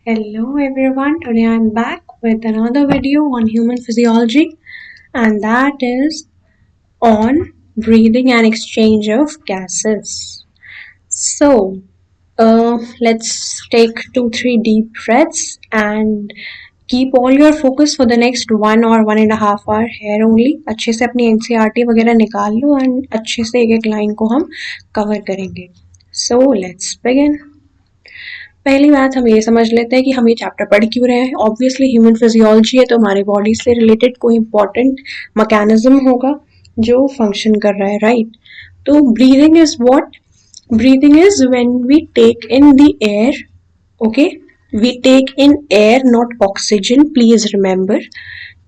Hello everyone, today I'm back with another video on human physiology, and that is on breathing and exchange of gases. So, let's take 2-3 deep breaths and keep all your focus for the next 1 or 1.5 hour here only. अच्छे से अपनी NCERT वगैरह निकाल लो and अच्छे से एक एक line को हम कवर करेंगे. So, let's begin. पहली बात हम ये समझ लेते हैं कि हम ये चैप्टर पढ़ क्यों रहे हैं. ऑब्वियसली ह्यूमन फिजियोलॉजी है तो हमारे बॉडी से रिलेटेड कोई इंपॉर्टेंट मैकेनिज्म होगा जो फंक्शन कर रहा है, राइट? तो breathing is what? Breathing is when we take in the air, okay? We take in air, not oxygen, please remember.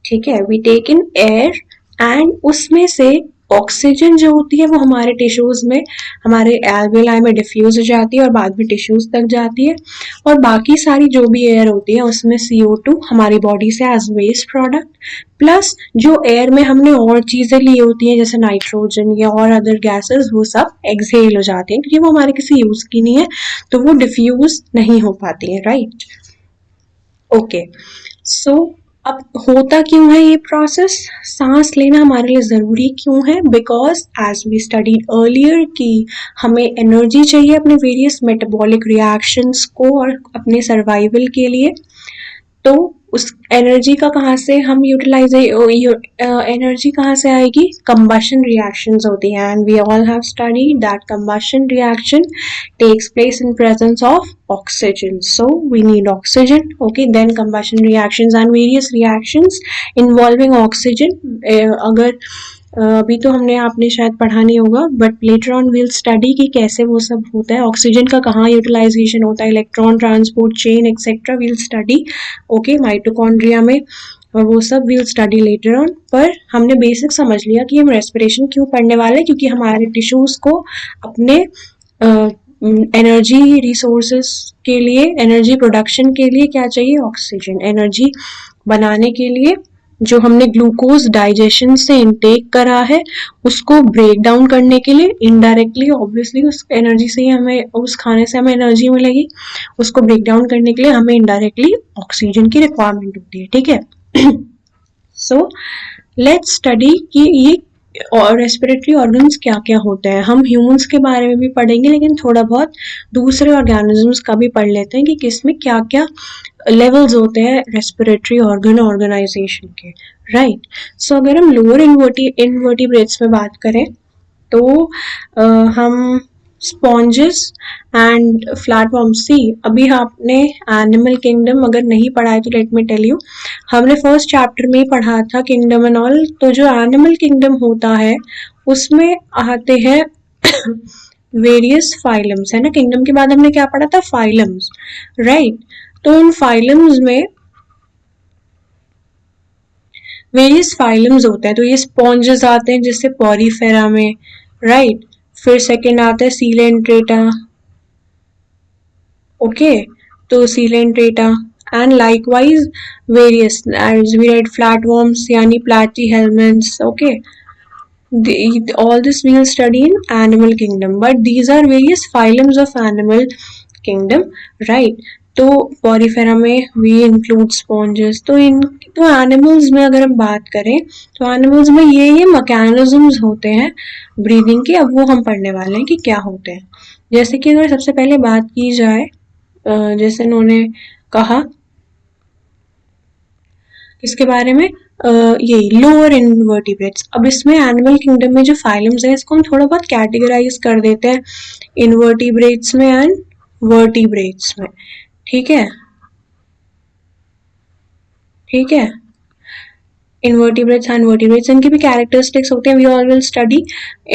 ठीक है, we take in air and उसमें से ऑक्सीजन जो होती है वो हमारे टिश्यूज में, हमारे एल्वेलाई में डिफ्यूज हो जाती है और बाद में टिश्यूज तक जाती है. और बाकी सारी जो भी एयर होती है उसमें CO2 हमारी बॉडी से एज वेस्ट प्रोडक्ट, प्लस जो एयर में हमने और चीजें ली होती हैं जैसे नाइट्रोजन या और अदर गैसेस, वो सब एक्सहेल हो जाती हैं क्योंकि वो हमारे किसी यूज की नहीं है तो वो डिफ्यूज नहीं हो पाती है, राइट? ओके, सो अब होता क्यों है ये प्रोसेस? सांस लेना हमारे लिए ज़रूरी क्यों है? Because as we studied earlier कि हमें एनर्जी चाहिए अपने वेरियस मेटाबॉलिक रिएक्शंस को और अपने सर्वाइवल के लिए. तो उस एनर्जी का कहाँ से हम यूटिलाइज, एनर्जी कहाँ से आएगी? कंबशन रिएक्शंस होती हैं and we all have studied that combustion reaction takes place in presence of oxygen, so we need oxygen. Okay, then combustion reactions and various reactions involving oxygen. अगर अभी तो हमने आपने शायद पढ़ा नहीं होगा but later on will study कि कैसे वो सब होता है, ऑक्सीजन का कहाँ यूटिलाइजेशन होता है, electron transport chain etcetera will study. Okay, mitochondria में और वो सब विल स्टडी लेटर ऑन. पर हमने बेसिक समझ लिया कि हम रेस्पिरेशन क्यों पढ़ने वाले हैं, क्योंकि हमारे टिश्यूज को अपने एनर्जी रिसोर्सेस के लिए, एनर्जी प्रोडक्शन के लिए क्या चाहिए? ऑक्सीजन. एनर्जी बनाने के लिए जो हमने ग्लूकोज डाइजेशन से इनटेक करा है उसको ब्रेक डाउन करने के लिए इनडायरेक्टली, ऑब्वियसली उस एनर्जी से ही हमें, उस खाने से हमें एनर्जी मिलेगी, उसको ब्रेक डाउन करने के लिए हमें इनडायरेक्टली ऑक्सीजन की रिक्वायरमेंट होती है. ठीक है, सो लेट्स स्टडी कि ये और रेस्पिरेटरी ऑर्गन्स क्या क्या होते हैं. हम ह्यूमंस के बारे में भी पढ़ेंगे लेकिन थोड़ा बहुत दूसरे ऑर्गेनिजम्स का भी पढ़ लेते हैं कि किसमें क्या क्या लेवल्स होते हैं रेस्पिरेटरी ऑर्गन ऑर्गेनाइजेशन के, राइट? सो अगर हम लोअर इनवर्टिब्रेट्स में बात करें तो हम स्पॉन्जेस एंड फ्लैटवर्म. सी, अभी आपने एनिमल किंगडम अगर नहीं पढ़ा है तो लेट मी टेल यू, हमने फर्स्ट चैप्टर में पढ़ा था किंगडम एंड ऑल. तो जो एनिमल किंगडम होता है उसमें आते हैं वेरियस फाइलम्स, है ना? किंगडम के बाद हमने क्या पढ़ा था? Phylums, right? तो उन फाइलम्स में वेरियस फाइलम्स होते हैं. तो ये स्पॉन्जेस आते हैं जैसे पॉरीफेरा में, राइट? फिर सेकेंड आता है सीलेंट्रेटा. ओके, तो Coelenterata and likewise various as we read flatworms यानी platyhelminthes. Okay, all this we will study in animal kingdom, but these are various phylums of animal kingdom, right? तो Porifera में we include sponges. तो animals में अगर हम बात करें तो एनिमल्स में ये मैकेनिज्म्स होते हैं ब्रीदिंग के. अब वो हम पढ़ने वाले हैं कि क्या होते हैं. जैसे कि अगर सबसे पहले बात की जाए, जैसे उन्होंने कहा इसके बारे में, यही लोअर इनवर्टिब्रेट्स. अब इसमें एनिमल किंगडम में जो फाइलम्स है इसको हम थोड़ा बहुत कैटेगराइज कर देते हैं इनवर्टिब्रेट्स में एंड वर्टिब्रेट्स में. ठीक है, ठीक है, इनवर्टिब्रेट्स एंड वर्टिब्रेट्स, इनके भी कैरेक्टरिस्टिक्स होते हैं. We all will study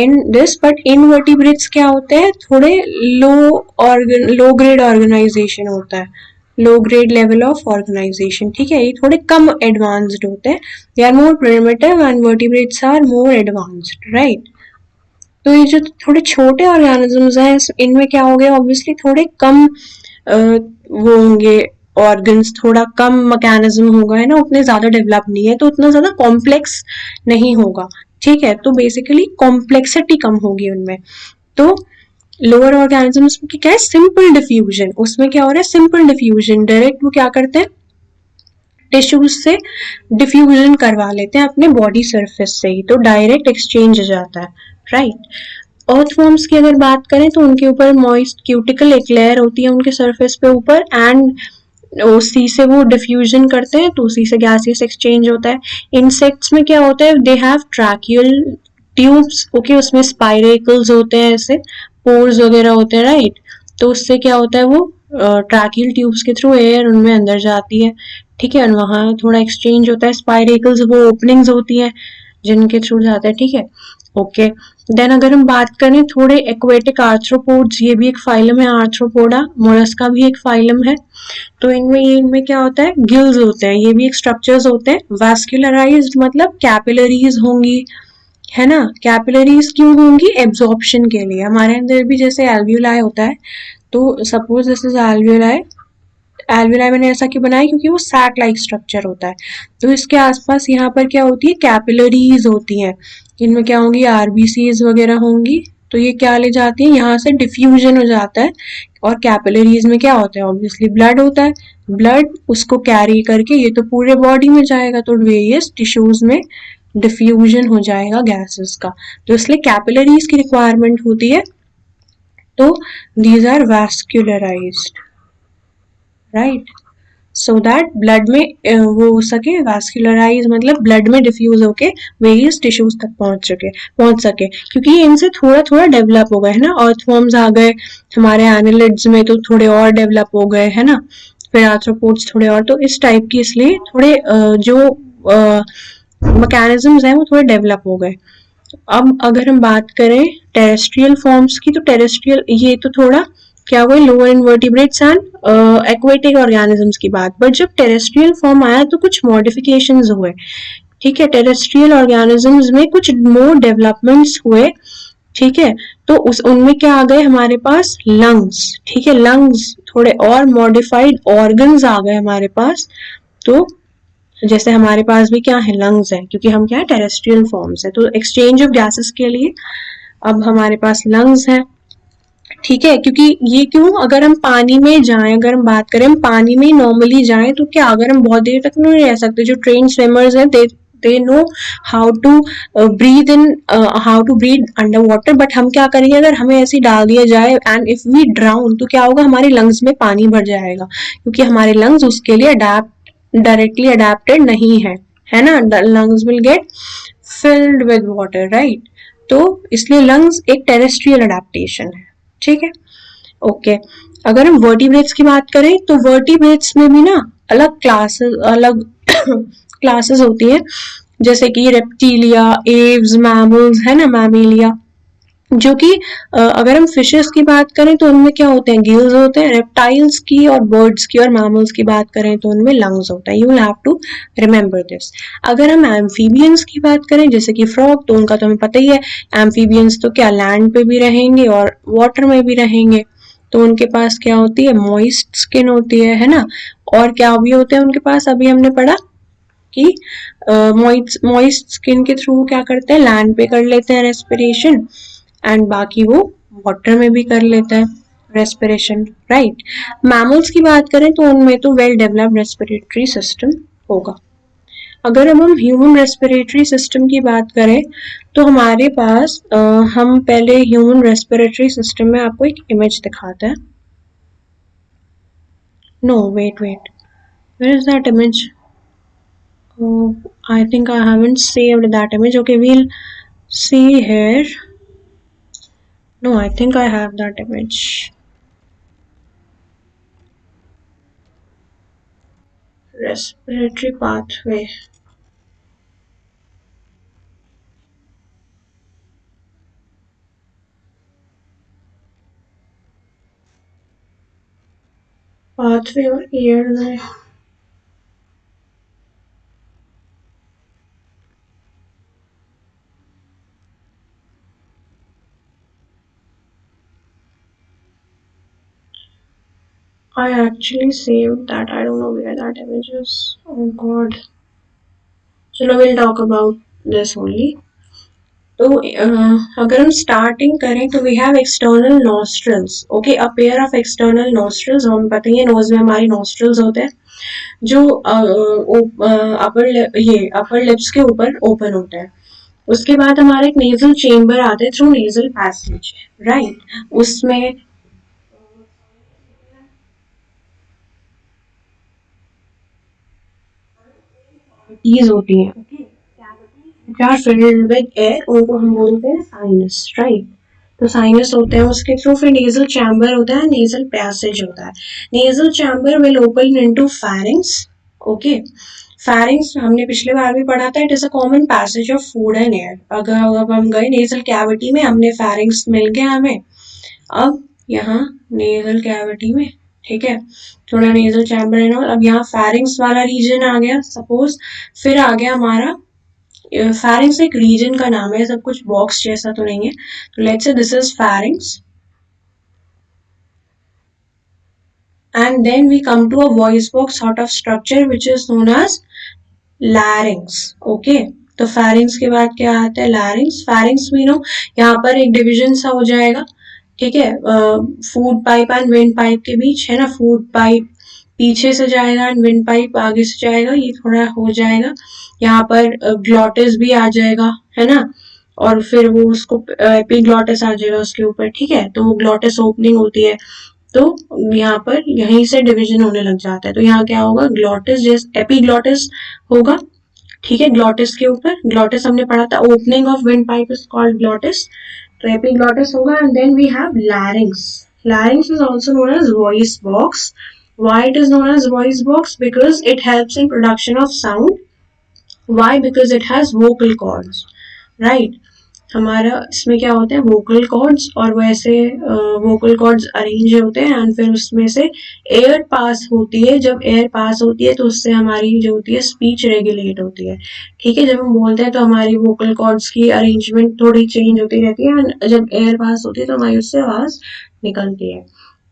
in this. But invertebrates क्या होते हैं? थोड़े लो ग्रेड ऑर्गेनाइजेशन होता है, low grade level of organisation. ठीक है, ये थोड़े कम एडवांस्ड होते हैं. They are more primitive and vertebrates are more advanced, right? तो ये जो थोड़े छोटे ऑर्गेनिजम्स हैं इनमें क्या हो गया? ऑब्वियसली थोड़े कम वो होंगे ऑर्गन्स, थोड़ा कम मैकेनिज्म होगा, है ना? उतने ज्यादा डेवलप नहीं है तो उतना ज्यादा कॉम्प्लेक्स नहीं होगा. ठीक है, तो बेसिकली कॉम्प्लेक्सिटी कम होगी उनमें. तो लोअर ऑर्गेनिजम्स में क्या है, सिंपल डिफ्यूजन, उसमें क्या हो रहा है, सिंपल डिफ्यूजन, डायरेक्ट वो क्या करते हैं, टिश्यूज से डिफ्यूजन करवा लेते हैं अपने बॉडी सरफेस से ही, तो डायरेक्ट एक्सचेंज हो जाता है, राइट। अर्थवॉर्म्स की अगर बात करें तो उनके ऊपर मॉइस्ट क्यूटिकल एक लेयर होती है उनके सरफेस पे ऊपर, एंड उसी से वो डिफ्यूजन करते हैं, तो उसी से गैसियस एक्सचेंज होता है। इंसेक्ट्स में क्या होता है, they have tracheal tubes, okay, उसमें स्पाइरेकल्स होते हैं, ऐसे पोर्स वगैरह होते हैं, राइट। तो उससे क्या होता है, वो ट्रैकियल ट्यूब्स के थ्रू एयर उनमें अंदर जाती है, ठीक है, और वहाँ थोड़ा एक्सचेंज होता है। स्पाइरेकल्स वो ओपनिंग्स होती हैं जिनके थ्रू जाता है, ठीक है, ओके। देन अगर हम बात करें थोड़े एक्वेटिक आर्थ्रोपोड्स, ये भी एक फाइलम है आर्थ्रोपोडा, मोलस्का भी एक फाइलम है। तो इनमें क्या होता है, गिल्स होते हैं, ये भी एक स्ट्रक्चर्स होते हैं। वास्कुलराइज्ड मतलब कैपिलरीज होंगी, है ना, कैपिलरीज क्यों होंगी, एब्जॉर्प्शन के लिए। हमारे अंदर भी जैसे एल्वियोलाई होता है, तो suppose this is alveoli, alveoli मैंने ऐसा क्यों बनाया, क्योंकि वो सैक लाइक स्ट्रक्चर होता है। तो इसके आसपास यहाँ पर क्या होती है, कैपिलरीज होती हैं, इनमें क्या होंगी, आरबीसीज वगैरह होंगी। तो ये क्या ले जाती है, यहाँ से डिफ्यूजन हो जाता है, और कैपिलरीज में क्या होता है, ऑब्वियसली ब्लड होता है। ब्लड उसको कैरी करके ये तो पूरे बॉडी में जाएगा, तो वेरियस टिश्यूज में डिफ्यूजन हो जाएगा गैसेस का, तो इसलिए कैपिलरीज की रिक्वायरमेंट होती है। तो these are vascularised, right, so that blood में वो हो सके, वास्कुलराइज मतलब ब्लड में डिफ्यूज होके वेरियस टिश्यूज तक पहुंच सके, क्योंकि ये इनसे थोड़ा थोड़ा डेवलप हो गए, है ना। अर्थवॉर्म्स आ गए हमारे एनालिड्स में, तो थोड़े और डेवलप हो गए, है ना, फिर आर्थ्रोपोड्स थोड़े और, तो इस टाइप की, इसलिए थोड़े जो मैकेनिज्म्स हैं वो थोड़े डेवलप हो गए। अब अगर हम बात करें टेरेस्ट्रियल फॉर्म्स की, तो टेरेस्ट्रियल ये तो थोड़ा क्या हुआ, lower invertebrates and aquatic organisms की बात। बट जब टेरेस्ट्रियल फॉर्म आया तो कुछ मॉडिफिकेशंस हुए, ठीक है, टेरेस्ट्रियल ऑर्गेनिजम्स में कुछ मोर डेवलपमेंट्स हुए, ठीक है। तो उस उनमें क्या आ गए हमारे पास, लंग्स, ठीक है, लंग्स थोड़े और मॉडिफाइड ऑर्गन्स आ गए हमारे पास। तो जैसे हमारे पास भी क्या है, लंग्स है, क्योंकि हम क्या है, टेरेस्ट्रियल फॉर्म्स है, तो एक्सचेंज ऑफ गैसेस के लिए अब हमारे पास लंग्स है, ठीक है। क्योंकि ये क्यों, अगर हम पानी में जाएं, अगर हम बात करें, हम पानी में नॉर्मली जाएं तो क्या, अगर हम बहुत देर तक नहीं रह सकते, जो ट्रेन स्विमर्स हैं they know how to breathe in, how to breathe under water, but हम क्या करेंगे, अगर हमें ऐसे डाल दिया जाए एंड इफ वी ड्राउन, तो क्या होगा, हमारे लंग्स में पानी भर जाएगा, क्योंकि हमारे लंग्स उसके लिए डायरेक्टली अडेप्टेड नहीं है ना, lungs will get filled with water, right. तो इसलिए लंग्स एक टेरेस्ट्रियल अडेप्टेशन है, ठीक है, ओके। अगर हम वर्टिब्रेट्स की बात करें तो वर्टिब्रेट्स में भी ना अलग क्लासेस, अलग क्लासेस होती है, जैसे कि रेप्टिलिया, एव्स, मैमल्स, है ना, मैमिलिया, जो कि अगर हम फिशेस की बात करें तो उनमें क्या होते हैं, गिल्स होते हैं। रेप्टाइल्स की और बर्ड्स की और मैमल्स की बात करें तो उनमें लंग्स होता है, you will have to remember this. अगर हम एम्फीबियंस की बात करें जैसे कि फ्रॉग, तो उनका तो हमें पता ही है, एम्फीबियंस तो क्या लैंड पे भी रहेंगे और वाटर में भी रहेंगे, तो उनके पास क्या होती है, मॉइस्ट स्किन होती है ना। और क्या भी होते हैं उनके पास, अभी हमने पढ़ा कि मॉइस्ट स्किन के थ्रू क्या करते हैं, लैंड पे कर लेते हैं रेस्पिरेशन, एंड बाकी वो वाटर में भी कर लेता है रेस्पिरेशन, राइट। मैमल्स की बात करें तो उनमें तो वेल डेवलप्ड रेस्पिरेटरी सिस्टम होगा। अगर अब हम ह्यूमन रेस्पिरेटरी सिस्टम की बात करें तो हमारे पास हम पहले ह्यूमन रेस्पिरेटरी सिस्टम में आपको एक इमेज दिखाते हैं। No wait, where is that image? I think I haven't saved that image. Okay, we'll see here. No, I think I have that image. Respiratory pathway. Pathway or airway. I actually saved that. I don't know where that image is. Oh god. So we'll talk about this only. तो अगर हम starting करें तो we have external nostrils, okay, a pair of external nostrils, हमें पता ही है knows में हमारी नॉस्ट्रल्स होते हैं जो अपर लिप्स के ऊपर ओपन होता है। उसके बाद हमारा एक नेजल चेम्बर आता है थ्रू नेजल पैसेज, राइट। उसमें टीज होती हैं, आर फिल्ड विद एयर, उनको हम बोलते हैं साइनस, राइट। तो साइनस होते हैं उसके थ्रू, फिर नेजल चैम्बर होता है, नेजल पैसेज होता है। Nasal chamber will open into फैरिंग्स, okay. फैरिंग्स हमने पिछले बार भी पढ़ा था, it is a common passage of food and air. अगर अब हम गए नेजल कैविटी में, हमने फैरिंग्स मिल गया हमें, अब यहाँ नेजल कैविटी में, ठीक है, थोड़ा नेजल चैम्बर एंड ऑल। अब यहाँ फैरिंग्स वाला रीजन आ गया सपोज, फिर आ गया हमारा फैरिंग्स, एक रीजन का नाम है, सब कुछ बॉक्स जैसा तो नहीं है। तो let's say this is फैरिंग्स, and then we come to a voice box sort of structure which is known as larynx, okay। तो pharynx के बाद क्या आता है, larynx। pharynx भी नो यहाँ पर एक डिविजन सा हो जाएगा, ठीक है, food pipe and wind pipe के बीच, है ना। फूड पाइप पीछे से जाएगा एंड विंड पाइप आगे से जाएगा, ये थोड़ा हो जाएगा। यहाँ पर ग्लॉटिस भी आ जाएगा, है ना, और फिर वो उसको एपिग्लॉटिस आ जाएगा उसके ऊपर, ठीक है। तो ग्लॉटिस ओपनिंग होती है, तो यहाँ पर यहीं से डिवीजन होने लग जाता है। तो यहाँ क्या होगा, ग्लॉटिस जैसे एपिग्लॉटिस होगा, ठीक है। ग्लॉटिस के ऊपर, ग्लॉटिस हमने पढ़ा था, opening of wind pipe is called glottis. तो एपिग्लॉटिस होगा and then we have larynx. Larynx is also known as voice box. Why it is known as voice box? Because it helps in production of sound. Why? Because it has vocal cords, right? हमारा इसमें क्या होता है, vocal cords, और वैसे vocal cords arrange होते हैं and फिर उसमें से एयर पास होती है। जब एयर पास होती है तो उससे हमारी जो होती है स्पीच रेगुलेट होती है, ठीक है। जब हम बोलते हैं तो हमारी वोकल कॉर्ड्स की अरेंजमेंट थोड़ी चेंज होती रहती है एंड जब एयर पास होती है तो हमारी उससे आवाज निकलती है,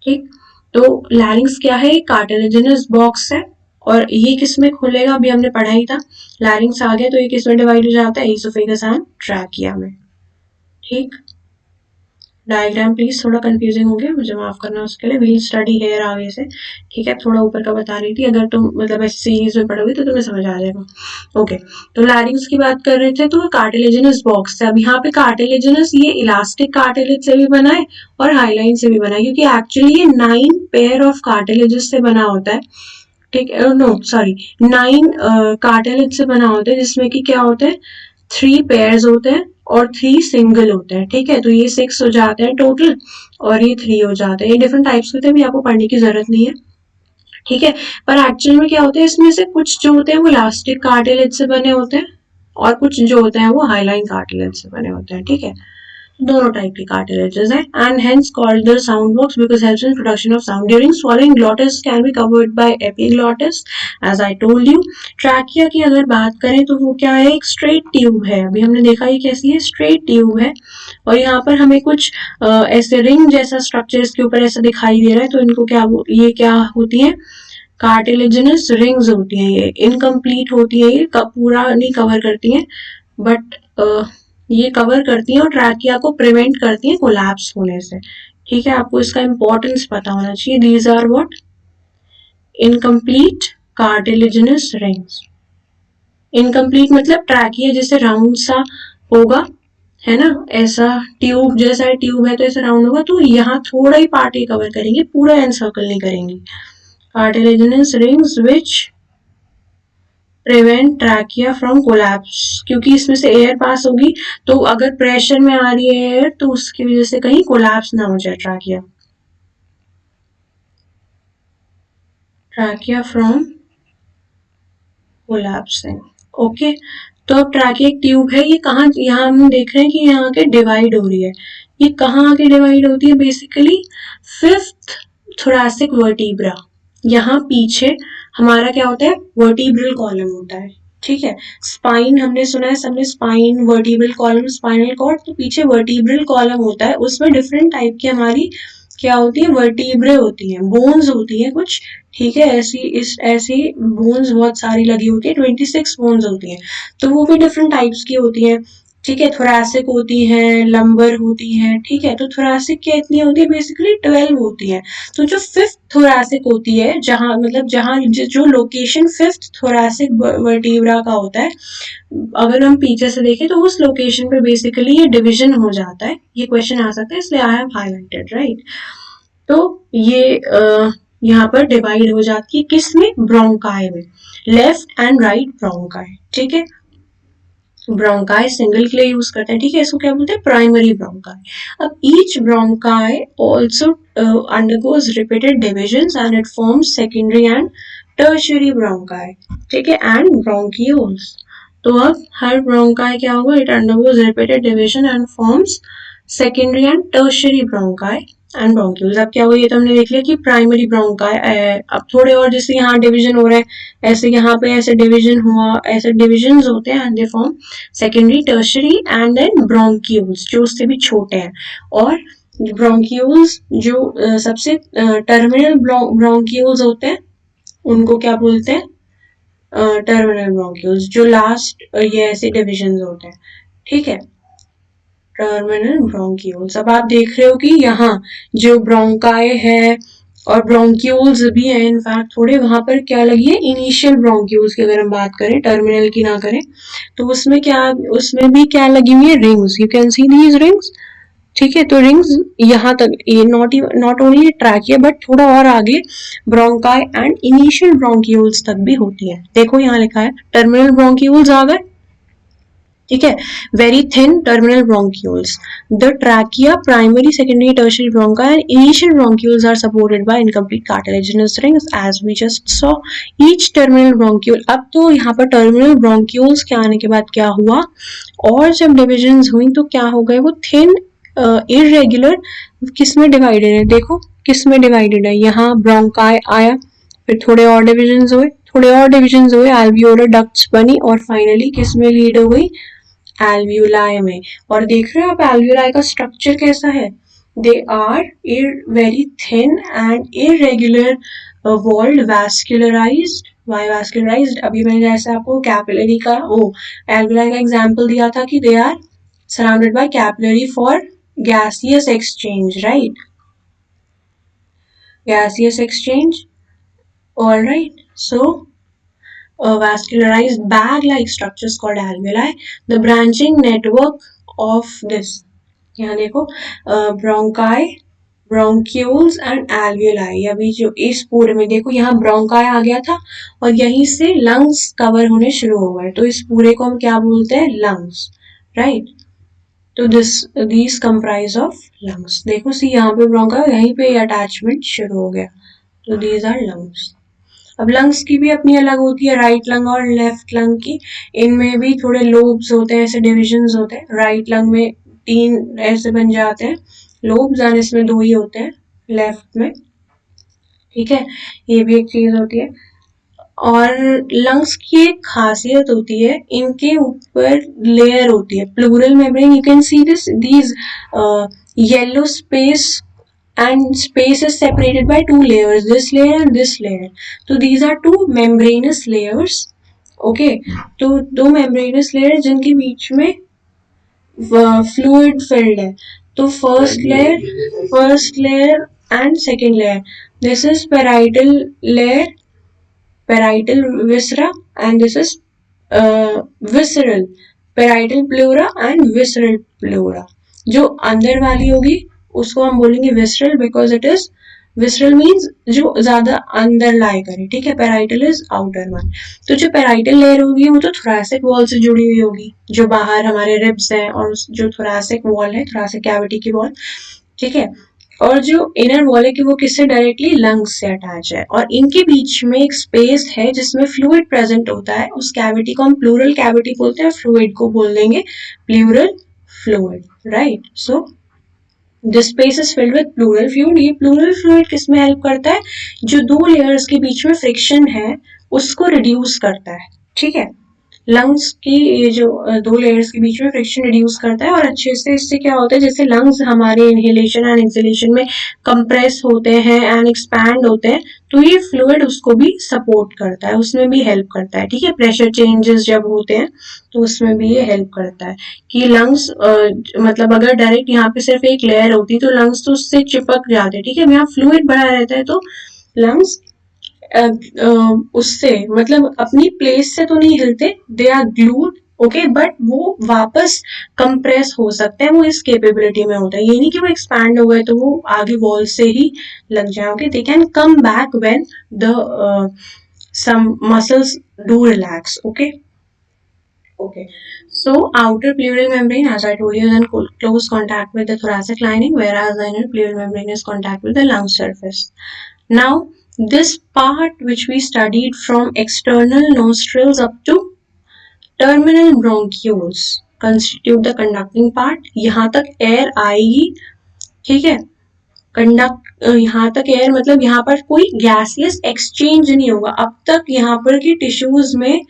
ठीक। तो लैरिंग्स क्या है, कार्टिलेजिनस बॉक्स है, और ये किस में खुलेगा, अभी हमने पढ़ा ही था। लैरिंग्स आ गया तो ये किस में डिवाइड हो जाता है, ईसोफेगस एंड ट्रैकिया में, ठीक। डायग्राम प्लीज थोड़ा कंफ्यूजिंग हो गया, मुझे माफ करना उसके लिए। वील स्टडी हेयर आगे से, ठीक है, थोड़ा ऊपर का बता रही थी। अगर तुम मतलब ऐसे सीरीज में पढ़ोगे तो तुम्हें समझ आ जाएगा, ओके। तो लैरिंग्स की बात कर रहे थे, तो कार्टिलेजिनस बॉक्स है। अब यहाँ पे कार्टिलेजिनस ये इलास्टिक कार्टिलेज से भी बना है और हाईलाइन से भी बना है, क्योंकि एक्चुअली ये 9 पेयर ऑफ कार्टिलेजेस से बना होता है, ठीक है। नो सॉरी, 9 कार्टिलेज से बना होता है, जिसमें कि क्या होता है, 3 पेयर्स होते हैं और 3 सिंगल होते हैं, ठीक है। तो ये 6 हो जाते हैं टोटल और ये 3 हो जाते हैं। ये डिफरेंट टाइप्स के होते हैं, भी आपको पढ़ने की जरूरत नहीं है, ठीक है। पर एक्चुअल में क्या होता है, इसमें से कुछ जो होते हैं वो इलास्टिक कार्टिलेज से बने होते हैं और कुछ जो होते हैं वो हाईलाइन कार्टिलेज से बने होते हैं, ठीक है। दोनों टाइप के कार्टिलेजेस हैं and hence called the sound box because helps in production of sound during swallowing glottis can be covered by epiglottis as I told you। Trachea की अगर बात करें तो वो क्या है, एक स्ट्रेट ट्यूब है, अभी हमने देखा ये कैसी है, स्ट्रेट ट्यूब है। और यहाँ पर हमें कुछ ऐसे रिंग जैसा स्ट्रक्चर इसके ऊपर ऐसा दिखाई दे रहा है, तो इनको क्या, ये क्या होती है, कार्टिलेजिनस रिंग्स होती हैं। ये इनकम्प्लीट होती है, ये पूरा नहीं कवर करती हैं, बट ये कवर करती हैं और ट्रैकिया को प्रिवेंट करती हैं कोलैप्स होने से, ठीक है। आपको इसका इंपॉर्टेंस पता होना चाहिए। These are what, incomplete cartilaginous rings. Incomplete मतलब ट्रैकिया जैसे राउंड सा होगा, है ना, ऐसा ट्यूब जैसा ट्यूब है तो ऐसा राउंड होगा, तो यहाँ थोड़ा ही पार्ट ये कवर करेंगे, पूरा एनसर्कल नहीं करेंगे। Cartilaginous rings which prevent trachea from collapse, क्योंकि इसमें से एयर पास होगी, तो अगर प्रेशर में आ रही है एयर तो उसकी वजह से कहीं कोलैप्स ना हो जाए trachea, trachea from collapsing, okay. तो अब ट्रैकिया एक ट्यूब है, ये कहाँ, यहाँ हम देख रहे हैं कि यहाँ के डिवाइड हो रही है, ये कहाँ आके डिवाइड होती है, बेसिकली 5th थोरैसिक वर्टिब्रा, यहाँ पीछे हमारा क्या होता है, वर्टिब्रल कॉलम होता है, ठीक है। स्पाइन हमने सुना है सबने, spine, vertebral column, spinal cord, तो पीछे वर्टिब्रल कॉलम होता है, उसमें डिफरेंट टाइप की हमारी क्या होती है, वर्टिब्रे होती हैं, बोन्स होती हैं कुछ, ठीक है। ऐसी बोन्स बहुत सारी लगी होती है, 26 बोन्स होती हैं, तो वो भी डिफरेंट टाइप्स की होती हैं। ठीक है, थोरैसिक होती है, लंबर होती है, ठीक है। तो थोरैसिक क्या इतनी होती है, बेसिकली 12 होती है। तो जो फिफ्थ थोरैसिक होती है, जहां मतलब जहां जो लोकेशन फिफ्थ थोरैसिक वर्टिब्रा का होता है, अगर हम पीछे से देखें तो उस लोकेशन पे बेसिकली ये डिवीजन हो जाता है। ये क्वेश्चन आ सकता है, इसलिए आई हैव हाईलाइटेड, राइट। तो ये यहाँ पर डिवाइड हो जाती है किसमें, ब्रोंकाई में, लेफ्ट एंड राइट ब्रोंकाई, ठीक है। ब्रोंकाई सिंगल के लिए यूज करते हैं, ठीक है, इसको क्या बोलते हैं, प्राइमरी ब्रोंकाई। अब each bronchi also undergoes repeated division and it forms secondary and tertiary bronchi, ठीक है, एंड ब्रोंकियोल्स। तो अब हर ब्रोंकाई क्या होगा, it undergoes repeated division and forms secondary and tertiary bronchi and bronchioles. अब क्या हुआ, ये तो हमने देख लिया कि प्राइमरी ब्रोंकाई। अब थोड़े और जैसे यहाँ डिवीजन हो रहा है, ऐसे यहाँ पे ऐसे डिवीजन हुआ, ऐसे डिविजन होते हैं and they form secondary, tertiary and then bronchioles जो उससे भी छोटे हैं। और ब्रोंक्यूल्स जो सबसे टर्मिनल ब्रोंक्यूल्स होते हैं उनको क्या बोलते हैं, टर्मिनल ब्रोंक्यूल्स। जो लास्ट ये ऐसे डिविजन होते हैं, ठीक है, टर्मिनल ब्रोंक्यूल्स। अब आप देख रहे हो कि यहाँ जो ब्रोंकाई है और ब्रोंक्यूल्स भी है, इनफैक्ट थोड़े वहां पर क्या लगी है, इनिशियल ब्रोंक्यूल्स की अगर हम बात करें, टर्मिनल की ना करें, तो उसमें भी क्या लगी हुई है, rings. You can see these rings, ठीक है। तो रिंग्स यहाँ तक, ये नॉट ओनली ट्रैकिया बट थोड़ा और आगे ब्रोंकाई एंड इनिशियल ब्रोंक्यूल्स तक भी होती है। देखो यहाँ लिखा है टर्मिनल ब्रोंक्यूल्स आ गए, ठीक है, very thin terminal bronchioles. The trachea, primary, secondary, tertiary bronchi and initial bronchioles are supported by incomplete cartilaginous rings as we just saw. Each terminal bronchiole. अब तो यहाँ पर terminal bronchioles के आने के बाद क्या हुआ, और जब divisions हुई तो क्या हो गए, वो thin irregular किस में डिवाइडेड है, देखो किस में डिवाइडेड है, यहाँ bronchi आया, फिर थोड़े और डिविजन हुए, alveolar ducts बनी और फाइनली किस में लीड हो गई, alveoli में। और देख रहे हो आप alveoli का स्ट्रक्चर कैसा है, they are very thin and irregular walled vascularized. Why vascularized, अभी मैंने जैसे आपको कैपिलरी का alveoli का एग्जांपल दिया था कि they are surrounded by capillary for gaseous exchange, right, gaseous exchange, all right. So vascularized bag-like structures called alveoli. The branching network of this, यहाँ देखो, bronchi, bronchioles and alveoli। अभी जो इस पूरे में देखो यहाँ bronchi आ गया था और यहीं से lungs कवर होने शुरू हो गए, तो इस पूरे को हम क्या बोलते हैं, lungs, right। तो these comprise of lungs। देखो सी यहाँ पे bronchi, यहीं पे अटैचमेंट शुरू हो गया, तो these are lungs। अब लंग्स की भी अपनी अलग होती है, राइट लंग और लेफ्ट लंग की, इनमें भी थोड़े लोब्स होते हैं, ऐसे डिविजन्स होते हैं। राइट लंग में 3 ऐसे बन जाते हैं लोब्स और इसमें 2 ही होते हैं लेफ्ट में, ठीक है, ये भी एक चीज होती है। और लंग्स की एक खासियत होती है, इनके ऊपर लेयर होती है, pleural membrane. You can see these yellow space and space is separated by 2 layers, this layer and this layer. So these are 2 membranous layers, okay। तो 2 membranous layers जिनके बीच में fluid filled है। तो first layer and second layer, this is parietal layer, parietal viscera, and this is visceral, parietal pleura and visceral pleura। जो अंदर वाली होगी उसको हम बोलेंगे visceral, because it is, visceral means जो ज्यादा अंदर लाई करे, ठीक है, पेराइटल इज आउटर वन। तो जो पेराइटल लेयर होगी वो तो थोरैसिक वॉल से जुड़ी हुई होगी, जो बाहर हमारे रिब्स हैं, और जो थोरैसिक वॉल है, थोरैसिक कैविटी की वॉल, ठीक है। और जो इनर वॉल है कि वो किससे डायरेक्टली लंग्स से अटैच है, और इनके बीच में एक स्पेस है जिसमें फ्लूइड प्रेजेंट होता है, उस कैविटी को हम प्लूरल कैविटी बोलते हैं, फ्लूइड को बोल देंगे pleural fluid, right. So this space is filled with pleural fluid. ये प्लूरल फ्लूइड किसमें हेल्प करता है, जो 2 लेयर्स के बीच में फ्रिक्शन है उसको रिड्यूस करता है, ठीक है। लंग्स की ये जो दो लेयर्स के बीच में फ्रिक्शन रिड्यूस करता है और अच्छे से इससे क्या होता है, जैसे लंग्स हमारे इनहेलेशन एंड एक्सहेलेशन में कंप्रेस होते हैं एंड एक्सपैंड होते हैं, तो ये फ्लूइड उसको भी सपोर्ट करता है, उसमें भी हेल्प करता है, ठीक है। प्रेशर चेंजेस जब होते हैं तो उसमें भी ये हेल्प करता है कि लंग्स मतलब अगर डायरेक्ट यहाँ पे सिर्फ एक लेयर होती तो लंग्स तो उससे चिपक जाते, ठीक है। यहाँ फ्लूइड बड़ा रहता है तो लंग्स उससे मतलब अपनी प्लेस से तो नहीं हिलते, they are glued, okay, but वो वापस कंप्रेस हो सकते हैं, वो इस कैपेबिलिटी में होता है। ये नहीं कि वो एक्सपैंड हो गए तो वो आगे वॉल से ही लग जाए, okay. They can come back when the some muscles do relax, okay. Okay, so outer pleural membrane, as I told you, is in close contact with the thoracic lining, whereas the inner pleural membrane is contact with the lung surface. Now, this part which we studied from external nostrils up to terminal bronchioles constitute the conducting part. यहाँ तक air आएगी, ठीक है। Conduct यहाँ तक air मतलब यहाँ पर कोई गैसियस एक्सचेंज नहीं होगा। अब तक यहाँ पर की टिश्यूज में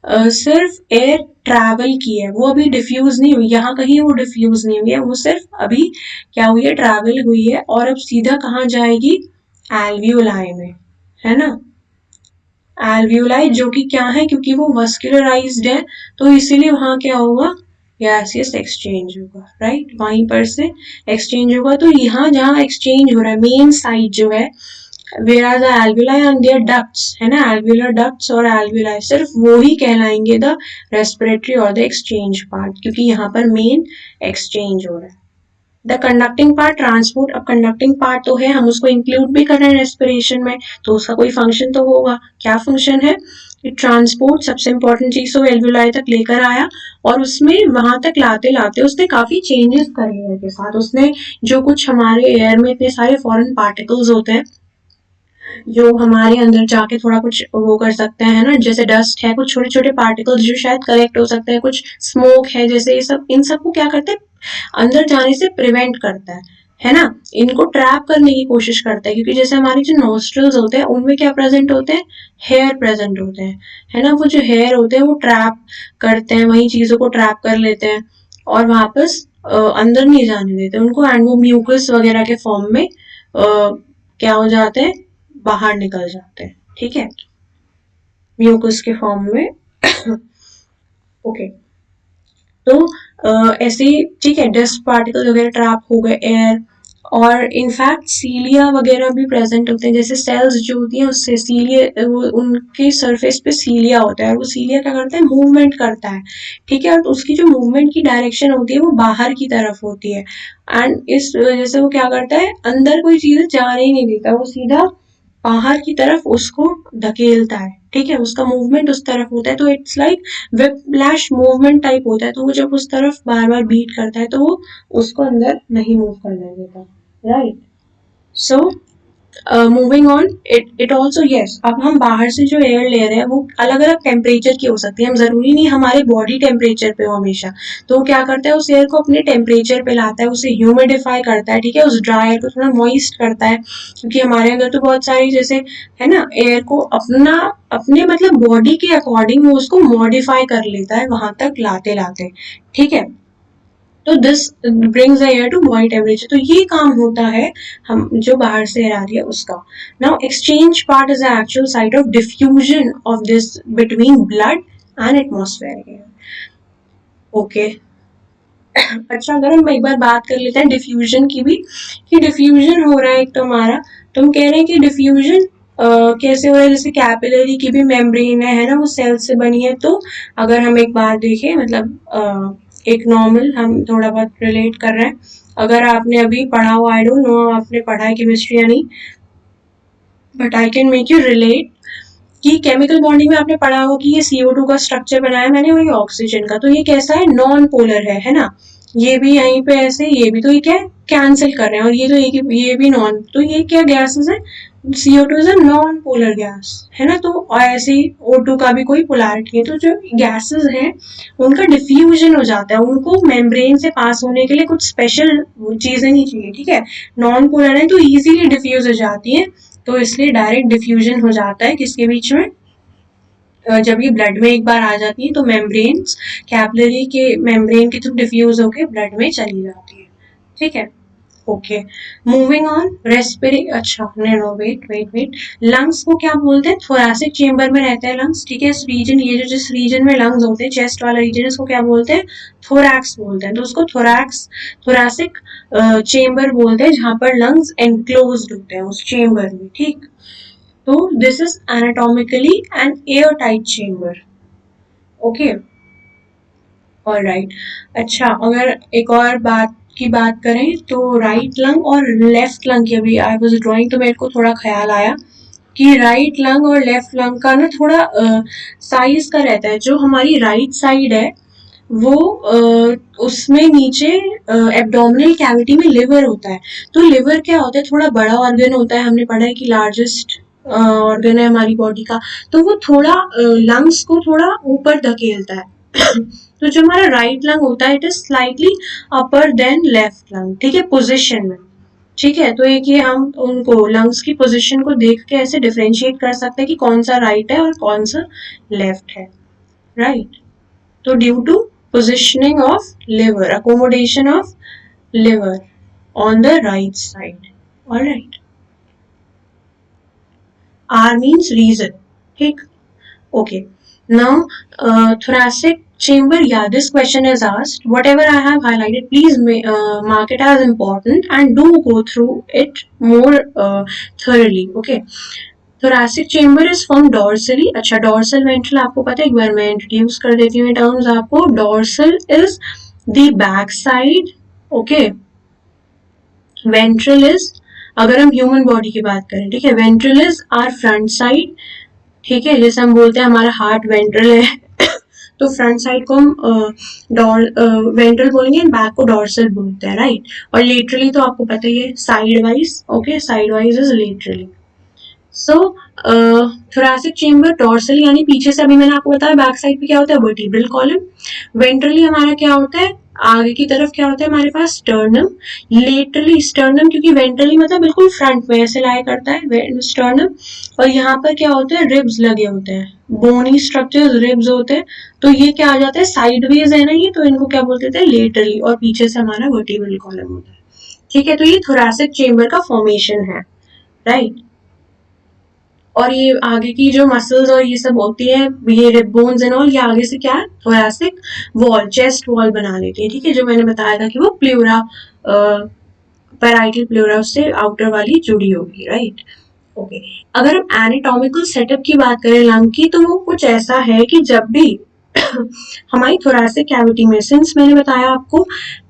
सिर्फ एयर ट्रैवल की है, वो अभी डिफ्यूज नहीं हुई, यहाँ कहीं वो डिफ्यूज नहीं हुई है, वो सिर्फ अभी क्या हुई है, ट्रैवल हुई है। और अब सीधा कहाँ जाएगी, एल्वियोलाई में, है ना। एल्वियोलाई जो कि क्या है, क्योंकि वो वस्कुलराइज्ड है तो इसीलिए वहां क्या होगा, गैसियस एक्सचेंज होगा, राइट, वहीं पर से एक्सचेंज होगा। तो यहाँ जहाँ एक्सचेंज हो रहा है मेन साइड जो है, whereas the alveoli and their ducts, है ना, alveolar ducts और alveoli सिर्फ वो ही कहलाएंगे द रेस्पिरेटरी और द एक्सचेंज पार्ट, क्योंकि यहाँ पर मेन एक्सचेंज हो रहा है। The conducting part, transport. अब कंडक्टिंग पार्ट तो है, हम उसको इंक्लूड भी कर रहे हैं रेस्पिरेशन में, तो उसका कोई फंक्शन तो होगा। क्या फंक्शन है, ट्रांसपोर्ट सबसे इंपॉर्टेंट चीज तो एल्वियोलाई तक लेकर आया, और उसमें वहां तक लाते लाते उसने काफी चेंजेस करे एयर के साथ। उसने जो कुछ हमारे एयर में इतने सारे फॉरेन पार्टिकल्स होते हैं जो हमारे अंदर जाके थोड़ा कुछ वो कर सकते हैं, ना, जैसे डस्ट है, कुछ छोटे छोटे पार्टिकल्स जो शायद कलेक्ट हो सकते हैं, कुछ स्मोक है, जैसे ये सब, इन सबको क्या करते हैं, अंदर जाने से प्रिवेंट करता है ना, इनको ट्रैप करने की कोशिश करता है। क्योंकि जैसे हमारे जो नोस्ट्रल्स होते हैं उनमें क्या प्रेजेंट होते हैं, हेयर प्रेजेंट होते हैं, है ना। वो जो हेयर होते हैं वो ट्रैप करते हैं, वही चीजों को ट्रैप कर लेते हैं और वापस अंदर नहीं जाने देते उनको, एंड वो म्यूकस वगैरह के फॉर्म में क्या हो जाते हैं, बाहर निकल जाते हैं, ठीक है, म्यूकस के फॉर्म में। ओके तो ऐसे ही, ठीक है, डस्ट पार्टिकल वगैरह ट्रैप हो गए एयर, और इनफैक्ट सीलिया वगैरह भी प्रेजेंट होते हैं, जैसे सेल्स जो होती हैं उससे सीलिया, वो उनके सरफेस पे सीलिया होता है, और वो सीलिया क्या करता है, मूवमेंट करता है, ठीक है। और उसकी जो मूवमेंट की डायरेक्शन होती है वो बाहर की तरफ होती है, एंड इस वजह से वो क्या करता है, अंदर कोई चीज जाने ही नहीं देता, वो सीधा बाहर की तरफ उसको धकेलता है, ठीक है, उसका मूवमेंट उस तरफ होता है। तो it's like whiplash movement type होता है, तो वो जब उस तरफ बार बार बीट करता है तो वो उसको अंदर नहीं मूव करने देता, right. So moving on, it also, yes, अब हम बाहर से जो एयर ले रहे हैं वो अलग अलग टेम्परेचर की हो सकती है, हम जरूरी नहीं हमारे बॉडी टेम्परेचर पे हो हमेशा। तो वो क्या करता है, उस एयर को अपने टेम्परेचर पे लाता है, उसे ह्यूमिडिफाई करता है, ठीक है, उस ड्राई एयर को थोड़ा मॉइस्ट करता है, क्योंकि हमारे अंदर तो बहुत सारी जैसे है ना, एयर को अपना अपने मतलब बॉडी के अकॉर्डिंग वो उसको मॉडिफाई कर लेता है वहां तक लाते लाते, ठीक है। तो this brings the air to body temperature, तो ये काम होता है हम जो बाहर से एयर आ रही है उसका। Now exchange part is the actual site of diffusion of this between blood and atmospheric air, okay. अच्छा, अगर हम एक बार बात कर लेते हैं डिफ्यूजन की भी, कि डिफ्यूजन हो रहा है एक तो हमारा, तो हम कह रहे हैं कि डिफ्यूजन कैसे हो रहा है, जैसे कैपिलरी की भी मेम्ब्रेन है ना, वो सेल से बनी है। तो अगर हम एक बात देखें, मतलब एक नॉर्मल हम थोड़ा बहुत रिलेट कर रहे हैं, अगर आपने अभी पढ़ा हो, आई डोंट नो आपने पढ़ा है केमिस्ट्री या नहीं, but I can make you relate कि केमिकल बॉन्डिंग में आपने पढ़ा हो कि ये CO2 का स्ट्रक्चर बनाया मैंने, और ये ऑक्सीजन का, तो ये कैसा है, नॉन पोलर है ना। ये भी यहीं पे ऐसे, ये भी, तो ये क्या कैंसिल कर रहे हैं, और ये तो ये भी नॉन, तो ये क्या गैसेस है, CO2 is a non polar gas, है ना। तो ऐसे ही O2 का भी कोई पोलैरिटी है। तो जो गैसेस हैं उनका डिफ्यूजन हो जाता है, उनको मेम्ब्रेन से पास होने के लिए कुछ स्पेशल चीजें नहीं चाहिए, ठीक है। नॉन पोलर है तो इजीली डिफ्यूज हो जाती है, तो इसलिए डायरेक्ट डिफ्यूजन हो जाता है किसके बीच में, जब ये ब्लड में एक बार आ जाती है तो मेम्ब्रेन्स कैपिलरी के मेम्ब्रेन के थ्रू डिफ्यूज होकर ब्लड में चली जाती है। ठीक है, ओके। मूविंग ऑन, रेस्पिरे अच्छा नहीं no wait wait wait, lungs को क्या बोलते हैं? थोरैसिक चेम्बर में रहते हैं लंग्स। ठीक है, इस रीजन, ये जो जिस रीजन में लंग्स होते हैं, चेस्ट वाला रीजन, इसको क्या बोलते हैं? थोरैक्स बोलते हैं। तो उसको थोरैक्स, थोरैसिक चेम्बर बोलते हैं, जहां पर लंग्स एनक्लोज्ड होते हैं उस चेम्बर में। ठीक, तो this is anatomically an air tight chamber. Okay, alright. अच्छा, अगर एक और बात की बात करें तो राइट लंग और लेफ्ट लंग की, अभी आई वाज ड्राइंग तो मेरे को थोड़ा ख्याल आया कि राइट लंग और लेफ्ट लंग का ना थोड़ा साइज का रहता है। जो हमारी राइट साइड है वो उसमें नीचे एब्डोमिनल कैविटी में लिवर होता है। तो लिवर क्या होता है? थोड़ा बड़ा ऑर्गन होता है, हमने पढ़ा है कि लार्जेस्ट ऑर्गन है हमारी बॉडी का। तो वो थोड़ा लंग्स को थोड़ा ऊपर धकेलता है। तो जो हमारा राइट लंग होता है, it is slightly upper than left lung. ठीक है, पोजिशन में। ठीक है, तो एक ये हम उनको लंग्स की पोजीशन को देख के ऐसे डिफरेंशिएट कर सकते हैं कि कौन सा राइट है और कौन सा लेफ्ट है। राइट, तो due to positioning of liver, accommodation of liver on the right side. All right. R means reason. ठीक, okay. Now, thoracic chamber. Yeah, this question is asked. Whatever I have highlighted, please mark it as important and do go through it more thoroughly. Okay. thoracic chamber is formed dorsally. अच्छा, dorsal ventral आपको पता है, एक बार मैं introduce कर देती हूँ terms आपको। dorsal is the back side. okay, ventral is, अगर हम ह्यूमन बॉडी की बात करें, ठीक है, ventral is our front side। ठीक है, जैसे हम बोलते हैं हमारा हार्ट वेंट्रल है तो फ्रंट साइड को हम वेंट्रल बोलेंगे, बैक को डॉर्सल बोलते हैं। राइट, और लेटरली तो आपको पता ही है, side wise. Okay, side wise is laterally. So thoracic chamber dorsal यानी पीछे से, अभी मैंने आपको बताया बैक साइड पे क्या होता है, वर्टिब्रल कॉलम। वेंट्रली हमारा क्या होता है, आगे की तरफ क्या होता है हमारे पास, स्टर्नम। लेटरली स्टर्नम, क्योंकि वेंट्रली मतलब बिल्कुल फ्रंट में ऐसे लाया करता है स्टर्नम। और यहाँ पर क्या होते हैं, रिब्स लगे होते हैं, बोनी स्ट्रक्चर्स रिब्स होते हैं। तो ये क्या आ जाता है, साइडवेज है ना ये, तो इनको क्या बोलते हैं, लेटरली। और पीछे से हमारा वर्टिब्रल कॉलम होता है। ठीक है, तो ये थोरैसिक चेम्बर का फॉर्मेशन है। राइट, और ये आगे की जो मसल्स और ये सब होती है, ये रिब बोन्स एंड ऑल, ये आगे से क्या है, थोरैसिक वॉल, चेस्ट वॉल बना लेती है। ठीक है, जो मैंने बताया था कि वो प्लूरा, पैराइटल प्लूरा उससे आउटर वाली जुड़ी होगी। Right, okay. अगर हम एनाटॉमिकल सेटअप की बात करें लंग की, तो वो कुछ ऐसा है कि जब भी हमारी थोरैसिक कैविटी में, सिंस मैंने बताया आपको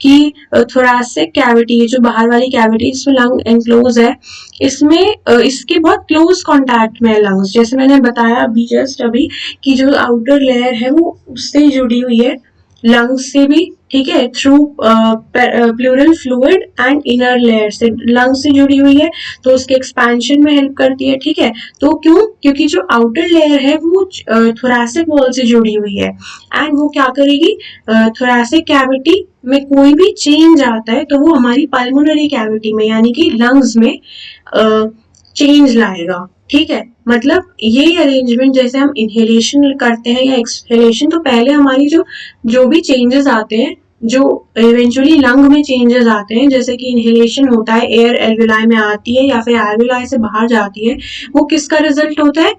कि थोरैसिक कैविटी, जो बाहर वाली कैविटी जिसमें लंग एनक्लोज है, इसमें इसके बहुत क्लोज कांटेक्ट में है लंग्स। जैसे मैंने बताया अभी जस्ट अभी कि जो आउटर लेयर है वो उससे जुड़ी हुई है लंग्स से भी। ठीक है, through pleural fluid and inner layer से लंग्स से जुड़ी हुई है, तो उसके एक्सपेंशन में हेल्प करती है। ठीक है, तो क्यों, क्योंकि जो आउटर लेयर है वो थोरैसिक वॉल से जुड़ी हुई है, एंड वो क्या करेगी, थोरैसिक कैविटी में कोई भी चेंज आता है तो वो हमारी पल्मोनरी कैविटी में यानी कि लंग्स में चेंज लाएगा। ठीक है, मतलब ये अरेंजमेंट, जैसे हम इनहेलेशन करते हैं या एक्सहेलेशन, तो पहले हमारी जो भी चेंजेस आते हैं, जो इवेंचुअली लंग में चेंजेस आते हैं, जैसे कि इनहेलेशन होता है, एयर एल्विलाई में आती है या फिर एल्विलाई से बाहर जाती है, वो किसका रिजल्ट होता है,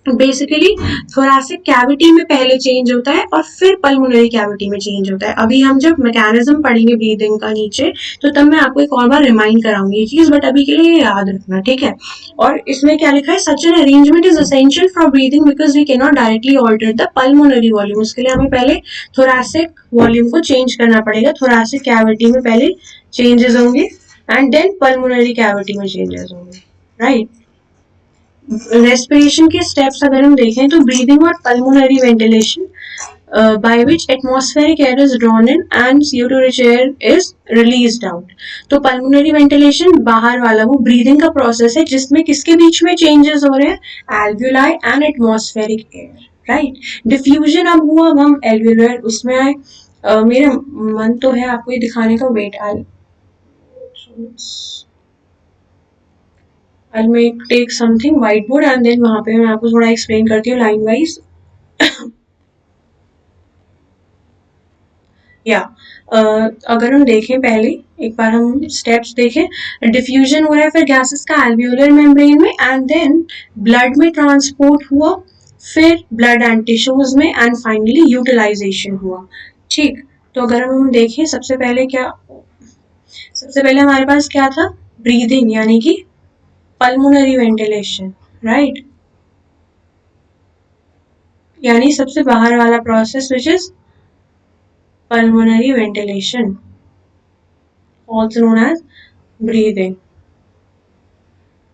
बेसिकली थोरैसिक कैविटी में पहले चेंज होता है और फिर पल्मोनरी कैविटी में चेंज होता है। अभी हम जब मैकेनिज्म पढ़ेंगे ब्रीदिंग का नीचे, तो तब मैं आपको एक और बार रिमाइंड कराऊंगी ये चीज, बट अभी के लिए याद रखना। ठीक है, और इसमें क्या लिखा है, such an arrangement is essential for breathing because we can not directly alter the pulmonary volume. उसके लिए हमें पहले थोरैसिक वॉल्यूम को चेंज करना पड़ेगा। थोरैसिक कैविटी में पहले चेंजेस होंगे एंड देन पल्मोनरी कैविटी में चेंजेस होंगे। राइट, रेस्पिरेशन के स्टेप्स अगर हम देखें तो ब्रीदिंग और pulmonary ventilation, by which atmospheric air is drawn in and CO2 rich air is released out। तो पल्मोनरी वेंटिलेशन बाहर वाला वो ब्रीदिंग का प्रोसेस है जिसमें किसके बीच में चेंजेस हो रहे हैं, alveoli and atmospheric air. Right, diffusion अब हुआ, अब हम एल्व्यूलर उसमें आए। मेरा मन तो है आपको ये दिखाने का, wait I'll make take something whiteboard and then वहां पे मैं आपको थोड़ा एक्सप्लेन करती हूँ लाइन वाइज। या अगर हम देखें पहले एक बार हम स्टेप्स देखें, डिफ्यूजन हो रहा है फिर गैसेस का एल्वियोलर मेम्ब्रेन में, एंड देन ब्लड में ट्रांसपोर्ट हुआ, फिर ब्लड एंड टिश्यूज में, एंड फाइनली यूटिलाइजेशन हुआ। ठीक, तो अगर हम देखें सबसे पहले हमारे पास क्या था, ब्रीदिंग यानी कि पल्मोनरी वेंटिलेशन, राइट, यानी सबसे बाहर वाला process which is pulmonary ventilation, also known as breathing।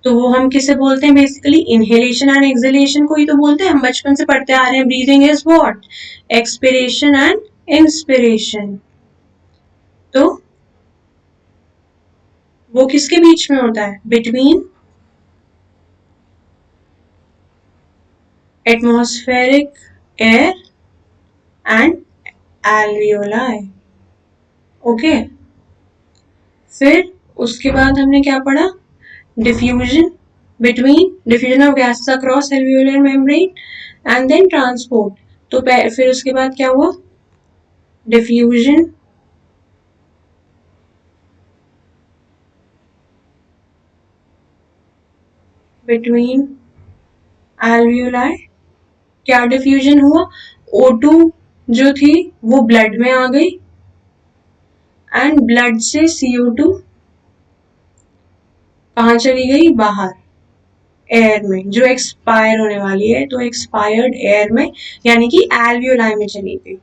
तो वो हम किसे बोलते हैं, बेसिकली इनहेलेशन एंड एक्सहेलेशन को ही तो बोलते हैं, हम बचपन से पढ़ते आ रहे हैं। Breathing is what, expiration and inspiration. तो वो किसके बीच में होता है, between atmospheric air and alveoli। Okay, फिर उसके बाद हमने क्या पढ़ा, diffusion of gases across alveolar membrane and then transport। तो फिर उसके बाद क्या हुआ, diffusion between alveoli, क्या डिफ्यूजन हुआ, O2 जो थी वो ब्लड में आ गई, एंड ब्लड से CO2 कहाँ चली गई, बाहर एयर में, जो एक्सपायर होने वाली है, तो एक्सपायर्ड एयर में, यानी कि एल्वियोलाई में चली गई।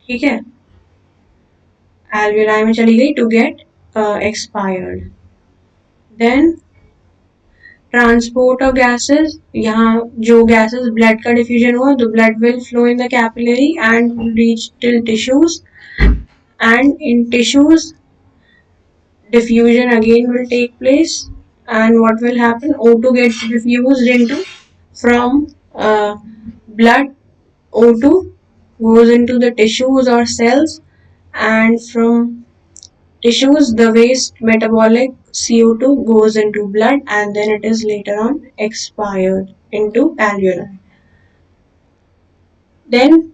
ठीक है, एल्वियोलाई में चली गई to get expired. Then transport of gases, यहाँ जो गैसेस ब्लड का डिफ्यूजन हुआ, तो blood will flow in the capillary and reach till tissues, and in tissues diffusion again will take place, and what will happen, O2 gets diffused into, from blood, O2 goes into the tissues or cells, and from tissues the waste metabolic CO2 goes into blood, and then it is later on expired into alveoli। Then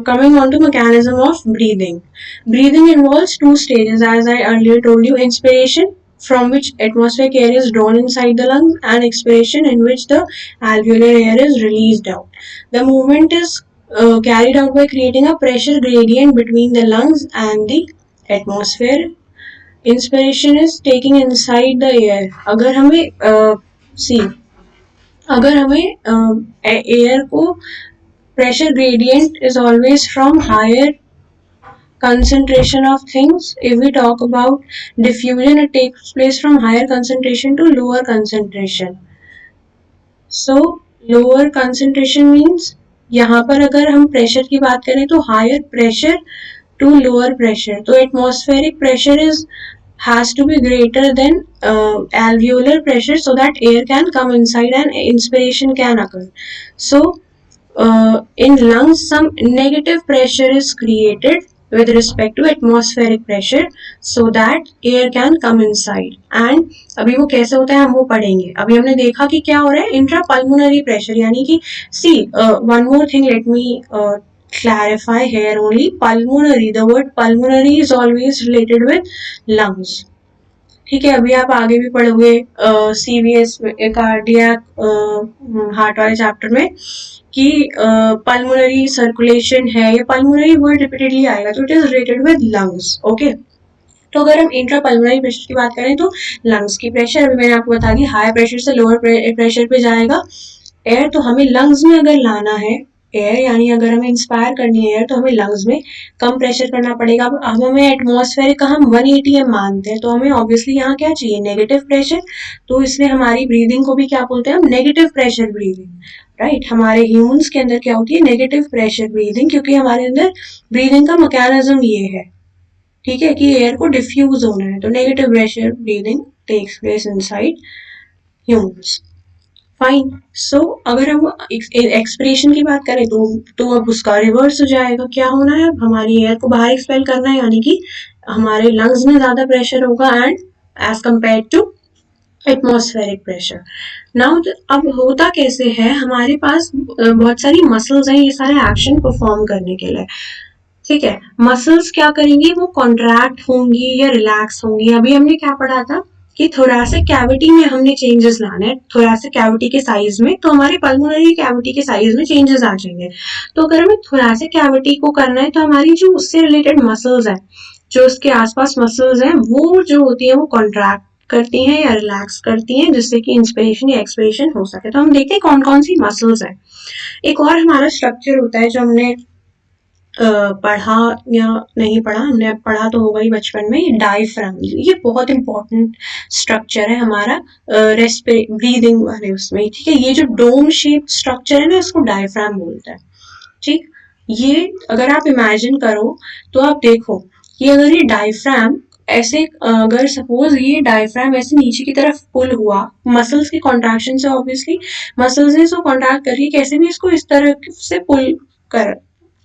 coming on to mechanism of breathing. Breathing involves two stages, as I earlier told you: inspiration, from which atmospheric air is drawn inside the lungs, and expiration, in which the alveolar air is released out। The movement is carried out by creating a pressure gradient between the lungs and the atmosphere। Inspiration is taking inside the air। अगर हमें air को, pressure gradient is always from higher concentration of things। If we talk about diffusion, it takes place from higher concentration to lower concentration। So lower concentration means, यहाँ पर अगर हम pressure की बात करें तो higher pressure to lower pressure, तो atmospheric pressure has to be greater than alveolar pressure, so that air can come inside and inspiration can occur। So in lungs some negative pressure is created with respect to atmospheric pressure, so that air can come inside। and अभी वो कैसे होता है हम वो पढ़ेंगे। अभी हमने देखा कि क्या हो रहा है, इंट्रापल्मोनरी प्रेशर, यानी कि one more thing, let me clarify here only, pulmonary, the word pulmonary is always related with lungs। ठीक है, अभी आप आगे भी पढ़ोगे CVS कार्डियक हार्ट वाले चैप्टर में कि पल्मोनरी सर्कुलेशन है, या पल्मोनरी वर्ड रिपीटेडली आएगा, तो it is related with lungs. Okay, तो अगर हम इंट्रा पल्मोनरी प्रेशर की बात करें तो लंग्स की प्रेशर, अभी मैंने आपको बता दी, हाई प्रेशर से लोअर प्रेशर पे जाएगा एयर, तो हमें लंग्स में अगर लाना है एयर, यानी अगर हमें इंस्पायर करनी है एयर, तो हमें लंग्स में कम प्रेशर करना पड़ेगा। अब हमें एटमॉस्फेयर का हम 180 एम मानते हैं, तो हमें ऑब्वियसली यहाँ क्या चाहिए, नेगेटिव प्रेशर। तो इसलिए हमारी ब्रीदिंग को भी क्या बोलते हैं हम, नेगेटिव प्रेशर ब्रीदिंग, राइट। हमारे ह्यूमंस के अंदर क्या होती है, नेगेटिव प्रेशर ब्रीदिंग, क्योंकि हमारे अंदर ब्रीदिंग का मैकेनिज्म ये है, ठीक है, कि एयर को डिफ्यूज होना है, तो negative pressure breathing takes place inside humans. Fine. So अगर हम एक्सपिरेशन की बात करें तो अब उसका रिवर्स हो जाएगा। क्या होना है, हमारी एयर को बाहर एक्सपेल करना है, यानी कि हमारे लंग्स में ज्यादा प्रेशर होगा and as compare to atmospheric pressure. Now अब होता कैसे है, हमारे पास बहुत सारी मसल्स हैं ये सारे एक्शन परफॉर्म करने के लिए। ठीक है, मसल्स क्या करेंगी, वो कॉन्ट्रैक्ट होंगी या रिलैक्स होंगी। अभी हमने क्या पढ़ा था कि थोरैसिक कैविटी में हमने चेंजेस लाने हैं, थोरैसिक कैविटी के साइज में, तो हमारे पल्मोनरी कैविटी के साइज में चेंजेस आ जाएंगे। तो अगर हमें थोरैसिक कैविटी को करना है तो हमारी जो उससे रिलेटेड मसल्स हैं, जो उसके आसपास मसल्स हैं, वो जो होती है वो कॉन्ट्रैक्ट करती हैं या रिलैक्स करती हैं, जिससे कि इंस्पिरेशन या एक्सपिरेशन हो सके। तो हम देखते हैं कौन कौन सी मसल्स हैं। एक और हमारा स्ट्रक्चर होता है जो हमने पढ़ा या नहीं पढ़ा, हमने पढ़ा तो होगा ही बचपन में, डायफ्राम। ये बहुत इंपॉर्टेंट स्ट्रक्चर है हमारा ब्रीदिंग वाले उसमें। ठीक है, ये जो डोम शेप स्ट्रक्चर है ना, इसको डायफ्राम बोलते हैं। ठीक, ये अगर आप इमेजिन करो तो आप देखो कि अगर ये डायफ्राम ऐसे, अगर सपोज ये डायफ्राम ऐसे नीचे की तरफ पुल हुआ मसल्स के कॉन्ट्रैक्शन से, ऑब्वियसली मसल्स ने इसको कॉन्ट्रैक्ट करके कैसे भी इसको इस तरह से पुल कर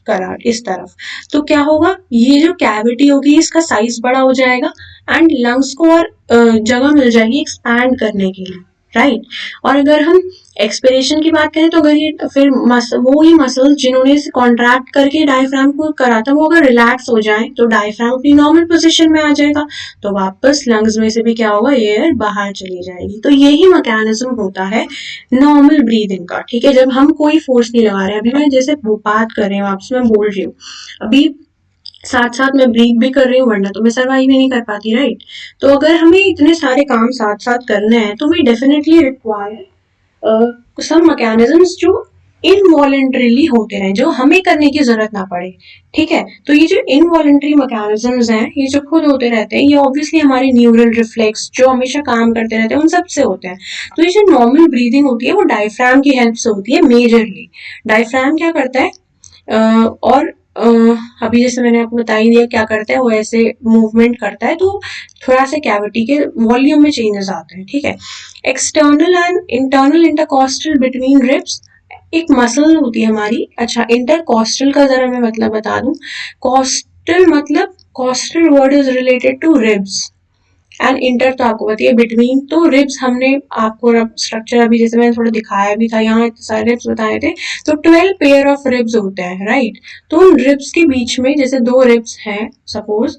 करा इस तरफ, तो क्या होगा, ये जो कैविटी होगी इसका साइज बड़ा हो जाएगा एंड लंग्स को और जगह मिल जाएगी एक्सपैंड करने के लिए, राइट। और अगर हम एक्सपिरेशन की बात करें तो अगर ये फिर वो ही मसल्स जिन्होंने इसे कॉन्ट्रैक्ट करके डायफ्राम को करा था, वो अगर रिलैक्स हो जाए तो डायफ्राम अपनी नॉर्मल पोजीशन में आ जाएगा, तो वापस लंग्स में से भी क्या होगा, एयर बाहर चली जाएगी। तो यही मैकेनिज्म होता है नॉर्मल ब्रीदिंग का। ठीक है, जब हम कोई फोर्स नहीं लगा रहे, अभी मैं जैसे बात कर रही हूँ आपसे, मैं बोल रही हूँ, अभी साथ साथ मैं ब्रीथ भी कर रही हूँ, वरना तो मैं सर्वाइव ही नहीं कर पाती, राइट। तो अगर हमें इतने सारे काम साथ साथ करने हैं तो we definitely require some mechanisms जो इनवॉलेंटरीली होते रहे, जो हमें करने की जरूरत ना पड़े। ठीक है, तो ये जो इनवॉलेंटरी मैकेनिज्म्स हैं, ये जो खुद होते रहते हैं, ये ऑब्वियसली हमारे न्यूरल रिफ्लेक्स जो हमेशा काम करते रहते हैं उन सब से होते हैं। तो ये जो नॉर्मल ब्रीदिंग होती है वो डायफ्राम की हेल्प से होती है मेजरली। डायफ्राम क्या करता है, और अभी जैसे मैंने आपको बता ही दिया क्या करता है, वो ऐसे मूवमेंट करता है तो थोड़ा सा कैविटी के वॉल्यूम में चेंजेस आते हैं। ठीक है, external and internal intercostal between ribs एक मसल होती है हमारी। अच्छा, इंटरकॉस्टल का जरा मैं मतलब बता दूं। कॉस्टल मतलब, costal word is related to ribs and inter तो आपको बताइए बिटवीन। तो रिब्स हमने आपको स्ट्रक्चर अभी जैसे मैंने थोड़ा दिखाया भी था, यहाँ सारे रिब्स बताए थे। तो 12 पेयर ऑफ रिब्स होते हैं, राइट। तो उन रिब्स के बीच में जैसे दो रिब्स हैं सपोज,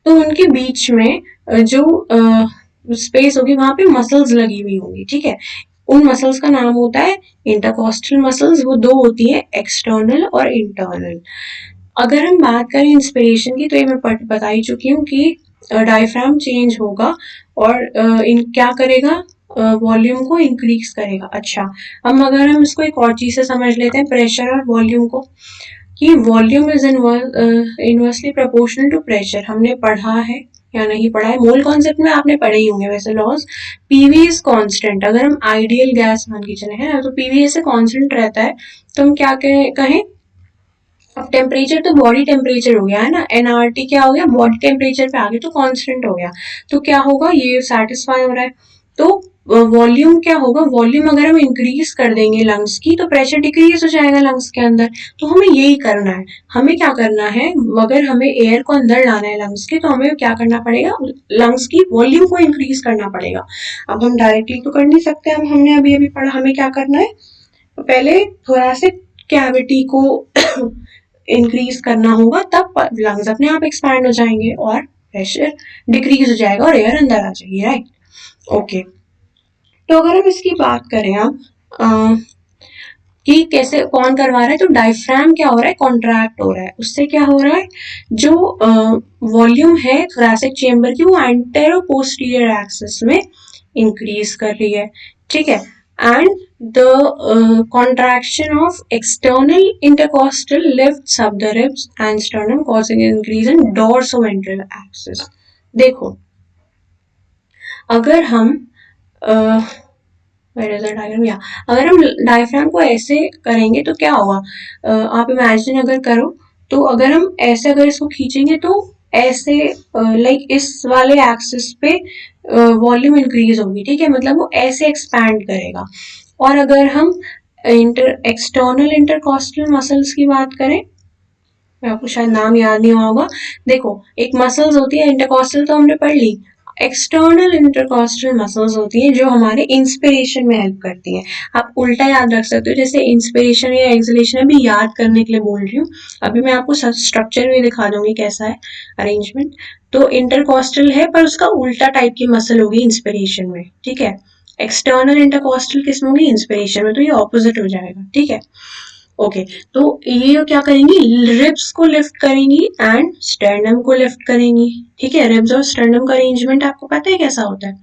तो उनके बीच में जो स्पेस होगी वहां पे मसल्स लगी हुई होंगी। ठीक है, उन मसल्स का नाम होता है इंटरकॉस्टल मसल्स। वो दो होती है, एक्सटर्नल और इंटरनल। अगर हम बात करें इंस्पिरेशन की, तो ये मैं बता ही चुकी हूँ कि डायफ्राम चेंज होगा और इन क्या करेगा, वॉल्यूम को इंक्रीज करेगा। अच्छा, हम अगर हम इसको एक और चीज से समझ लेते हैं, प्रेशर और वॉल्यूम को, कि volume is inversely proportional to pressure. हमने पढ़ा है या नहीं पढ़ा है, मोल कॉन्सेप्ट में आपने पढ़े ही होंगे वैसे लॉज। पीवी इज कांस्टेंट, अगर हम आइडियल गैस मान के चले हैं तो पीवी ऐसे कांस्टेंट रहता है, तो हम क्या कहें। अब टेम्परेचर तो बॉडी टेम्परेचर हो गया है ना, एनआरटी क्या हो गया, बॉडी टेम्परेचर पे आ गया, तो कांस्टेंट हो गया। तो क्या होगा, ये सेटिस्फाई हो रहा है। तो वॉल्यूम क्या होगा, वॉल्यूम अगर हम इंक्रीज कर देंगे लंग्स की तो प्रेशर डिक्रीज हो जाएगा लंग्स के अंदर। तो हमें यही करना है, हमें क्या करना है, अगर हमें एयर को अंदर लाना है लंग्स के, तो हमें क्या करना पड़ेगा, लंग्स की वॉल्यूम को इंक्रीज करना पड़ेगा। अब हम डायरेक्टली तो कर नहीं सकते, अब हमने अभी अभी पढ़ा हमें क्या करना है, पहले थोरैसिक कैविटी को इंक्रीज करना होगा, तब लंग्स अपने आप एक्सपैंड हो जाएंगे और प्रेशर डिक्रीज हो जाएगा और एयर अंदर आ जाएगी, राइट। ओके, तो अगर हम इसकी बात करें अब कि कैसे कौन करवा रहा है, तो डायफ्राम क्या हो रहा है, कॉन्ट्रैक्ट हो रहा है। उससे क्या हो रहा है, जो वॉल्यूम है थोरैसिक चेम्बर की, वो एंटेरो पोस्टीरियर एक्सिस में इंक्रीज कर रही है। ठीक है, and the contraction of external intercostal lifts up the ribs and sternum causing an increase in dorsoventral axis। देखो, अगर हम अगर हम डायफ्राम को ऐसे करेंगे तो क्या होगा, आप इमेजिन अगर करो, तो अगर हम ऐसे अगर इसको खींचेंगे तो ऐसे लाइक इस वाले एक्सिस पे वॉल्यूम इंक्रीज होगी। ठीक है, मतलब वो ऐसे एक्सपैंड करेगा। और अगर हम एक्सटर्नल इंटरकॉस्टल मसल्स की बात करें, आपको शायद नाम याद नहीं हुआ होगा। देखो, एक मसल्स होती है इंटरकॉस्टल, तो हमने पढ़ ली। एक्सटर्नल इंटरकॉस्टल मसल्स होती हैं जो हमारे इंस्पिरेशन में हेल्प करती हैं। आप उल्टा याद रख सकते हो, जैसे इंस्पिरेशन या एक्सलेशन अभी याद करने के लिए बोल रही हूँ, अभी मैं आपको स्ट्रक्चर भी दिखा दूंगी कैसा है अरेंजमेंट। तो इंटरकॉस्टल है पर उसका उल्टा टाइप की मसल होगी इंस्पिरेशन में, ठीक है। एक्सटर्नल इंटरकॉस्टल किस में होगी, इंस्पिरेशन में, तो ये ऑपोजिट हो जाएगा, ठीक है। ओके, तो ये क्या करेंगी, रिब्स को लिफ्ट करेंगी एंड स्टर्नम को लिफ्ट करेंगी, ठीक है। रिब्स और स्टर्नम का अरेंजमेंट आपको पता है कैसा होता है,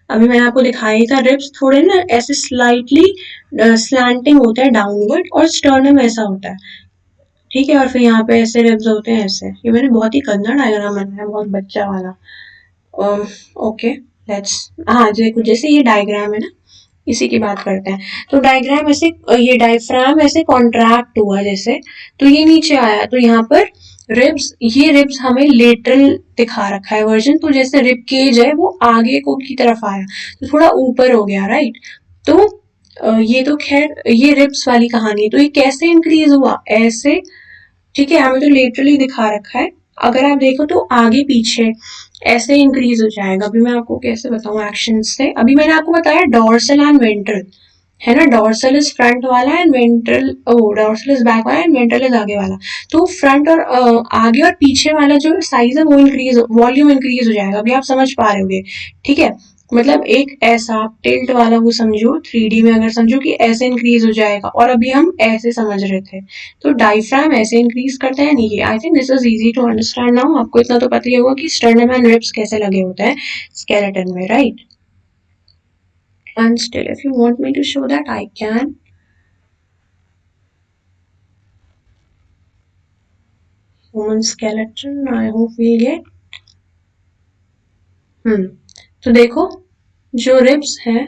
अभी मैंने आपको दिखाया था। रिब्स थोड़े ना ऐसे स्लाइटली स्लैंटिंग होता है डाउनवर्ड, और स्टर्नम ऐसा होता है, ठीक है। और फिर यहाँ पे ऐसे रिब्स होते हैं ऐसे। ये मैंने बहुत ही गंदा डायग्राम बनाया, बहुत बच्चा वाला। ओके, लेट्स, हाँ देखो जैसे ये डायग्राम है ना, इसी की बात करते हैं। तो डायग्राम ऐसे, ये डायफ्राम ऐसे कॉन्ट्रैक्ट हुआ जैसे, तो ये नीचे आया, तो यहाँ पर रिब्स, ये रिब्स हमें लेटरल दिखा रखा है वर्जन, तो जैसे रिब केज है वो आगे को की तरफ आया, तो थोड़ा ऊपर हो गया, राइट। तो ये तो खैर ये रिब्स वाली कहानी है। तो ये कैसे इंक्रीज हुआ, ऐसे, ठीक है। हमें तो लेटरली दिखा रखा है, अगर आप देखो तो आगे पीछे ऐसे इंक्रीज हो जाएगा। अभी मैं आपको कैसे बताऊं एक्शन से। अभी मैंने आपको बताया डोर्सल एंड वेंट्रल, है ना। डोर्सल इज फ्रंट वाला and ventral, dorsal is back वाला एंड वेंट्रल इज आगे वाला। तो फ्रंट और आगे और पीछे वाला जो साइज है वो इंक्रीज, वॉल्यूम इंक्रीज हो जाएगा। अभी आप समझ पा रहे होगे, ठीक है। मतलब एक ऐसा टिल्ट वाला वो समझो, 3D में अगर समझो कि ऐसे इंक्रीज हो जाएगा, और अभी हम ऐसे समझ रहे थे। तो डायफ्राम ऐसे इंक्रीज करता है नहीं, I think this is easy to understand now. आपको इतना तो पता ही होगा कि स्टर्नम एंड रिब्स कैसे लगे होते हैं स्केलेटन में, right. And still, if you want me to show that, I can. Human skeleton, I hope we'll get. तो देखो जो रिब्स है,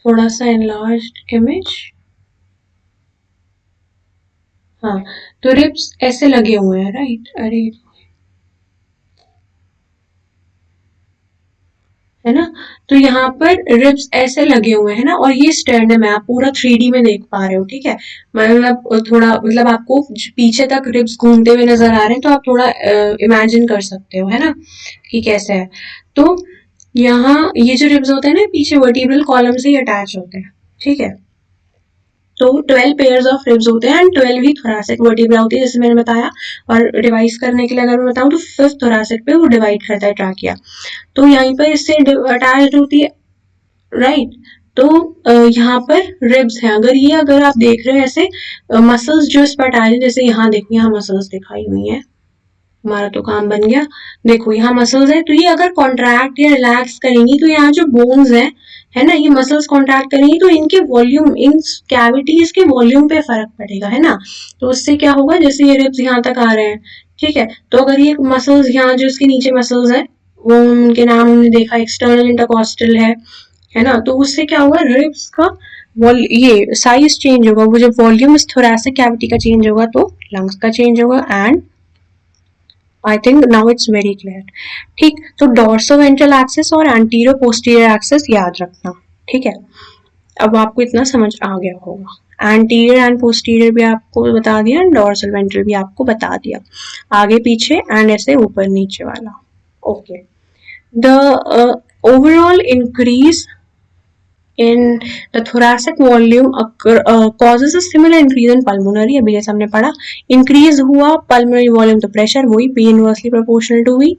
थोड़ा सा एनलार्ज्ड इमेज, हाँ। तो रिब्स ऐसे लगे हुए हैं, राइट। अरे, है ना। तो यहाँ पर रिब्स ऐसे लगे हुए हैं ना, और ये स्टर्नम है, आप पूरा 3D में देख पा रहे हो, ठीक है। मतलब थोड़ा, मतलब आपको पीछे तक रिब्स घूमते हुए नजर आ रहे हैं, तो आप थोड़ा इमेजिन कर सकते हो, है ना, कि कैसे है। तो यहाँ ये जो रिब्स होते हैं ना, पीछे वर्टिब्रल कॉलम से ही अटैच होते हैं, ठीक है। तो 12 पेयर्स ऑफ रिब्स होते हैं एंड 12 ही थोरैसिक वर्टिब्रा होती है, जैसे मैंने बताया। और रिवाइज करने के लिए अगर मैं बताऊं तो 5th थोरैसिक पे वो डिवाइड करता है ट्रैकिया, तो यहीं पर इससे अटैच्ड होती है, राइट। तो यहाँ पर रिब्स हैं। अगर ये, अगर आप देख रहे हैं ऐसे मसल्स जो इस पर अटैच है, जैसे यहाँ देखो, यहाँ मसल्स दिखाई हुई है, हमारा तो काम बन गया। देखो यहाँ मसल्स है, तो ये अगर कॉन्ट्रैक्ट या रिलैक्स करेंगी तो यहाँ जो बोन्स है ना, ये मसल्स कॉन्ट्रैक्ट करेंगी तो इनके वॉल्यूम, इन कैविटीज के वॉल्यूम पे फर्क पड़ेगा, है ना। तो उससे क्या होगा, जैसे ये रिब्स यहाँ तक आ रहे हैं, ठीक है। तो अगर ये मसल्स यहाँ जो इसके नीचे मसल्स है, वो उनके नाम हमने देखा, एक्सटर्नल इंटरकॉस्टल है ना। तो उससे क्या होगा, रिब्स का ये साइज चेंज होगा, वो जब वॉल्यूम इस थोरैसिक कैविटी का चेंज होगा तो लंग्स का चेंज होगा। And I think now it's very clear, ठीक। तो डोर्सोवेंट्रल एक्सिस और एंटीरियर पोस्टीरियर एक्सिस याद रखना, ठीक है। अब आपको इतना समझ आ गया होगा। एंटीरियर एंड पोस्टीरियर भी आपको बता दिया, डोर्सल वेंट्रल भी आपको बता दिया, आगे पीछे एंड ऐसे ऊपर नीचे वाला। Okay, the overall increase in the thoracic volume causes a similar increase in pulmonary, अभी जैसे हमने पढ़ा, increase हुआ pulmonary volume, तो pressure वही P inversely proportional to V,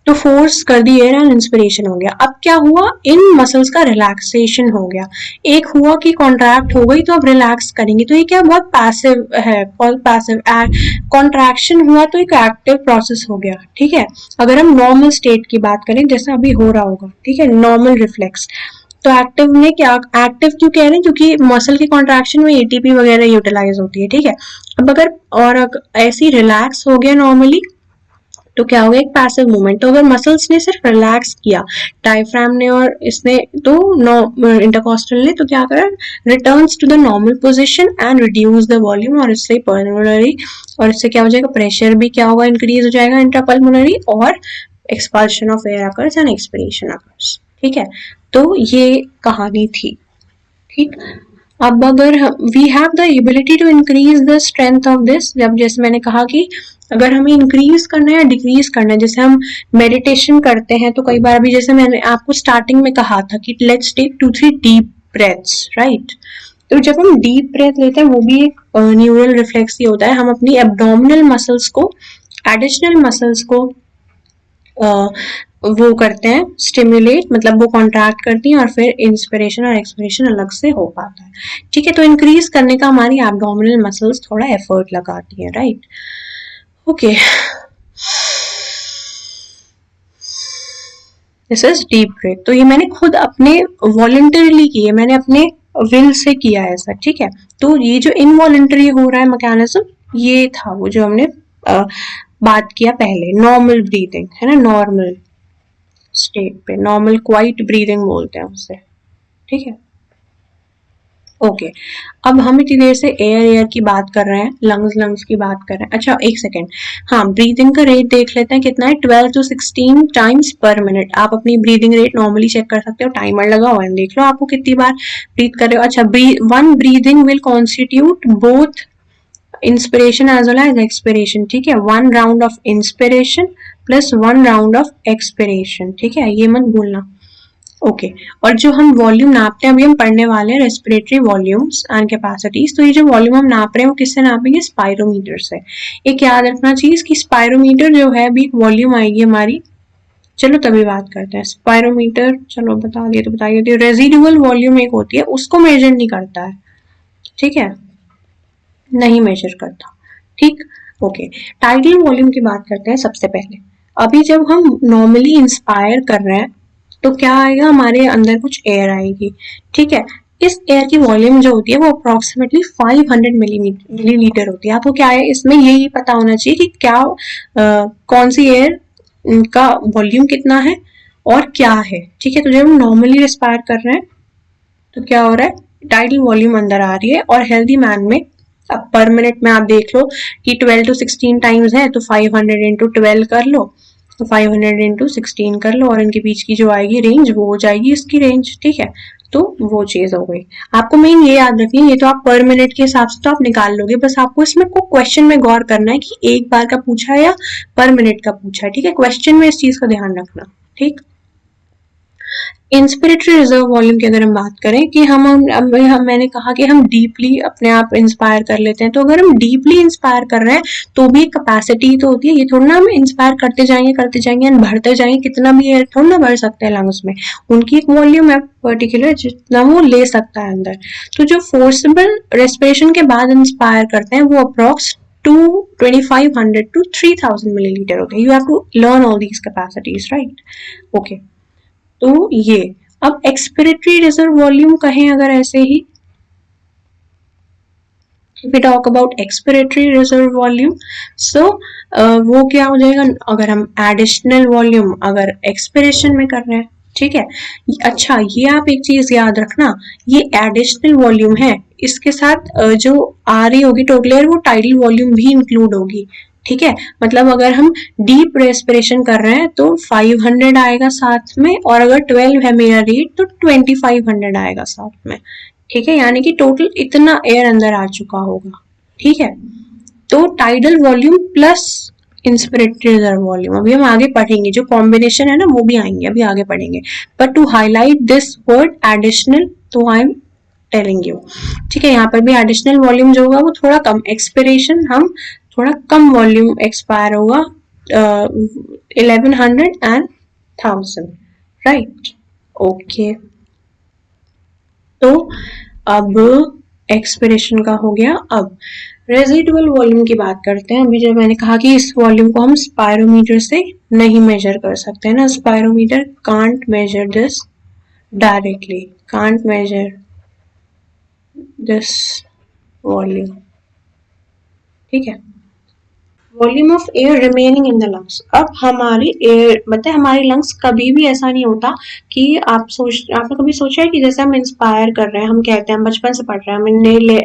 तो फोर्स कर दी एयर एंड इंस्पिरेशन हो गया। अब क्या हुआ, इन मसल्स का रिलैक्सेशन हो गया। एक हुआ कि कॉन्ट्रैक्ट हो गई तो अब रिलैक्स करेंगे, तो ये क्या बहुत पैसिव है, बहुत पैसिव। कॉन्ट्रैक्शन हुआ तो एक एक्टिव प्रोसेस हो गया, ठीक है। अगर हम नॉर्मल स्टेट की बात करें, जैसे अभी हो रहा होगा, ठीक है, नॉर्मल रिफ्लेक्स, तो एक्टिव में क्या, एक्टिव क्यों कह रहे हैं, क्योंकि मसल की कॉन्ट्रैक्शन में एटीपी वगैरह यूटिलाइज होती है, ठीक है। अब अगर और ऐसी रिलैक्स हो गया नॉर्मली, तो क्या होगा, एक पैसिव मूवमेंट। तो अगर मसल्स ने सिर्फ रिलैक्स किया, डायफ्राम ने और इसने, तो इंटरकॉस्टल ने, तो क्या करा, returns to the normal position and reduce the volume, और इससे पल्मोनरी, और इससे क्या हो जाएगा, प्रेशर भी क्या होगा, इंक्रीज हो जाएगा इंट्रापल्मोनरी, और expulsion of air occurs and expiration occurs, ठीक है। तो ये कहानी थी, ठीक। अब अगर we have the ability to increase the strength of this, जब जैसे मैंने कहा कि अगर हमें इंक्रीज करना है या डिक्रीज करना है, जैसे हम मेडिटेशन करते हैं तो कई बार भी, जैसे मैंने आपको स्टार्टिंग में कहा था कि let's take 2-3 deep breaths, right. तो जब हम डीप ब्रेथ लेते हैं वो भी एक न्यूरल रिफ्लेक्स ही होता है, हम अपनी एब्डोमिनल मसल्स को, एडिशनल मसल्स को वो करते हैं स्टिमुलेट, मतलब वो कॉन्ट्रैक्ट करती हैं और फिर इंस्पिरेशन और एक्सपिरेशन अलग से हो पाता है, ठीक है। तो इंक्रीज करने का हमारी एब्डोमिनल मसल्स थोड़ा एफर्ट लगाती हैं, right. Okay, this is deep breath. तो ये मैंने खुद अपने वॉलंटरीली की है, मैंने अपने विल से किया है ऐसा, ठीक है। तो ये जो इनवॉलंटरी हो रहा है मैकेनिज्म, ये था वो जो हमने बात किया पहले, नॉर्मल ब्रीदिंग है ना, नॉर्मल स्टेट पे, नॉर्मल क्वाइट ब्रीदिंग बोलते हैं उसे, ठीक है। ओके, अब हम इतनी देर से एयर की बात कर रहे हैं, लंग्स की बात कर रहे हैं। अच्छा एक सेकेंड, हाँ, ब्रीदिंग का रेट देख लेते हैं कितना है, 12 to 16 टाइम्स पर मिनट। आप अपनी ब्रीदिंग रेट नॉर्मली चेक कर सकते हो, टाइमर लगा हुआ है, देख लो आपको कितनी बार ब्रीथ कर रहे हो। अच्छा, one breathing will constitute both inspiration as well as expiration, ठीक है। 1 round of inspiration plus 1 round of expiration, ठीक है, ये मत भूलना। ओके, और जो हम वॉल्यूम नापते हैं, अभी हम पढ़ने वाले हैं रेस्पिरेटरी वॉल्यूम्स एंड कैपेसिटीज। तो ये जो वॉल्यूम हम नाप रहे हैं वो किससे नापेंगे, स्पायरोमीटर से। एक याद रखना चीज कि स्पायरोमीटर जो है अभी एक वॉल्यूम आएगी हमारी, चलो तभी बात करते हैं स्पायरोमीटर। चलो बता दिए तो बताइए, रेजिडुअल वॉल्यूम एक होती है, उसको मेजर नहीं करता है, ठीक है, नहीं मेजर करता, ठीक। ओके, टाइडल वॉल्यूम की बात करते हैं सबसे पहले। अभी जब हम नॉर्मली इंस्पायर कर रहे हैं तो क्या आएगा, हमारे अंदर कुछ एयर आएगी, ठीक है। इस एयर की वॉल्यूम जो होती है वो अप्रोक्सीमेटली 500 मिलीलीटर होती है। आपको क्या है इसमें यही पता होना चाहिए कि क्या कौन सी एयर का वॉल्यूम कितना है और क्या है, ठीक है। तो जब हम नॉर्मली रिस्पायर कर रहे हैं तो क्या हो रहा है, टाइडल वॉल्यूम अंदर आ रही है, और हेल्दी मैन में अब पर मिनट में आप देख लो कि 12 to 16 टाइम्स है, तो 500 into 12 कर लो, तो 500 into 16 कर लो, और इनके बीच की जो आएगी रेंज वो हो जाएगी इसकी रेंज, ठीक है। तो वो चीज हो गई। आपको मेन ये याद रखनी है, ये तो आप पर मिनट के हिसाब से तो आप निकाल लोगे, बस आपको इसमें को क्वेश्चन में गौर करना है कि एक बार का पूछा है या पर मिनट का पूछा है, ठीक है। क्वेश्चन में इस चीज का ध्यान रखना, ठीक। इंस्पिरेटरी रिजर्व वॉल्यूम की अगर हम बात करें कि मैंने कहा कि हम डीपली अपने आप इंस्पायर कर लेते हैं, तो अगर हम डीपली इंस्पायर कर रहे हैं तो भी कैपेसिटी तो होती है, ये थोड़ा ना हम इंस्पायर करते जाएंगे एंड भरते जाएंगे, कितना भी एयर थोड़ा ना भर सकते हैं लंग्स में, उनकी एक वॉल्यूम है पर्टिकुलर जितना वो ले सकता है अंदर। तो जो फोर्सेबल रेस्पिरेशन के बाद इंस्पायर करते हैं वो अप्रोक्स 2500 to 3000 मिलीलीटर होते हैं। You have to learn all these capacities, right. Okay, तो ये, अब एक्सपिरेटरी रिजर्व वॉल्यूम कहें अगर ऐसे ही, we talk about expiratory reserve volume, so वो क्या हो जाएगा, अगर हम एडिशनल वॉल्यूम अगर एक्सपिरेशन में कर रहे हैं, ठीक है। अच्छा, ये आप एक चीज याद रखना, ये एडिशनल वॉल्यूम है, इसके साथ जो आ रही होगी टोटल एयर वो टाइडल वॉल्यूम भी इंक्लूड होगी, ठीक है। मतलब अगर हम डीप रेस्पिरेशन कर रहे हैं तो 500 आएगा साथ में, और अगर 12 है मेरा रेट तो 2500 आएगा साथ में, ठीक है। यानी कि टोटल इतना एयर अंदर आ चुका होगा, ठीक है। तो tidal volume plus inspiratory reserve volume, अभी हम आगे पढ़ेंगे, जो कॉम्बिनेशन है ना वो भी आएंगे, अभी आगे पढ़ेंगे। But to highlight this word additional, तो आई एम टेलिंग यू, ठीक है। यहाँ पर भी एडिशनल वॉल्यूम जो होगा वो थोड़ा कम, एक्सपिरेशन हम थोड़ा कम वॉल्यूम एक्सपायर होगा, 1100 and 1000, राइट। ओके, तो अब एक्सपिरेशन का हो गया। अब रेजिडुअल वॉल्यूम की बात करते हैं। अभी जब मैंने कहा कि इस वॉल्यूम को हम स्पायरोमीटर से नहीं मेजर कर सकते हैं ना, spirometer can't measure this directly, can't measure this volume, ठीक है। Volume of air remaining in the lungs, अब हमारी एयर मतलब हमारी लंग्स कभी भी ऐसा नहीं होता कि आपने कभी सोचा है कि जैसे हम इंस्पायर कर रहे हैं, हम कहते हैं, हम बचपन से पढ़ रहे हैं, हमने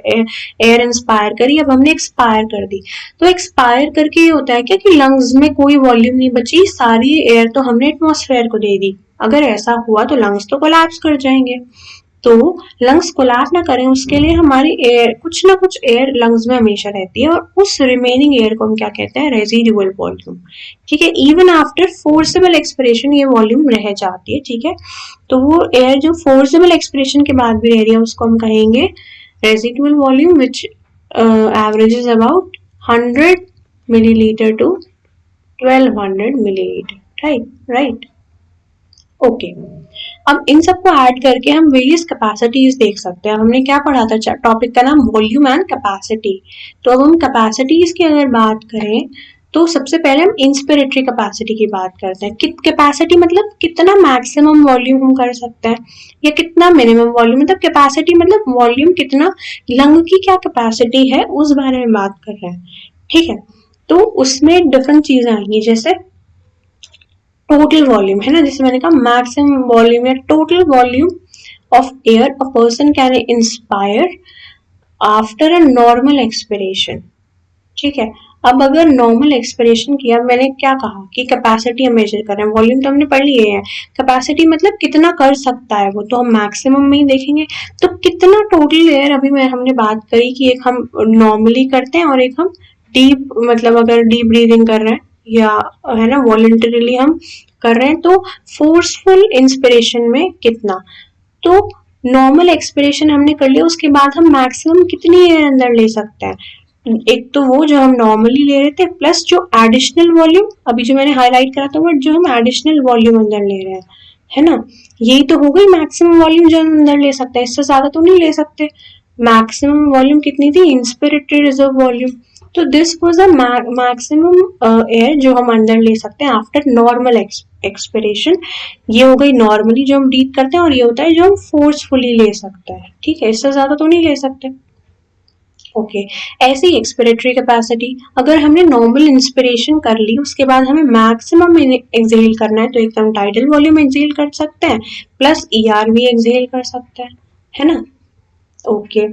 एयर इंस्पायर करी, अब हमने एक्सपायर कर दी, तो एक्सपायर करके ये होता है क्या कि लंग्स में कोई वॉल्यूम नहीं बची, सारी एयर तो हमने एटमॉस्फेयर को दे दी। अगर ऐसा हुआ तो लंग्स तो कोलैप्स कर जाएंगे, तो लंग्स कोलैप्स ना करें उसके लिए हमारी एयर, कुछ ना कुछ एयर लंग्स में हमेशा रहती है, और उस रिमेनिंग एयर को हम क्या कहते हैं, रेजिडुअल वॉल्यूम। ठीक है, इवन आफ्टर फोर्सेबल एक्सपिरेशन ये वॉल्यूम रह जाती है। ठीक है, तो वो एयर जो फोर्सेबल एक्सपिरेशन के बाद भी रह रही है उसको हम कहेंगे residual volume, which averages about 100 millilitre to 1200 millilitre. Right. Okay, अब इन सबको ऐड करके हम वेरियस कैपेसिटीज देख सकते हैं। हमने क्या पढ़ा था, टॉपिक का नाम वॉल्यूम एंड कैपेसिटी। तो अब हम कैपेसिटीज की अगर बात करें तो सबसे पहले हम इंस्पिरेटरी कैपेसिटी की बात करते हैं। कैपेसिटी मतलब कितना मैक्सिमम वॉल्यूम हम कर सकते हैं या कितना मिनिमम वॉल्यूम, मतलब कैपेसिटी मतलब वॉल्यूम कितना, लंग की क्या कैपेसिटी है उस बारे में बात कर रहे हैं। ठीक है, तो उसमें डिफरेंट चीजें आएंगी, जैसे टोटल वॉल्यूम है ना, जैसे मैंने कहा मैक्सिमम वॉल्यूम या total volume of air a person can inspire after a normal expiration. ठीक है, अब अगर नॉर्मल एक्सपिरेशन किया, मैंने क्या कहा कि कैपेसिटी हम मेजर कर रहे हैं, वॉल्यूम तो हमने पढ़ लिए है, कैपेसिटी मतलब कितना कर सकता है वो, तो हम मैक्सिमम में ही देखेंगे। तो कितना टोटल एयर, अभी हमने बात करी कि एक हम नॉर्मली करते हैं और एक हम डीप, मतलब अगर डीप ब्रीदिंग कर रहे हैं या है ना वॉलंटरीली हम कर रहे हैं, तो फोर्सफुल इंस्पिरेशन में कितना, तो नॉर्मल एक्सपिरेशन हमने कर लिया, उसके बाद हम मैक्सिमम कितनी एयर अंदर ले सकते हैं, एक तो वो जो हम नॉर्मली ले रहे थे, प्लस जो एडिशनल वॉल्यूम अभी जो मैंने हाईलाइट करा था, बट जो हम एडिशनल वॉल्यूम अंदर ले रहे हैं, है ना, यही तो हो गई मैक्सिमम वॉल्यूम जो हम अंदर ले सकते हैं, इससे ज्यादा तो नहीं ले सकते। मैक्सिमम वॉल्यूम कितनी थी, इंस्पिरेटरी रिजर्व वॉल्यूम, तो this was a maximum air जो हम अंदर ले सकते हैं आफ्टर नॉर्मल एक्सपिरेशन। ये हो गई नॉर्मली जो हम ब्रीथ करते हैं, और ये होता है जो हम फोर्सफुली ले सकते हैं। ठीक है, इससे ज्यादा तो नहीं ले सकते। ओके, ऐसे ही एक्सपिरेटरी कैपेसिटी, अगर हमने नॉर्मल इंस्पिरेशन कर ली, उसके बाद हमें मैक्सिमम एक्सहेल करना है, तो एकदम टाइडल वॉल्यूम एक्सहेल कर सकते हैं, प्लस ईआरवी एक्सहेल कर सकते हैं, है ना। ओके,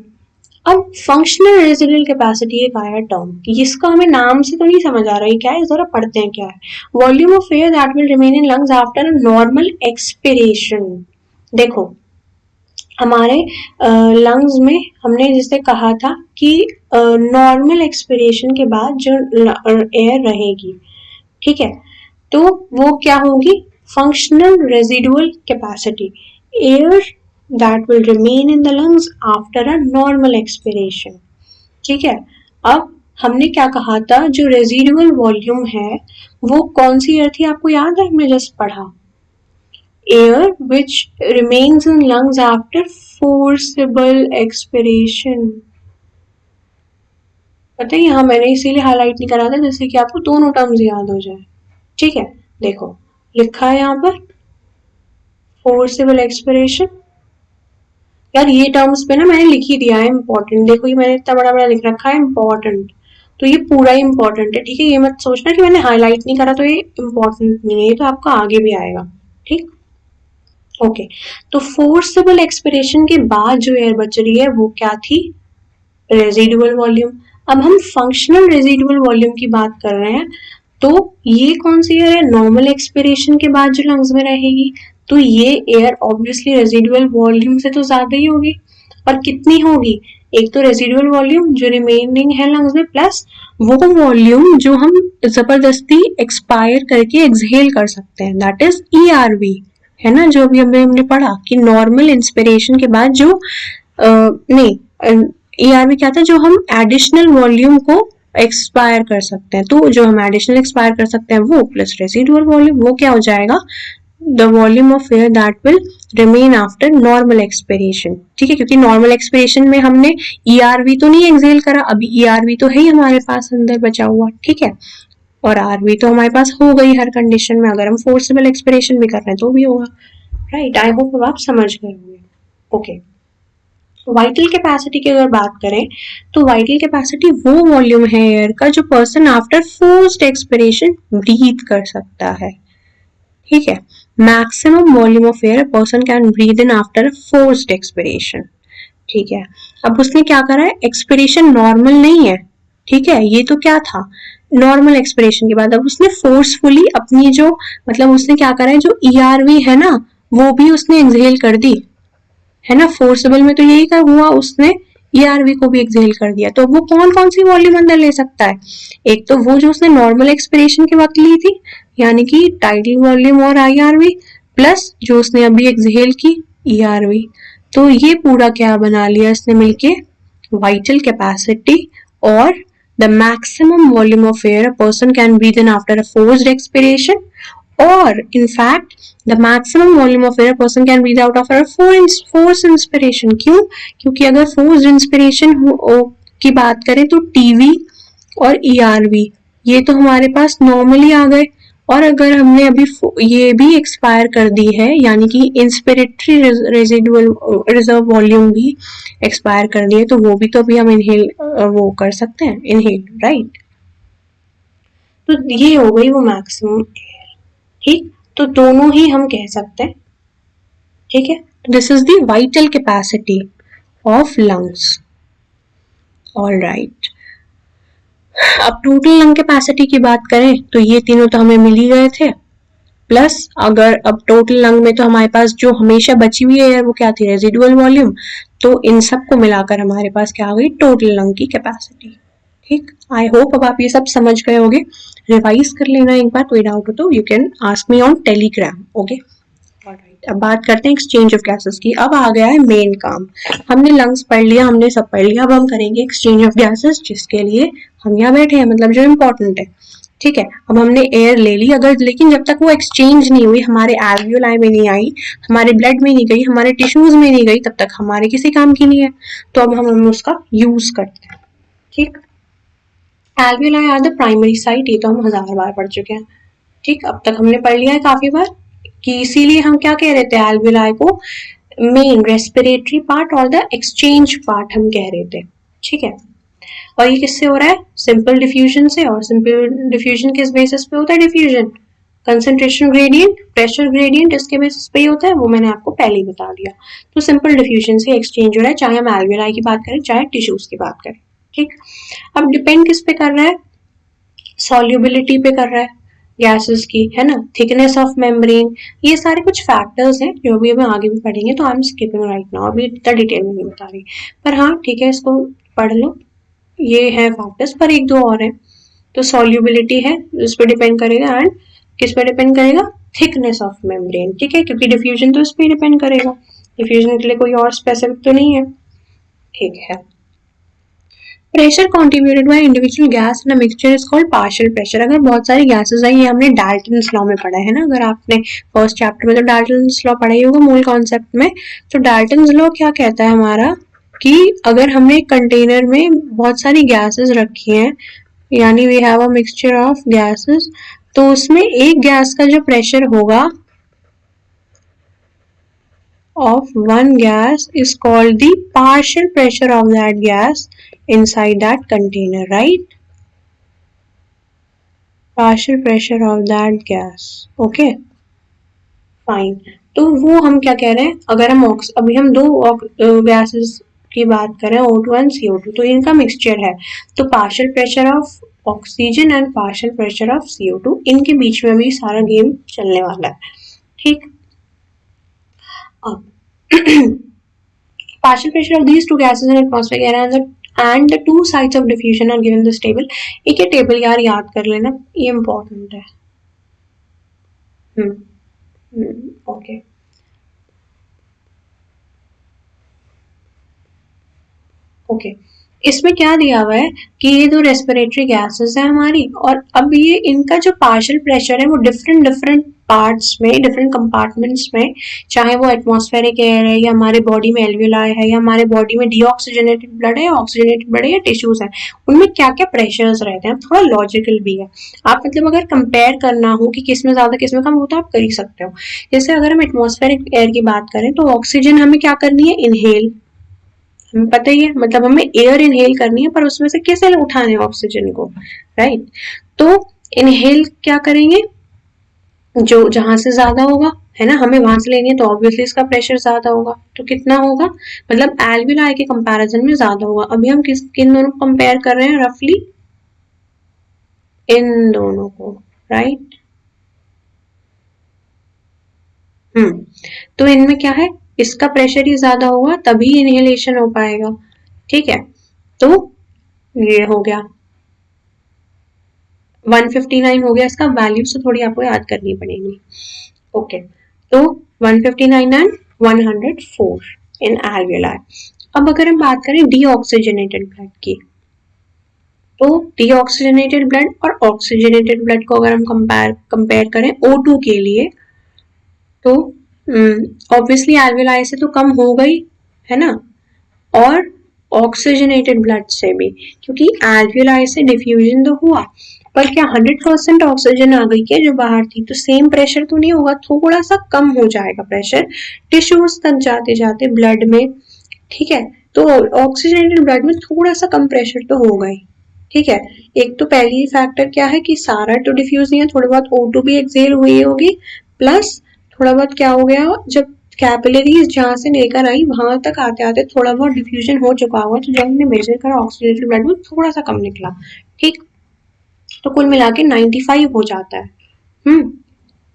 अब फंक्शनल रेजिडुअल कैपेसिटी एक आया टर्म, इसका हमें नाम से तो नहीं समझ आ रहा है क्या है, जरा पढ़ते हैं क्या है। Volume of air that will remain in lungs after a normal expiration. देखो, हमारे लंग्स में हमने जैसे कहा था कि नॉर्मल एक्सपिरेशन के बाद जो एयर रहेगी, ठीक है, तो वो क्या होगी, functional residual capacity, air that will remain in the lungs after a normal expiration. ठीक है, अब हमने क्या कहा था, जो रेजिडुअल वॉल्यूम है वो कौन सी एयर थी, आपको याद है, हमने जस्ट पढ़ा, air which remains in lungs after forcible expiration। पता है, यहाँ मैंने इसीलिए हाईलाइट नहीं करा था जैसे कि आपको दोनों टर्म्स याद हो जाए। ठीक है, देखो लिखा है यहाँ पर फोर्सिबल एक्सपिरेशन। यार ये टर्म्स पे ना मैंने लिख ही दिया है इंपॉर्टेंट, देखो ये मैंने इतना बड़ा बड़ा लिख रखा है इंपॉर्टेंट, तो ये पूरा इंपॉर्टेंट है। ठीक है, ये मत सोचना कि मैंने हाईलाइट नहीं करा तो ये इंपॉर्टेंट नहीं है, ये तो आपका आगे भी आएगा। ठीक, ओके, तो फोर्सेबल एक्सपिरेशन के बाद जो एयर बच रही है वो क्या थी, रेजिडुअल वॉल्यूम। अब हम फंक्शनल रेजिडुअल वॉल्यूम की बात कर रहे हैं, तो ये कौन सी एयर है, नॉर्मल एक्सपिरेशन के बाद जो लंग्स में रहेगी, तो ये एयर ऑब्वियसली रेजिडुअल वॉल्यूम से तो ज्यादा ही होगी, और कितनी होगी, एक तो रेजिडुअल वॉल्यूम जो रिमेनिंग है लंग्स में, प्लस वो वॉल्यूम जो हम जबरदस्ती एक्सपायर करके एक्सहेल कर सकते हैं, दैट इज ईआरवी, है ना, जो अभी हमने पढ़ा कि नॉर्मल इंस्पिरेशन के बाद जो नहीं, ईआरवी क्या था, जो हम एडिशनल वॉल्यूम को एक्सपायर कर सकते हैं, तो जो हम एडिशनल एक्सपायर कर सकते हैं वो प्लस रेसिडुअल वॉल्यूम, वो क्या हो जाएगा, the volume of air that will remain after normal expiration. ठीक है, क्योंकि नॉर्मल एक्सपिरेशन में हमने ईआरवी तो नहीं एक्सहेल करा, अभी ईआरवी तो है ही हमारे पास अंदर बचा हुआ। ठीक है, और आरवी तो हमारे पास हो गई हर कंडीशन में, अगर हम फोर्सेबल एक्सपिरेशन भी कर रहे हैं तो भी होगा। राइट, आई होप आप समझ गए होंगे। ओके, वाइटल कैपेसिटी की अगर बात करें तो वाइटल कैपेसिटी वो वॉल्यूम है एयर का जो person after forced expiration breathe कर सकता है। ठीक है, maximum volume of air person can breathe in after forced expiration. ठीक है, अब उसने क्या करा है, एक्सपिरेशन नॉर्मल नहीं है, ठीक है, ये तो क्या था, नॉर्मल एक्सपिरेशन के बाद अब उसने फोर्सफुली अपनी जो, मतलब उसने क्या करा है, जो ईआरवी है ना वो भी उसने एक्सहेल कर दी, है ना, फोर्सेबल में तो यही का हुआ, उसने ईआरवी को भी एक्सहेल कर दिया। तो वो कौन कौन सी वॉल्यूम अंदर ले सकता है? एक तो वो जो उसने नॉर्मल एक्सपिरेशन के वक्त ली थी, यानी कि टाइडल वॉल्यूम और आईआरवी, प्लस जो उसने अभी एक्सहेल की ईआरवी। तो ये पूरा क्या बना लिया इसने मिलके? vital capacity or the maximum volume of air a person can breathe in after a forced expiration, or in fact the maximum volume of air a person can breathe out after a forced inspiration। क्यों? क्योंकि अगर forced inspiration की बात करें तो TV और ERV ये तो हमारे पास नॉर्मली आ गए, और अगर हमने अभी ये भी एक्सपायर कर दी है, यानी कि इंस्पिरेटरी रेजिडुअल रिजर्व वॉल्यूम भी एक्सपायर कर दी है, तो वो भी तो अभी हम इनहेल वो कर सकते हैं, इनहेल, राइट। तो ये हो गई वो मैक्सिमम एयर, ठीक। तो दोनों ही हम कह सकते हैं, ठीक है। This is the vital capacity of lungs, all right. अब टोटल लंग कैपेसिटी की बात करें तो ये तीनों तो हमें मिल ही गए थे, प्लस अगर अब टोटल लंग में तो हमारे पास जो हमेशा बची हुई है वो क्या थी? Residual volume. तो इन सब को मिलाकर हमारे पास क्या आ गई? टोटल लंग की कैपेसिटी, ठीक। आई होप अब आप ये सब समझ गए होगे। रिवाइज कर लेना एक बार, कोई डाउट हो तो you can ask me on Telegram, okay. अब बात करते हैं एक्सचेंज ऑफ गैसेस की। अब आ गया है मेन काम। हमने लंग्स पढ़ लिया, हमने सब पढ़ लिया, अब हम करेंगे एक्सचेंज ऑफ गैसेस, जिसके लिए हम यहाँ बैठे हैं, मतलब जो इम्पोर्टेंट है, ठीक है। अब हमने एयर ले ली, अगर लेकिन जब तक वो एक्सचेंज नहीं हुई, हमारे एल्वियोलाई में नहीं आई, हमारे ब्लड में नहीं गई, हमारे टिश्यूज में नहीं गई, तब तक हमारे किसी काम की नहीं है। तो अब हम उसका यूज करते हैं, ठीक। Alveoli are the primary site, ये तो हम 1000 बार पढ़ चुके हैं, ठीक। अब तक हमने पढ़ लिया है काफी बार कि इसीलिए हम क्या कह रहे थे, एल्वियोलाई को मेन रेस्पिरेटरी पार्ट और द एक्सचेंज पार्ट हम कह रहे थे, ठीक है। और ये किससे हो रहा है? सिंपल डिफ्यूजन से। और सिंपल डिफ्यूजन किस बेसिस पे होता है? Diffusion concentration gradient, pressure gradient, इसके बेसिस पे ही होता है, वो मैंने आपको पहले ही बता दिया। तो सिंपल डिफ्यूजन से एक्सचेंज हो रहा है, चाहे हम एल्वियोलाई की बात करें चाहे टिश्यूज की बात करें, ठीक। अब डिपेंड किस पे कर रहा है? सॉल्युबिलिटी पे कर रहा है गैसेस की, है ना, थिकनेस ऑफ मेम्ब्रेन, ये सारे कुछ फैक्टर्स हैं जो भी हमें आगे भी पढ़ेंगे। तो I am skipping right now, अभी इतना डिटेल में नहीं बता रही, पर हाँ ठीक है, इसको पढ़ लो, ये है फैक्टर्स, पर एक दो और है। तो सॉल्युबिलिटी है, इस पे डिपेंड करेगा, एंड किस पे डिपेंड करेगा? थिकनेस ऑफ मेम्ब्रेन, ठीक है, क्योंकि डिफ्यूजन तो इस पे डिपेंड करेगा, डिफ्यूजन के लिए कोई और स्पेसिफिक तो नहीं है, ठीक है। Pressure contributed by individual gas in a mixture is called partial pressure. अगर बहुत सारी गैसेस आई, ये हमने डाल्टन्स लॉ में पढ़ा है ना, अगर आपने फर्स्ट चैप्टर में तो डाल्टन्स लॉ पढ़ा ही होगा मूल कॉन्सेप्ट में। तो डाल्टन्स लॉ क्या कहता है हमारा, कि अगर हमने एक कंटेनर में बहुत सारी गैसेस रखी हैं, यानी we have a mixture of gases, तो उसमें एक गैस का जो प्रेशर होगा of one gas is called the partial pressure of that gas inside that container, right? Partial pressure of that gas, okay, fine। तो वो हम क्या कह रहे हैं, अगर हम अभी हम दो गैसेस की बात करें, O2 एंड CO2, तो इनका मिक्सचर है, तो partial pressure of oxygen and partial pressure of CO2, इनके बीच में भी सारा गेम चलने वाला है, ठीक। अब partial pressure of these two gases in atmospheric air and the two sides of diffusion are given this table। एक ये टेबल यार याद कर लेना, ये इम्पोर्टेंट है। Okay, okay. इसमें क्या दिया हुआ है कि ये दो रेस्पिरेटरी गैसेस है हमारी, और अब ये इनका जो पार्शियल प्रेशर है वो डिफरेंट डिफरेंट पार्ट्स में, डिफरेंट कंपार्टमेंट्स में, चाहे वो एटमॉस्फेरिक एयर है, या हमारे बॉडी में एल्वियोलाई है, या हमारे बॉडी में डीऑक्सीजनेटेड ब्लड है, या ऑक्सीजनेटेड ब्लड है, या टिश्यूज है, उनमें क्या क्या प्रेशर्स रहते हैं। थोड़ा लॉजिकल भी है, आप मतलब अगर कंपेयर करना हो कि किस में ज्यादा किस में कम, वो तो आप कर ही सकते हो। जैसे अगर हम एटमॉस्फेरिक एयर की बात करें तो ऑक्सीजन हमें क्या करनी है? इनहेल, हमें पता ही है, मतलब हमें एयर इनहेल करनी है, पर उसमें से कैसे उठाने हैं ऑक्सीजन को, राइट। तो इनहेल क्या करेंगे? जो जहां से ज्यादा होगा, है ना, हमें वहां से लेनी है, तो ऑब्वियसली इसका प्रेशर ज्यादा होगा, तो कितना होगा? मतलब एल्वियोलाई के कंपैरिजन में ज्यादा होगा। अभी हम किन दोनों को कंपेयर कर रहे हैं? रफली इन दोनों को, राइट। तो इनमें क्या है? इसका प्रेशर ही ज्यादा होगा तभी इनहेलेशन हो पाएगा। ठीक है, तो ये हो गया 159 हो गया, इसका वैल्यू से थोड़ी आपको याद करनी पड़ेगी। ओके, तो 159 एंड 104 इन alveoli। अब अगर हम बात करें डीऑक्सीजनेटेड ब्लड की, तो डीऑक्सीजनेटेड ब्लड और ऑक्सीजनेटेड ब्लड को अगर हम कंपेयर करें O2 के लिए, तो ऑब्वियसली alveoli से तो कम हो गई है ना, और ऑक्सीजनेटेड ब्लड से भी, क्योंकि alveoli से डिफ्यूजन तो हुआ, पर क्या 100% ऑक्सीजन आ गई क्या जो बाहर थी? तो सेम प्रेशर तो नहीं होगा, थोड़ा सा कम हो जाएगा प्रेशर टिश्यूज तक जाते जाते ब्लड में। ठीक है, तो ऑक्सीजनेटेड ब्लड में थोड़ा सा कम प्रेशर तो होगा ही। ठीक है, एक तो पहली फैक्टर क्या है कि सारा तो डिफ्यूज नहीं है, थोड़ी बहुत O2 भी एक्सेल हुई होगी, प्लस थोड़ा बहुत क्या हो गया, जब कैपिलरीज जहां से लेकर आई वहां तक आते आते थोड़ा बहुत डिफ्यूजन हो चुका होगा, तो जब हमने मेजर करा ऑक्सीजनेटेड ब्लड में थोड़ा सा कम निकला। ठीक, तो कुल मिला के 95 हो जाता है।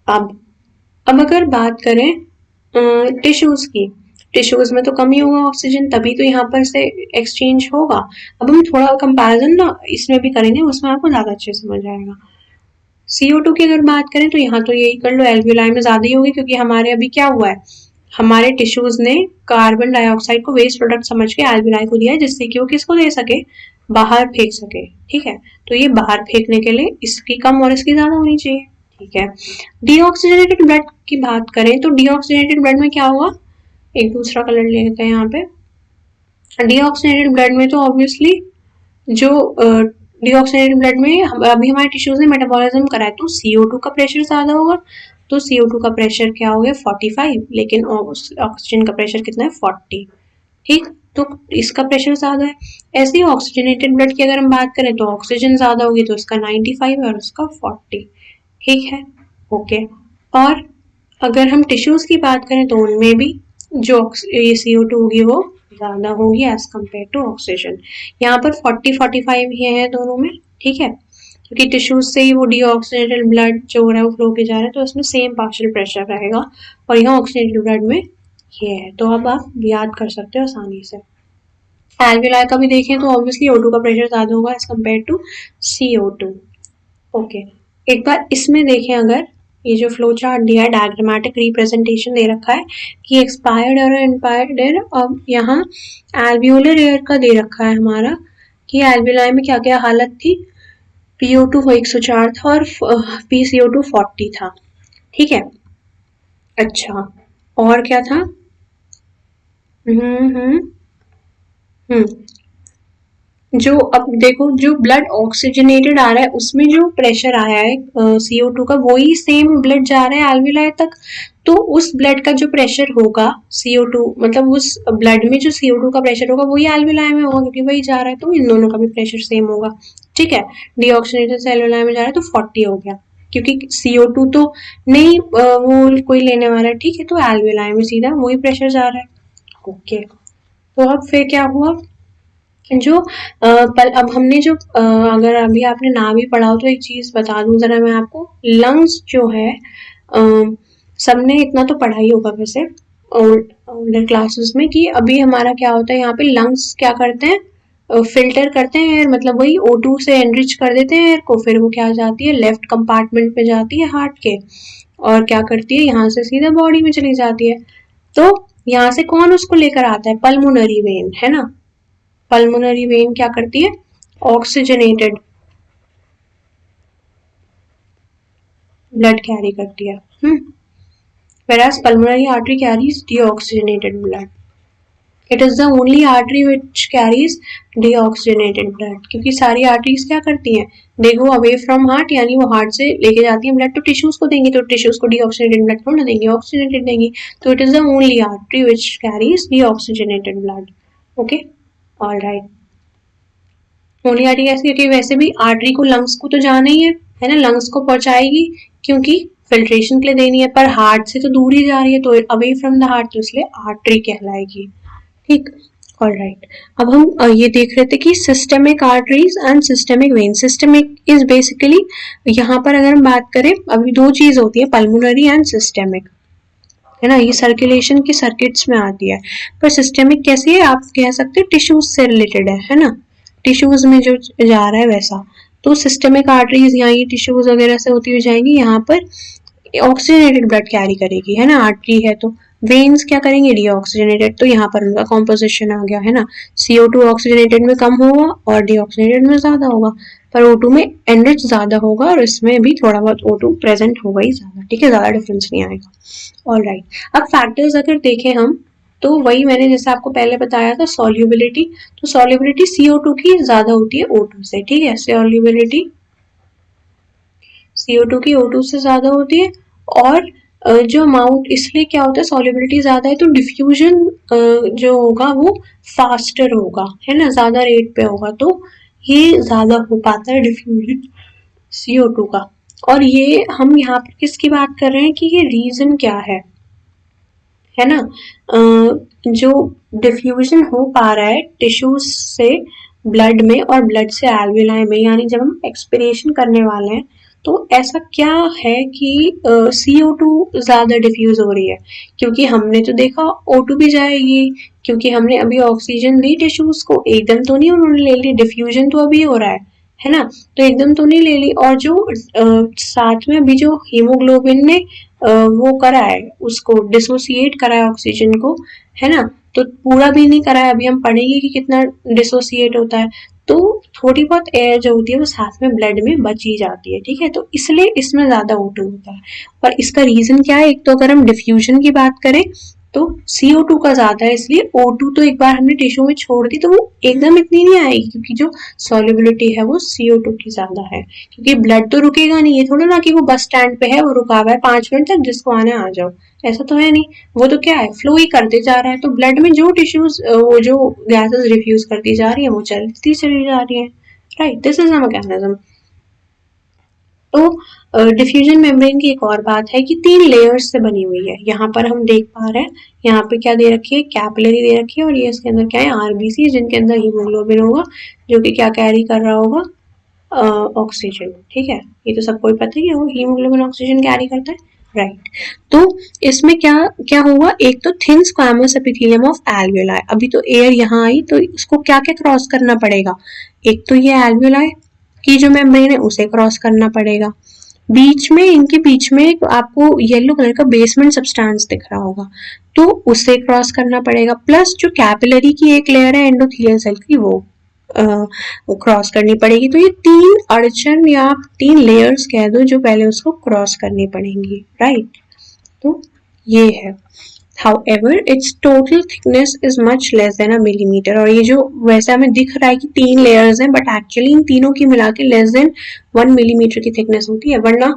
अब अगर बात करें टिश्यूज की, टिश्यूज में तो कम ही होगा ऑक्सीजन, तभी तो यहाँ पर से एक्सचेंज होगा। अब हम थोड़ा कंपैरिजन ना इसमें भी करेंगे, उसमें आपको ज्यादा अच्छे समझ आएगा। CO2 की अगर बात करें तो यहाँ तो यही कर लो, एल्वियोलाई में ज्यादा ही होगी, क्योंकि हमारे अभी क्या हुआ है, हमारे टिश्यूज ने कार्बन डाइऑक्साइड को वेस्ट प्रोडक्ट समझ के एल्वियोलाई को दिया है, जिससे कि वो किसको दे सके, बाहर फेंक सके। ठीक है, तो ये बाहर फेंकने के लिए इसकी कम और इसकी ज्यादा होनी चाहिए। ठीक है, डीऑक्सीजनेटेड ब्लड की बात करें तो डीऑक्सीजनेटेड ब्लड में क्या होगा, एक दूसरा कलर ले लेते हैं यहाँ पे। डीऑक्सीजनेटेड ब्लड में तो ऑब्वियसली जो डीऑक्सीजनेटेड ब्लड में अभी हमारे टिश्यूज ने मेटाबॉलिज्म करा है, तो CO2 का प्रेशर ज्यादा होगा, तो CO2 का प्रेशर क्या हो गया 45, लेकिन ऑक्सीजन का प्रेशर कितना है 40। ठीक, तो इसका प्रेशर ज्यादा है। ऐसे ही ऑक्सीजनेटेड ब्लड की अगर हम बात करें तो ऑक्सीजन ज्यादा होगी, तो इसका 95 और उसका 40। ठीक है, ओके। और अगर हम टिश्यूज की बात करें तो उनमें भी जो ये CO2 होगी वो ज्यादा होगी एज कम्पेयर टू ऑक्सीजन। यहाँ पर 40-45 ही है दोनों में। ठीक है, क्योंकि टिश्यूज से ही वो डीऑक्सीजनेटेड ब्लड जो हो रहा है वो फ्लो के जा रहा है, तो उसमें सेम पार्शियल प्रेशर रहेगा, और यहाँ ऑक्सीजनेटेड ब्लड में ये है, तो अब आप याद कर सकते हो आसानी से। एल्वियोलाई का भी देखें तो ऑब्वियसली O2 का प्रेशर ज्यादा होगा as compare to CO2। Okay, एक बार इसमें देखें, अगर ये जो फ्लो चार्ट दिया है, डायग्रामेटिक रिप्रेजेंटेशन दे रखा है कि एक्सपायर्ड और इनपायर्ड एयर, अब यहाँ एल्वियोलर एयर का दे रखा है हमारा कि एल्वियोलाई में क्या क्या हालत थी, PO2 104 था और PCO2 40 था। ठीक है, अच्छा, और क्या था, जो अब देखो जो ब्लड ऑक्सीजनेटेड आ रहा है उसमें जो प्रेशर आया है CO2 का, वही सेम ब्लड जा रहा है एल्वियोलाई तक, तो उस ब्लड का जो प्रेशर होगा CO2, मतलब उस ब्लड में जो CO2 का प्रेशर होगा वही एल्वियोलाई में होगा, क्योंकि वही जा रहा है, तो इन दोनों का भी प्रेशर सेम होगा। ठीक है, डीऑक्सीजनेटेड से एल्वियोलाई में जा रहा है तो 40 हो गया, क्योंकि CO2 तो नहीं वो कोई लेने वाला है। ठीक है, तो एल्वियोलाई में सीधा वही प्रेशर जा रहा है। ओके, तो अब फिर क्या हुआ, जो अब हमने जो अगर अभी आपने ना भी पढ़ा हो तो एक चीज बता दूं जरा मैं आपको, लंग्स जो है सबने इतना तो पढ़ा ही होगा वैसे ओल्डर क्लासेस में, कि अभी हमारा क्या होता है यहाँ पे, लंग्स क्या करते हैं, फिल्टर करते हैं एयर, मतलब वही O2 से एनरिच कर देते हैं एयर को, फिर वो क्या जाती है लेफ्ट कंपार्टमेंट में जाती है हार्ट के, और क्या करती है यहाँ से सीधा बॉडी में चली जाती है। तो यहाँ से कौन उसको लेकर आता है, पल्मोनरी वेन है ना, पल्मोनरी वेन क्या करती है, ऑक्सीजनेटेड ब्लड कैरी करती है, whereas pulmonary artery carries deoxygenated blood. It is the only artery which carries deoxygenated blood, क्योंकि सारी आर्टरीज क्या करती हैं, they go away from heart, यानी वो हार्ट से लेके जाती हैं ब्लड, तो टिश्यूज को देंगी, तो टिश्यूज को deoxygenated blood थोड़ा देंगी, ऑक्सीजनेटेड देंगी, तो it is the only artery which carries deoxygenated blood. Okay, all right. Only artery कैसे, क्योंकि वैसे भी आर्टरी को लंग्स को तो जाना ही है ना, लंग्स को पहुंचाएगी क्योंकि फिल्ट्रेशन के लिए देनी है, पर हार्ट से तो दूर ही जा रही है, तो अवे फ्रॉम द हार्ट, तो इसलिए आर्टरी कहलाएगी। ठीक, ऑलराइट। अब हम ये देख रहे थे कि systemic arteries and systemic when. Systemic is basically, यहाँ पर अगर हम बात करें, अभी दो चीज होती है, पल्मोनरी एंड सिस्टेमिक। है ना, ये सर्कुलेशन की सर्किट्स में आती है। पर सिस्टेमिक कैसी है, आप कह सकते हैं टिश्यूज से रिलेटेड है ना, टिश्यूज में जो जा रहा है वैसा। तो सिस्टेमिक आर्टरीज यहाँ ये टिश्यूज वगैरह से होती हुई जाएंगी, यहाँ पर ऑक्सीजनेटेड ब्लड कैरी करेगी, है ना, आर्टरी है तो। वेन्स क्या करेंगे, डीऑक्सीजनेटेड, तो यहाँ पर उनका कॉम्पोजिशन आ गया, है ना, CO2 ऑक्सीजनेटेड में कम होगा और डीऑक्सीजनेटेड में ज्यादा होगा, पर O2 में एनरिच ज्यादा होगा और इसमें भी थोड़ा बहुत O2 प्रेजेंट होगा ही ज्यादा, ठीक है, ज्यादा डिफरेंस नहीं आएगा। ऑलराइट, अब फैक्टर्स अगर देखें हम, तो वही मैंने जैसे आपको पहले बताया था, सॉल्युबिलिटी, तो सॉल्युबिलिटी CO2 की ज्यादा होती है O2 से, ठीक है, सॉल्युबिलिटी CO2 की O2 से ज्यादा होती है। और जो अमाउंट, इसलिए क्या होता है, सॉल्युबिलिटी ज्यादा है तो डिफ्यूजन जो होगा वो फास्टर होगा, है ना, ज्यादा रेट पे होगा, तो ये ज्यादा हो पाता है डिफ्यूजन CO2 का। और ये हम यहाँ पर किसकी बात कर रहे हैं कि ये रीजन क्या है ना, जो डिफ्यूजन हो पा रहा है टिश्यूज से ब्लड में और ब्लड से एल्वियोलाई में, यानी जब हम एक्सपिरेशन करने वाले हैं तो ऐसा क्या है कि CO2 ज्यादा डिफ्यूज हो रही है, क्योंकि हमने तो देखा O2 भी जाएगी, क्योंकि हमने अभी ऑक्सीजन दी टिश्यूज को, एकदम तो नहीं उन्होंने ले ली, डिफ्यूजन तो अभी हो रहा है ना, तो एकदम तो नहीं ले ली। और जो साथ में अभी जो हीमोग्लोबिन ने वो करा है, उसको डिसोसिएट करा है ऑक्सीजन को, है ना, तो पूरा भी नहीं करा है, अभी हम पढ़ेंगे कि कितना डिसोसिएट होता है, तो थोड़ी बहुत एयर जो होती है वो साथ में ब्लड में बची जाती है, ठीक है, तो इसलिए इसमें ज्यादा O2 होता है। और इसका रीजन क्या है, एक तो अगर हम डिफ्यूजन की बात करें तो CO2 का ज्यादा है, इसलिए O2 तो एक बार हमने टिश्यू में छोड़ दी तो वो एकदम इतनी नहीं आएगी, क्योंकि जो सॉल्युबिलिटी है वो CO2 की ज्यादा है, क्योंकि ब्लड तो रुकेगा नहीं, ये थोड़ा ना कि वो बस स्टैंड पे है, वो रुका हुआ है 5 मिनट तक, जिसको आना आ जाओ, ऐसा तो है नहीं, वो तो क्या है, फ्लो ही करते जा रहा है, तो ब्लड में जो टिश्यूज वो जो गैसेस रिफ्यूज करती जा रही है वो चलती चली जा रही है, right, this is the mechanism. तो डिफ्यूजन मेम्ब्रेन की एक और बात है कि 3 लेयर्स से बनी हुई है, यहाँ पर हम देख पा रहे हैं, यहाँ पे क्या दे रखी है, कैपिलरी दे रखी है, और ये इसके अंदर क्या है, RBC, जिनके अंदर हीमोग्लोबिन होगा, जो कि क्या कैरी कर रहा होगा, ऑक्सीजन, ठीक है, ये तो सबको ही पता ही है, वो हीमोग्लोबिन ऑक्सीजन कैरी करता है, राइट। तो इसमें क्या क्या होगा, एक तो thin squamous epithelium of alveoli, अभी तो एयर यहाँ आई तो इसको क्या क्या क्रॉस करना पड़ेगा, एक तो ये एल्वियोलाई की जो मेम्ब्रेन है उसे क्रॉस करना पड़ेगा, बीच में, इनके बीच में आपको येलो कलर का बेसमेंट सब्सटेंस दिख रहा होगा, तो उसे क्रॉस करना पड़ेगा, प्लस जो कैपिलरी की एक लेयर है एंडोथेलियल सेल की, वो क्रॉस करनी पड़ेगी। तो ये 3 अड़चन या 3 लेयर्स कह दो जो पहले उसको क्रॉस करनी पड़ेंगी, राइट, तो ये है। However, its total thickness is much less than a millimeter, और ये जो वैसे हमें दिख रहा है कि 3 लेयर्स हैं, बट एक्चुअली इन तीनों की मिला के लेस देन 1 मिलीमीटर की थिकनेस होती है, वरना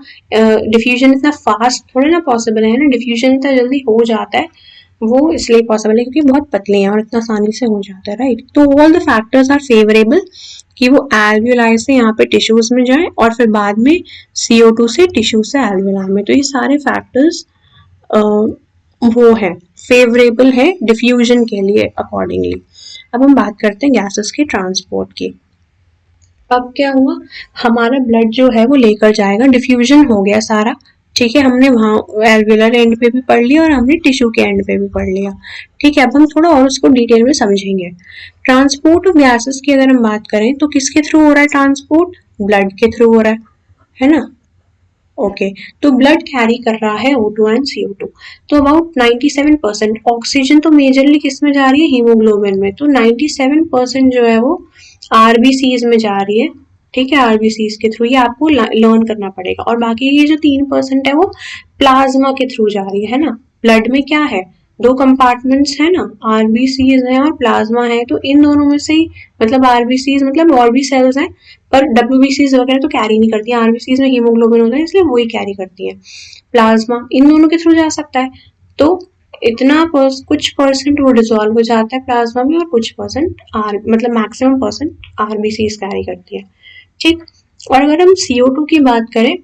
डिफ्यूजन इतना फास्ट थोड़ा ना पॉसिबल है ना, डिफ्यूजन इतना जल्दी हो जाता है, वो इसलिए पॉसिबल है क्योंकि बहुत पतले हैं और इतना आसानी से हो जाता है, राइट। तो all the factors are favourable कि वो एल्वियोलाई से यहाँ पे टिश्यूज में जाए और फिर बाद में CO2 से टिश्यू से एल्वियोलाई में, तो ये सारे फैक्टर्स वो है फेवरेबल है डिफ्यूजन के लिए अकॉर्डिंगली। अब हम बात करते हैं गैसेस के ट्रांसपोर्ट की। अब क्या हुआ, हमारा ब्लड जो है वो लेकर जाएगा, डिफ्यूजन हो गया सारा, ठीक है, हमने वहाँ एल्वियोलर एंड पे भी पढ़ लिया और हमने टिश्यू के एंड पे भी पढ़ लिया, ठीक है। अब हम थोड़ा और उसको डिटेल में समझेंगे। ट्रांसपोर्ट ऑफ गैसेस की अगर हम बात करें तो किसके थ्रू हो रहा है ट्रांसपोर्ट, ब्लड के थ्रू हो रहा है ना, ओके, तो ब्लड कैरी कर रहा है O2 एंड CO2, तो अबाउट 97%, ऑक्सीजन तो मेजरली किस में जा रही है, हीमोग्लोबिन में, तो 97% जो है वो RBCs में जा रही है, ठीक है, RBCs के थ्रू, ये आपको लर्न करना पड़ेगा। और बाकी ये जो 3% है वो प्लाज्मा के थ्रू जा रही है ना, ब्लड में क्या है, 2 कंपार्टमेंट्स है ना, RBCs है और प्लाज्मा है, तो इन दोनों में से ही, मतलब RBCs मतलब और भी सेल्स हैं, पर WBCs वगैरह तो कैरी नहीं करती है, RBCs में हीमोग्लोबिन होता है इसलिए वही कैरी करती है, प्लाज्मा इन दोनों के थ्रू जा सकता है, तो इतना कुछ परसेंट वो डिसॉल्व हो जाता है प्लाज्मा में, और कुछ परसेंट मतलब मैक्सिमम परसेंट RBCs कैरी करती है, ठीक। और अगर हम CO2 की बात करें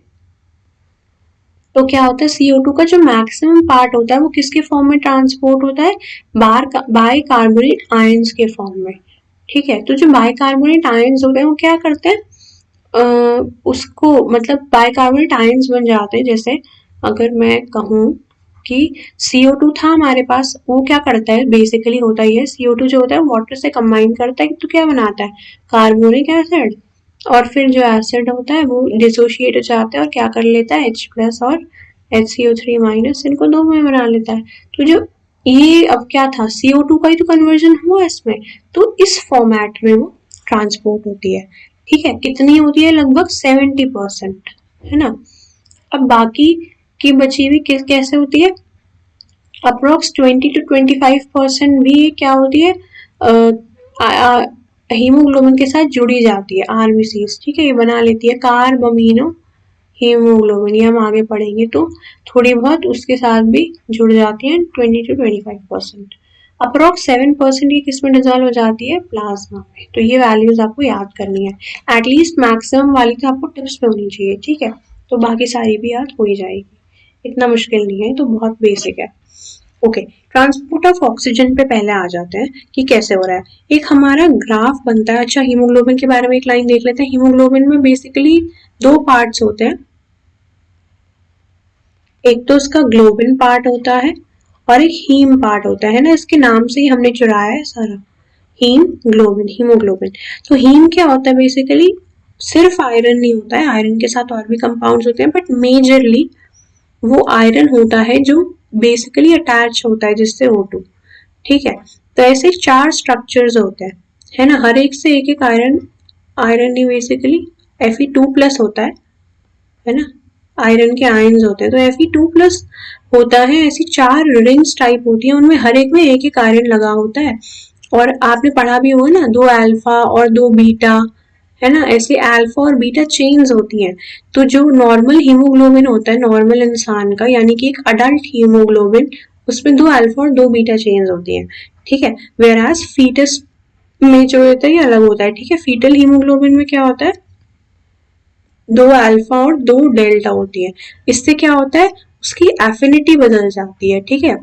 तो क्या होता है, CO2 का जो मैक्सिमम पार्ट होता है वो किसके फॉर्म में ट्रांसपोर्ट होता है, बाय कार्बोनेट आयंस के फॉर्म में, ठीक है। तो जो बाय कार्बोनेट आयंस होते हैं वो क्या करते हैं, उसको मतलब बाय कार्बोनेट आयंस बन जाते हैं, जैसे अगर मैं कहूँ कि CO2 था हमारे पास, वो क्या करता है बेसिकली होता ही है, CO2 जो होता है वाटर से कंबाइन करता है तो क्या बनाता है कार्बोनिक एसिड, और फिर जो एसिड होता है वो डिसोशिएट हो जाता है और क्या कर लेता है H+ और HCO3- इनको दो में बना लेता है। तो जो ये अब क्या था CO2 का ही तो कन्वर्जन हुआ इसमें, तो इस फॉर्मेट में वो ट्रांसपोर्ट होती है। ठीक है, कितनी होती है लगभग 70%, है ना। अब बाकी की बची हुई कैसे होती है, अप्रोक्स 20 to 25% भी क्या होती है हीमोग्लोबिन के साथ जुड़ी जाती है RBCs। ठीक है, ये बना लेती है कार्बमिनो हीमोग्लोबिन, ये हम आगे पढ़ेंगे तो थोड़ी बहुत उसके साथ भी जुड़ जाती है 20 to 25%। अप्रोक्स 7% की किस में डिजॉल्व हो जाती है प्लाज्मा में। तो ये वैल्यूज आपको याद करनी है, एटलीस्ट मैक्सिमम वाली तो आपको टिप्स में होनी चाहिए। ठीक है, तो बाकी सारी भी याद हो ही जाएगी, इतना मुश्किल नहीं है, तो बहुत बेसिक है। ओके, ट्रांसपोर्ट ऑफ ऑक्सीजन पे पहले आ जाते हैं कि कैसे हो रहा है। एक हमारा ग्राफ बनता है। अच्छा, हीमोग्लोबिन के बारे में एक लाइन देख लेते हैं। हीमोग्लोबिन में बेसिकली दो पार्ट्स होते हैं, एक तो उसका ग्लोबिन पार्ट होता है और एक हीम पार्ट होता है ना, इसके नाम से ही हमने चुराया है सारा, हीम ग्लोबिन हीमोग्लोबिन। तो हीम क्या होता है बेसिकली, सिर्फ आयरन नहीं होता है, आयरन के साथ और भी कंपाउंड्स होते हैं, बट मेजरली वो आयरन होता है जो बेसिकली अटैच होता है जिससे O2। ठीक है, तो ऐसे 4 स्ट्रक्चर्स होते हैं, है ना, हर एक से एक एक आयरन, आयरन ही बेसिकली Fe2+ होता है ना, आयरन के आयन्स होते हैं, तो Fe2+ होता है। ऐसी 4 रिंग्स टाइप होती है, उनमें हर एक में एक एक आयरन लगा होता है। और आपने पढ़ा भी होगा ना, 2 अल्फा और 2 बीटा, है ना, ऐसे अल्फा और बीटा चेन्स होती हैं। तो जो नॉर्मल हीमोग्लोबिन होता है नॉर्मल इंसान का, यानी कि एक अडल्ट हीमोग्लोबिन, उसमें 2 अल्फा और 2 बीटा चेन्स होती हैं। ठीक है, वेयर एज फीटस में जो होता है ये अलग होता है। ठीक है, फीटल हीमोग्लोबिन में क्या होता है, 2 अल्फा और 2 डेल्टा होती है। इससे क्या होता है, उसकी एफिनिटी बदल जाती है। ठीक है,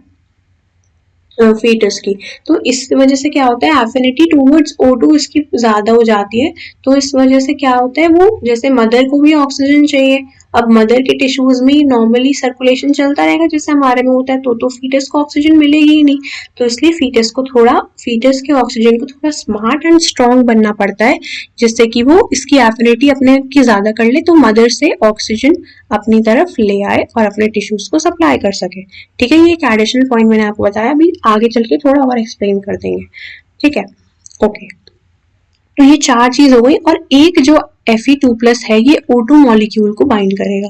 फीटस की, तो इस वजह से क्या होता है एफिनिटी टूवर्ड्स O2 इसकी ज्यादा हो जाती है। तो इस वजह से क्या होता है, वो जैसे मदर को भी ऑक्सीजन चाहिए, अब मदर के टिश्यूज में नॉर्मली सर्कुलेशन चलता रहेगा जैसे हमारे में होता है, तो फीटस को ऑक्सीजन मिलेगी ही नहीं। तो इसलिए फीटस के ऑक्सीजन को थोड़ा स्मार्ट एंड स्ट्रॉन्ग बनना पड़ता है, जिससे कि वो इसकी एफिनिटी अपने की ज्यादा कर ले, तो मदर से ऑक्सीजन अपनी तरफ ले आए और अपने टिश्यूज को सप्लाई कर सके। ठीक है, ये एक एडिशनल पॉइंट मैंने आपको बताया, अभी आगे चल के थोड़ा और एक्सप्लेन कर देंगे। ठीक है, ओके, तो ये 4 चीज हो गई, और एक जो Fe2+ है ये O2 मॉलिक्यूल को बाइंड करेगा।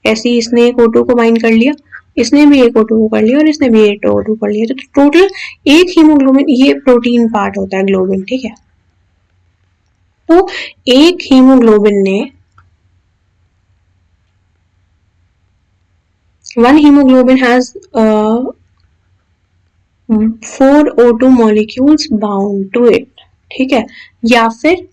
ऐसे ही इसने एक O2 को बाइंड कर लिया, इसने भी एक O2 को कर लिया, और इसने भी एक O2 कर लिया, तो टोटल एक हीमोग्लोबिन, ये प्रोटीन पार्ट होता है ग्लोबिन। ठीक है, तो एक हीमोग्लोबिन ने, one hemoglobin has 4 O2 molecules bound to it। ठीक है, या फिर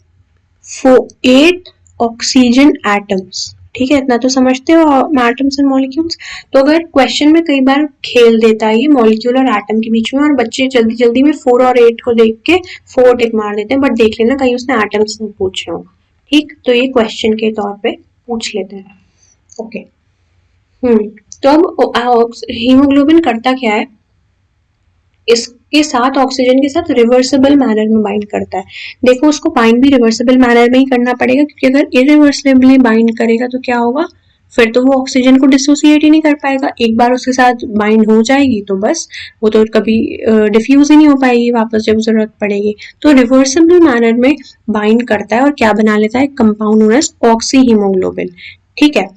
8 ऑक्सीजन एटम्स। ठीक है, इतना तो समझते हो एटम्स एंड मॉलिक्यूल्स। तो अगर क्वेश्चन में कई बार खेल देता है ये मॉलिक्यूल और एटम के बीच में, और बच्चे जल्दी जल्दी में 4 और 8 को देख के 4 टिक मार देते हैं, बट देख लेना कहीं उसने एटम्स नहीं पूछे हो। ठीक, तो ये क्वेश्चन के तौर पे पूछ लेते हैं। ओके, तो अब हीमोग्लोबिन करता क्या है, इसके साथ ऑक्सीजन के साथ रिवर्सिबल मैनर में बाइंड करता है। देखो, उसको बाइंड भी रिवर्सिबल मैनर में ही करना पड़ेगा, क्योंकि अगर इरिवर्सिबली बाइंड करेगा तो क्या होगा, फिर तो वो ऑक्सीजन को डिसोसिएट ही नहीं कर पाएगा। एक बार उसके साथ बाइंड हो जाएगी तो बस वो तो कभी डिफ्यूज ही नहीं हो पाएगी वापस जब जरूरत पड़ेगी। तो रिवर्सिबल मैनर में बाइंड करता है और क्या बना लेता है, compound known as oxyhaemoglobin. ठीक है,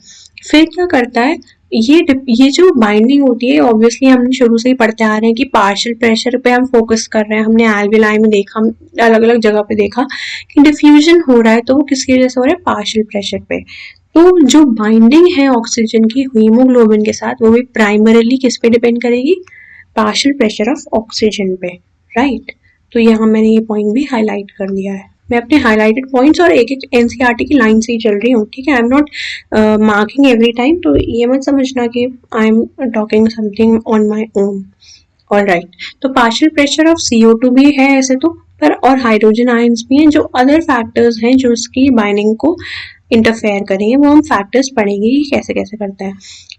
फिर क्या करता है, ये जो बाइंडिंग होती है, ऑब्वियसली हमने शुरू से ही पढ़ते आ रहे हैं कि पार्शियल प्रेशर पे हम फोकस कर रहे हैं। हमने एल्विलाई में देखा, अलग अलग जगह पे देखा कि डिफ्यूजन हो रहा है, तो वो किसकी वजह से हो रहा है, पार्शियल प्रेशर पे। तो जो बाइंडिंग है ऑक्सीजन की हीमोग्लोबिन के साथ, वो भी प्राइमरीली किस पे डिपेंड करेगी, पार्शियल प्रेशर ऑफ ऑक्सीजन पे। राइट, तो यहाँ मैंने ये पॉइंट भी हाईलाइट कर दिया है। मैं अपने हाईलाइटेड पॉइंट्स और एक एक एनसीईआरटी की लाइन से ही चल रही हूँ। ठीक है, I am not marking every time, तो ये मत समझना कि I am talking something on my own. Alright, तो पार्शियल प्रेशर ऑफ CO2 भी है ऐसे तो, पर और हाइड्रोजन आयंस भी हैं, जो अदर फैक्टर्स हैं जो उसकी बाइंडिंग को इंटरफेयर करेंगे, वो हम फैक्टर्स पढ़ेंगे कि कैसे कैसे करता है।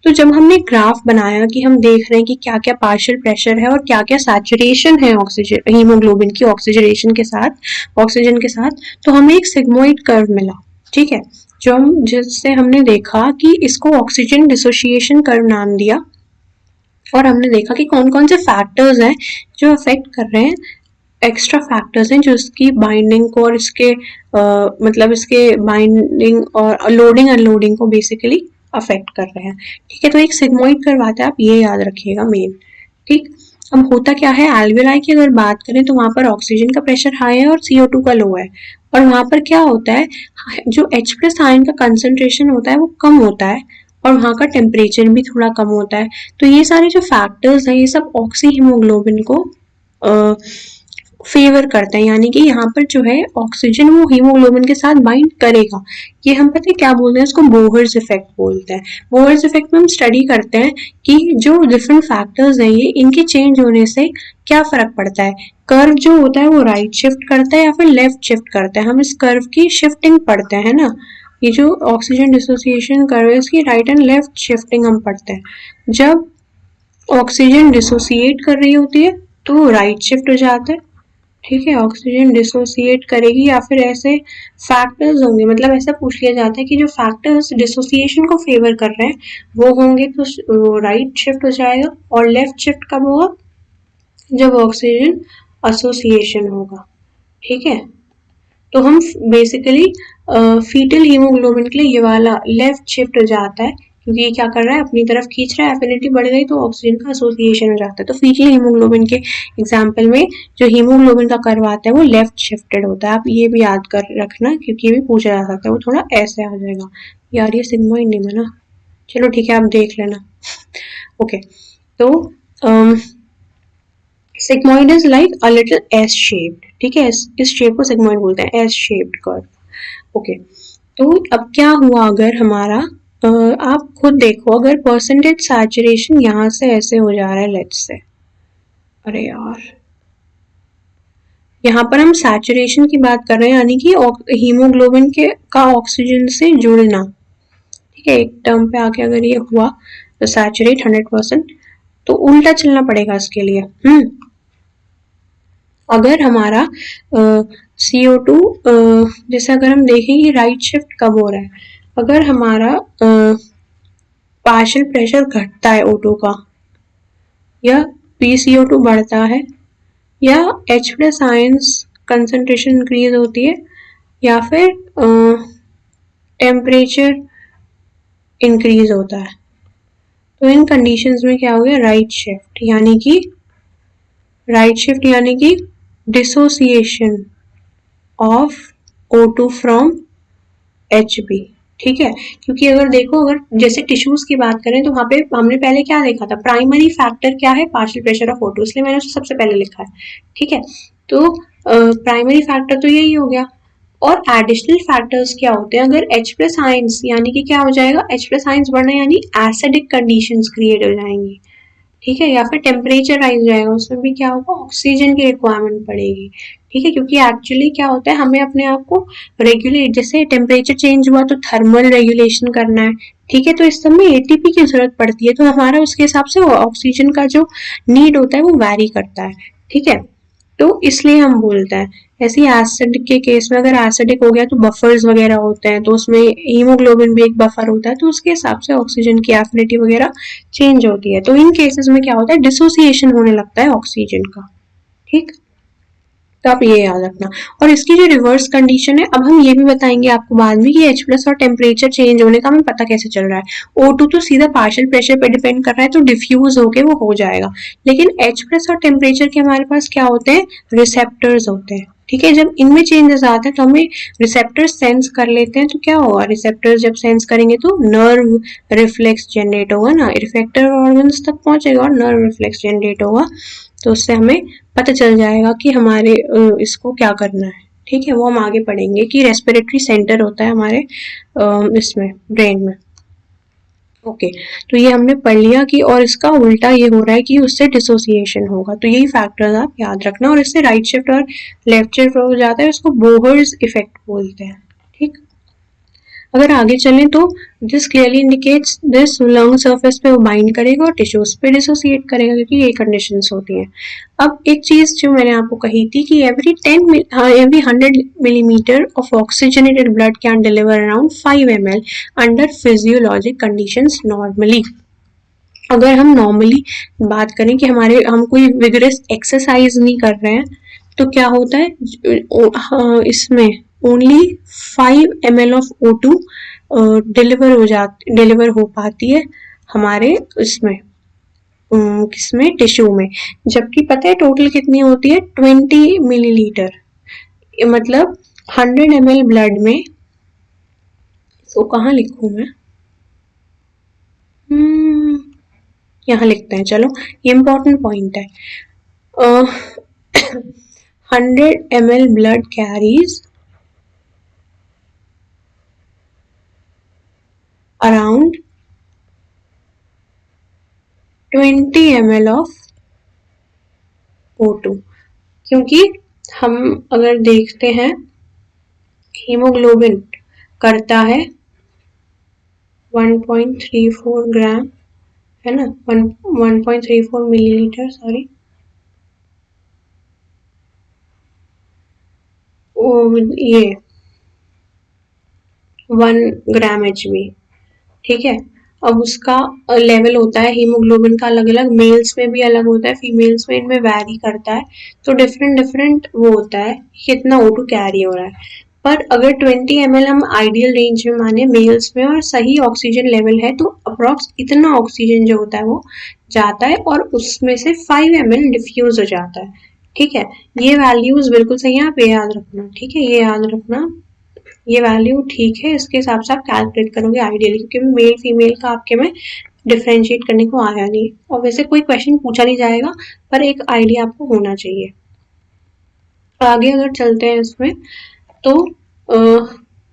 तो जब हमने ग्राफ बनाया कि हम देख रहे हैं कि क्या क्या पार्शियल प्रेशर है और क्या क्या सैचुरेशन है ऑक्सीजन हीमोग्लोबिन की ऑक्सीजन के साथ, तो हमें एक सिग्मोइड कर्व मिला, ठीक है, जिससे हमने देखा कि इसको ऑक्सीजन डिसोसिएशन कर्व नाम दिया, और हमने देखा कि कौन कौन से फैक्टर्स हैं जो अफेक्ट कर रहे हैं, एक्स्ट्रा फैक्टर्स हैं जो इसकी बाइंडिंग को और इसके मतलब इसके बाइंडिंग और लोडिंग अनलोडिंग को बेसिकली अफेक्ट कर रहे हैं, ठीक है। तो एक सिग्मोइड कर्व आता है, आप ये याद रखिएगा मेन, ठीक। अब होता क्या है, एल्वेलाई की अगर बात करें तो वहां पर ऑक्सीजन का प्रेशर हाई है और CO2 का लो है, और वहां पर क्या होता है, जो H+ आयन का कंसंट्रेशन होता है वो कम होता है और वहां का टेम्परेचर भी थोड़ा कम होता है। तो ये सारे जो फैक्टर्स हैं ये सब ऑक्सी हीमोग्लोबिन को फेवर करते हैं, यानी कि यहाँ पर जो है ऑक्सीजन वो हीमोग्लोबिन के साथ बाइंड करेगा। ये हम पता है क्या बोलते हैं, इसको बोहर्स इफेक्ट बोलते हैं। बोहर्स इफेक्ट में हम स्टडी करते हैं कि जो डिफरेंट फैक्टर्स हैं ये इनके चेंज होने से क्या फर्क पड़ता है। कर्व जो होता है वो राइट शिफ्ट करता है या फिर लेफ्ट शिफ्ट करता है, हम इस कर्व की शिफ्टिंग पढ़ते हैं ना। ये जो ऑक्सीजन डिसोसिएशन कर्व है इसकी राइट एंड लेफ्ट शिफ्टिंग हम पढ़ते हैं। जब ऑक्सीजन डिसोसिएट कर रही होती है तो राइट शिफ्ट हो जाता है, ठीक है, ऑक्सीजन डिसोसिएट करेगी, या फिर ऐसे फैक्टर्स होंगे, मतलब ऐसा पूछ लिया जाता है कि जो फैक्टर्स डिसोसिएशन को फेवर कर रहे हैं वो होंगे तो राइट शिफ्ट हो जाएगा, और लेफ्ट शिफ्ट कब होगा, जब ऑक्सीजन एसोसिएशन होगा, ठीक है। तो हम बेसिकली फीटल हीमोग्लोबिन के लिए ये वाला लेफ्ट शिफ्ट हो जाता है, क्योंकि ये क्या कर रहा है, अपनी तरफ खींच रहा है, एफिनिटी बढ़ गई तो ऑक्सीजन का एसोसिएशन हो जाता है। तो फीटल हीमोग्लोबिन के एग्जाम्पल में जो हीमोग्लोबिन का कर्व आता है वो लेफ्ट शिफ्टेड होता है। आप ये भी याद कर रखना क्योंकि ये भी पूछा जा सकता है, वो थोड़ा ऐसे आ जाएगा। यार ये सिग्मोइड नहीं बना, चलो ठीक है आप देख लेना। ओके, तो sigmoid is like a little S shaped, ठीक है, इस शेप को सिग्मोइड बोलते हैं, एस शेप्ड कर्व। ओके, तो अब क्या हुआ अगर हमारा आप खुद देखो, अगर परसेंटेज सैचुरेशन यहां से ऐसे हो जा रहा है, लेट्स से, अरे यार यहाँ पर हम सैचुरेशन की बात कर रहे हैं, यानी कि हीमोग्लोबिन के का ऑक्सीजन से जुड़ना, ठीक है, एक टर्म पे आके अगर ये हुआ तो सैचुरेट 100%, तो उल्टा चलना पड़ेगा इसके लिए। अगर हमारा CO2 जैसे अगर हम देखें कि राइट शिफ्ट कब हो रहा है, अगर हमारा पार्शियल प्रेशर घटता है O2 का, या PCO2 बढ़ता है, या H+ आयंस कंसंट्रेशन इंक्रीज होती है, या फिर टेम्परेचर इंक्रीज होता है, तो इन कंडीशंस में क्या हो गया, राइट शिफ्ट, यानी कि dissociation of O2 from HB, ठीक है। क्योंकि अगर देखो, अगर जैसे टिश्यूज की बात करें तो वहां पे हमने पहले क्या देखा था, प्राइमरी फैक्टर क्या है, पार्शियल प्रेशर ऑफ O2, इसलिए मैंने उसे सबसे पहले लिखा है, ठीक है। तो प्राइमरी फैक्टर तो यही हो गया, और एडिशनल फैक्टर्स क्या होते हैं, अगर H+ आयंस, यानी कि क्या हो जाएगा, H+ आयंस बढ़ना यानी एसिडिक कंडीशंस क्रिएट हो जाएंगी, ठीक है, या फिर टेम्परेचर राइज जाएगा, उसमें भी क्या होगा, ऑक्सीजन की रिक्वायरमेंट पड़ेगी, ठीक है। क्योंकि एक्चुअली क्या होता है, हमें अपने आप को रेगुलेट, जैसे टेम्परेचर चेंज हुआ तो थर्मल रेगुलेशन करना है, ठीक है, तो इस सब में ATP की जरूरत पड़ती है, तो हमारा उसके हिसाब से ऑक्सीजन का जो नीड होता है वो वैरी करता है, ठीक है। तो इसलिए हम बोलते हैं, ऐसे ही एसिड के केस में अगर एसिडिक हो गया तो बफर्स वगैरह होते हैं, तो उसमें हीमोग्लोबिन भी एक बफर होता है, तो उसके हिसाब से ऑक्सीजन की एफिनिटी वगैरह चेंज होती है। तो इन केसेस में क्या होता है, डिसोसिएशन होने लगता है ऑक्सीजन का, ठीक। तो आप ये याद रखना, और इसकी जो रिवर्स कंडीशन है, अब हम ये भी बताएंगे आपको बाद में कि H+ और टेम्परेचर चेंज होने का हमें पता कैसे चल रहा है। O2 तो सीधा पार्शियल प्रेशर पे डिपेंड कर रहा है, तो डिफ्यूज होके वो हो जाएगा, लेकिन H+ और टेम्परेचर के हमारे पास क्या होते हैं, रिसेप्टर्स होते हैं, ठीक है। जब इनमें चेंजेस आते हैं तो हमें रिसेप्टर्स सेंस कर लेते हैं, तो क्या होगा, रिसेप्टर्स जब सेंस करेंगे तो नर्व रिफ्लेक्स जनरेट होगा ना, इफेक्टर ऑर्गन्स तक पहुंचेगा और नर्व रिफ्लेक्स जनरेट होगा, तो उससे हमें पता चल जाएगा कि हमारे इसको क्या करना है, ठीक है। वो हम आगे पढ़ेंगे कि रेस्पिरेटरी सेंटर होता है हमारे इसमें ब्रेन में। ओके, तो ये हमने पढ़ लिया कि, और इसका उल्टा ये हो रहा है कि उससे डिसोसिएशन होगा, तो यही फैक्टर्स आप याद रखना, और इससे राइट शिफ्ट और लेफ्ट शिफ्ट हो जाता है, इसको बोहर्स इफेक्ट बोलते हैं, ठीक। अगर आगे चलें तो this clearly indicates this lung surface पे वो बाइंड करेगा और टिश्यूज पे डिसोसिएट करेगा, क्योंकि ये कंडीशंस होती हैं। अब एक चीज जो मैंने आपको कही थी कि every 100 millimeter of oxygenated blood can deliver around 5 ml under physiologic conditions normally। अगर हम नॉर्मली बात करें कि हम कोई विगरस एक्सरसाइज नहीं कर रहे हैं तो क्या होता है, इसमें only 5 ml of O2 deliver हो पाती है हमारे इसमें, किसमें, टिश्यू में। जबकि पता है टोटल कितनी होती है, 20 मिलीलीटर। मतलब 100 ml ब्लड में, इसको कहाँ लिखूं मैं, यहाँ लिखते हैं, चलो ये इम्पोर्टेंट पॉइंट है। 100 ml blood carries around 20 ml of O2, क्योंकि हम अगर देखते हैं हीमोग्लोबिन करता है 1.34 ग्राम, है ना, 1.34 मिलीलीटर, सॉरी, ये 1 ग्राम HB, ठीक है। अब उसका लेवल होता है हीमोग्लोबिन का अलग अलग, मेल्स में भी अलग होता है, फीमेल्स में इनमें वैरी करता है, तो डिफरेंट डिफरेंट वो होता है कितना O2 कैरी हो रहा है। पर अगर 20 ml हम आइडियल रेंज में माने मेल्स में और सही ऑक्सीजन लेवल है तो अप्रॉक्स इतना ऑक्सीजन जो होता है वो जाता है और उसमें से 5 ml डिफ्यूज हो जाता है, ठीक है। ये वैल्यूज बिल्कुल सही है, आप ये याद रखना, ठीक है, ये याद रखना, ये वैल्यू ठीक है, इसके हिसाब से आप कैलकुलेट करोगे आइडियली, क्योंकि मेल फीमेल का आपके में डिफ्रेंशिएट करने को आया नहीं और वैसे कोई क्वेश्चन पूछा नहीं जाएगा, पर एक आइडिया आपको होना चाहिए। आगे अगर चलते हैं इसमें तो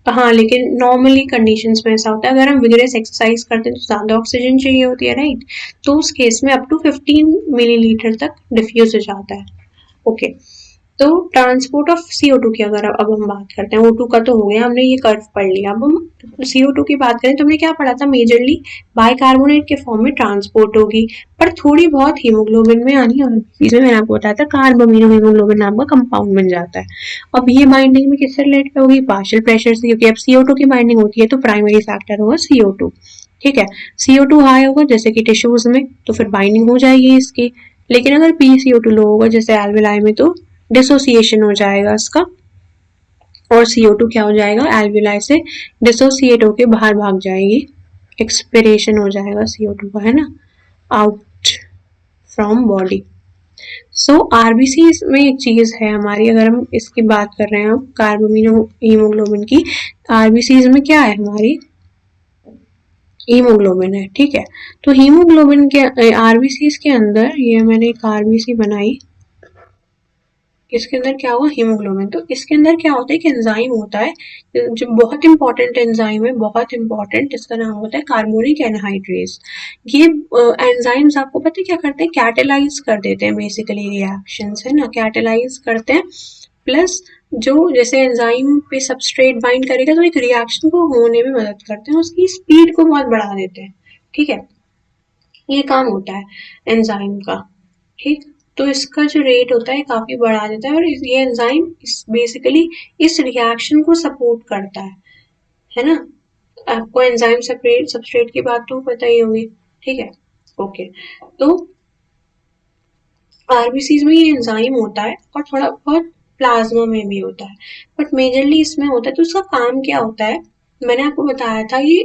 हाँ, लेकिन नॉर्मली कंडीशंस में ऐसा होता है, अगर हम विगरस एक्सरसाइज करते हैं तो ज़्यादा ऑक्सीजन चाहिए होती है, राइट, तो उस केस में अप टू 15 मिलीलीटर तक डिफ्यूज हो जाता है। ओके, तो ट्रांसपोर्ट ऑफ CO2 की अगर अब हम बात करते हैं, O2 का तो हो गया, हमने ये कर्व पढ़ लिया। अब हम CO2 की बात करें तो हमने क्या पढ़ा था, मेजरली बाइकार्बोनेट के फॉर्म में ट्रांसपोर्ट होगी, पर थोड़ी बहुत हीमोग्लोबिन में आनी, और इसमें मैंने आपको बताया था कार्बामिनो हीमोग्लोबिन नाम का कंपाउंड बन जाता है। अब ये बाइंडिंग में किससे रिलेटेड होगी, पार्शियल प्रेशर से, क्योंकि अब CO2 की बाइंडिंग होती है तो प्राइमरी फैक्टर होगा CO2, ठीक है। CO2 हाई होगा जैसे कि टिश्यूज में तो फिर बाइंडिंग हो जाएगी इसकी, लेकिन अगर PCO2 लो होगा जैसे एल्वेलाई में तो डिसोसिएशन हो जाएगा इसका, और CO2 क्या हो जाएगा, एल्वेलाई से डिसोसिएट होके बाहर भाग जाएगी, एक्सपिरेशन हो जाएगा CO2 का, है ना, out from body. So RBC में एक चीज है हमारी, अगर हम इसकी बात कर रहे हैं अब कार्बोमिनो हीमोग्लोबिन की, आरबीसी में क्या है हमारी, हीमोग्लोबिन है, ठीक है। तो हीमोग्लोबिन के आरबीसी के अंदर, ये मैंने एक आरबीसी बनाई, इसके अंदर क्या हुआ, हीमोग्लोबिन, तो इसके अंदर क्या होता है, एक एंजाइम होता है जो बहुत इंपॉर्टेंट एंजाइम है, बहुत इंपॉर्टेंट, इसका नाम होता है कार्बोनिक एनहाइड्रेज। ये एंजाइम्स आपको पता है क्या करते हैं, कैटेलाइज कर देते हैं बेसिकली रिएक्शंस, है ना, कैटेलाइज करते हैं, प्लस जो जैसे एंजाइम पे सबस्ट्रेट बाइंड करेगा तो एक रिएक्शन को होने में मदद करते हैं, उसकी स्पीड को बहुत बढ़ा देते हैं, ठीक है, ये काम होता है एंजाइम का, ठीक। तो इसका जो रेट होता है काफी बढ़ा देता है, और ये एंजाइम बेसिकली इस रिएक्शन को सपोर्ट करता है ना। आपको एंजाइम सेपरेट सबस्ट्रेट की बात तो पता ही होगी, ठीक है। ओके, तो आरबीसीज में ये एंजाइम होता है और थोड़ा बहुत प्लाज्मा में भी होता है, बट मेजरली इसमें होता है। तो उसका काम क्या होता है, मैंने आपको बताया था ये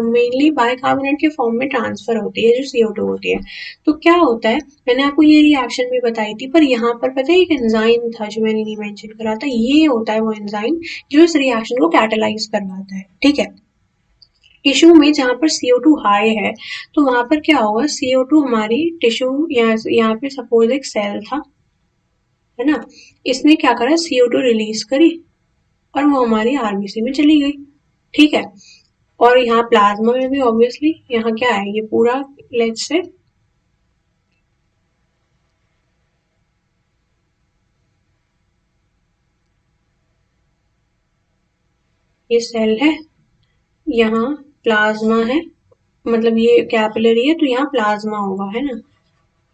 मेनली बाइकार्बोनेट के फॉर्म में ट्रांसफर होती है जो CO2 होती है। तो क्या होता है, मैंने आपको ये रिएक्शन भी बताई थी, पर यहाँ पर पता है एक एंजाइम था जो मैंने नहीं मेंशन करा था, ये होता है वो एंजाइम जो इस रिएक्शन को कैटेलाइज करवाता है, ठीक है। टिश्यू में जहाँ पर CO2 हाई है तो वहां पर क्या होगा, CO2 हमारी टिश्यू, यहाँ पे सपोज एक सेल था, है ना, इसने क्या करा, CO2 रिलीज करी और वो हमारी आरबीसी में चली गई, ठीक है। और यहाँ प्लाज्मा में भी ऑब्वियसली, यहाँ क्या है, ये पूरा, लेट्स से ये सेल है, यहाँ प्लाज्मा है, मतलब ये कैपिलरी है तो यहाँ प्लाज्मा होगा, है ना।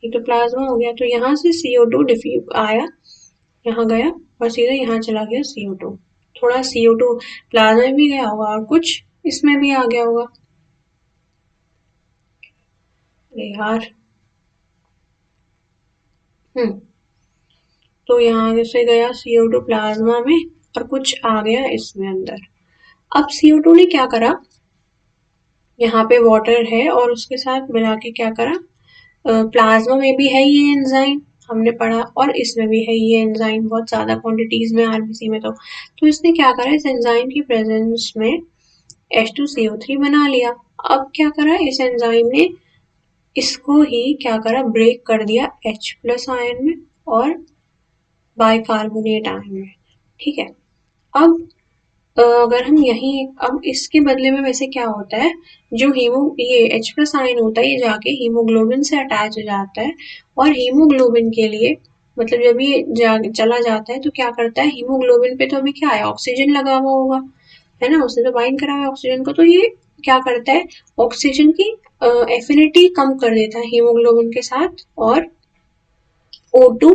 ये तो प्लाज्मा हो गया, तो यहाँ से CO2 डिफ्यूज आया, यहाँ गया और सीधा यहाँ चला गया CO2। थोड़ा CO2 प्लाज्मा में भी गया होगा और कुछ इसमें भी आ गया होगा। अरे यार, तो यहाँ से गया CO2 प्लाज्मा में और कुछ आ गया इसमें अंदर। अब CO2 ने क्या करा, यहाँ पे वाटर है और उसके साथ मिला के क्या करा, प्लाज्मा में भी है ये एंजाइम, हमने पढ़ा, और इसमें भी है ये एंजाइम बहुत ज्यादा क्वांटिटीज में आरबीसी में। तो इसने क्या करा, इस एंजाइम की प्रेजेंस में H2CO3 बना लिया। अब क्या करा इस एंजाइम ने, इसको ही क्या करा, ब्रेक कर दिया H प्लस आयन में और बाइकार्बोनेट आयन में। ठीक है, अब अगर हम यहीं, अब इसके बदले में वैसे क्या होता है, जो ये H प्लस आयन होता है ये जाके हीमोग्लोबिन से अटैच हो जाता है, और हीमोग्लोबिन के लिए मतलब जब ये चला जाता है तो क्या करता है, हीमोग्लोबिन पे तो अभी क्या है, ऑक्सीजन लगा हुआ होगा, है ना, उसने तो बाइंड करा है ऑक्सीजन को, तो ये क्या करता है, ऑक्सीजन की एफिनिटी कम कर देता है हीमोग्लोबिन के साथ, और O2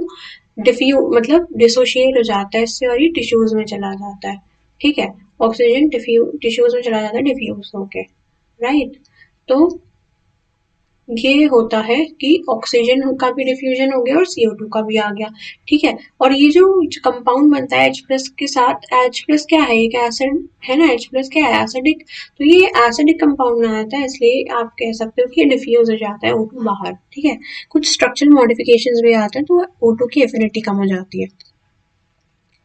मतलब डिसोशिएट हो जाता है इससे और ये टिश्यूज में चला जाता है। ठीक है, ऑक्सीजन टिश्यूज में चला जाता है डिफ्यूज होके, राइट। तो ये होता है कि ऑक्सीजन का भी डिफ्यूजन हो गया और CO2 का भी आ गया। ठीक है, और ये जो कंपाउंड बनता है H प्लस के साथ, H प्लस क्या है, एक एसिड है ना, H प्लस क्या है, एसिडिक, तो ये एसिडिक कंपाउंड आ जाता है, इसलिए आप कह सकते हो कि ये डिफ्यूज हो जाता है O2 बाहर। ठीक है, कुछ स्ट्रक्चरल मॉडिफिकेशंस भी आते हैं तो O2 की एफिनिटी कम हो जाती है।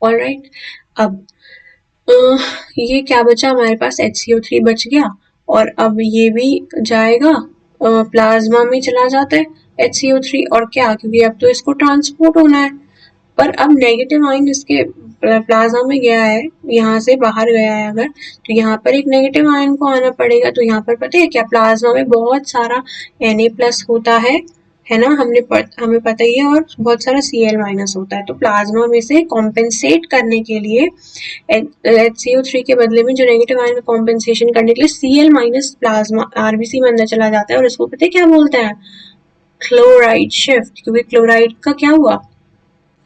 ऑलराइट, अब ये क्या बचा हमारे पास, HCO3 बच गया, और अब ये भी जाएगा प्लाज्मा में चला जाता है HCO3, और क्या, क्योंकि अब तो इसको ट्रांसपोर्ट होना है। पर अब नेगेटिव आयन इसके प्लाज्मा में गया है, यहाँ से बाहर गया है अगर, तो यहाँ पर एक नेगेटिव आयन को आना पड़ेगा। तो यहाँ पर पता है क्या, प्लाज्मा में बहुत सारा Na+ होता है ना, हमें पता ही है, और बहुत सारा Cl- होता है। तो प्लाज्मा में से कॉम्पेंसेट करने के लिए HCO3 के बदले में जो नेगेटिव आयन का कॉम्पेंसेशन करने के लिए Cl- प्लाज्मा आरबीसी में अंदर चला जाता है, और इसको पता है क्या बोलते हैं, क्लोराइड शिफ्ट। क्योंकि क्लोराइड का क्या हुआ,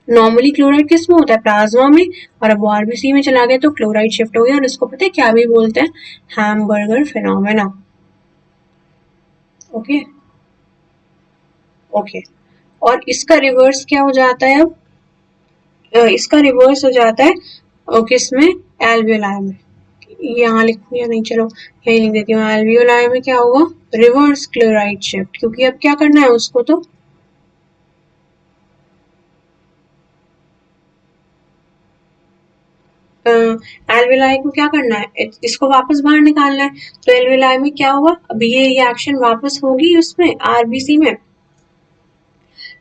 नॉर्मली क्लोराइड किस में होता है, प्लाज्मा में, और अब वो आरबीसी में चला गया तो क्लोराइड शिफ्ट हो गया, और इसको पता है क्या भी बोलते हैं, हैमबर्गर फिनोमेना। ओके ओके, और इसका रिवर्स क्या हो जाता है अब, इसका रिवर्स हो जाता है किसमें, एल्वियोलाई में। यहाँ लिखूं या नहीं, चलो यही लिख देती हूँ, एल्वियोलाई में क्या होगा, रिवर्स क्लोराइड शिफ्ट, क्योंकि अब क्या करना है उसको, तो एल्विलाई को क्या करना है, इसको वापस बाहर निकालना है। तो एल्विलाई में क्या हुआ, अब ये रिएक्शन वापस होगी उसमें आरबीसी में,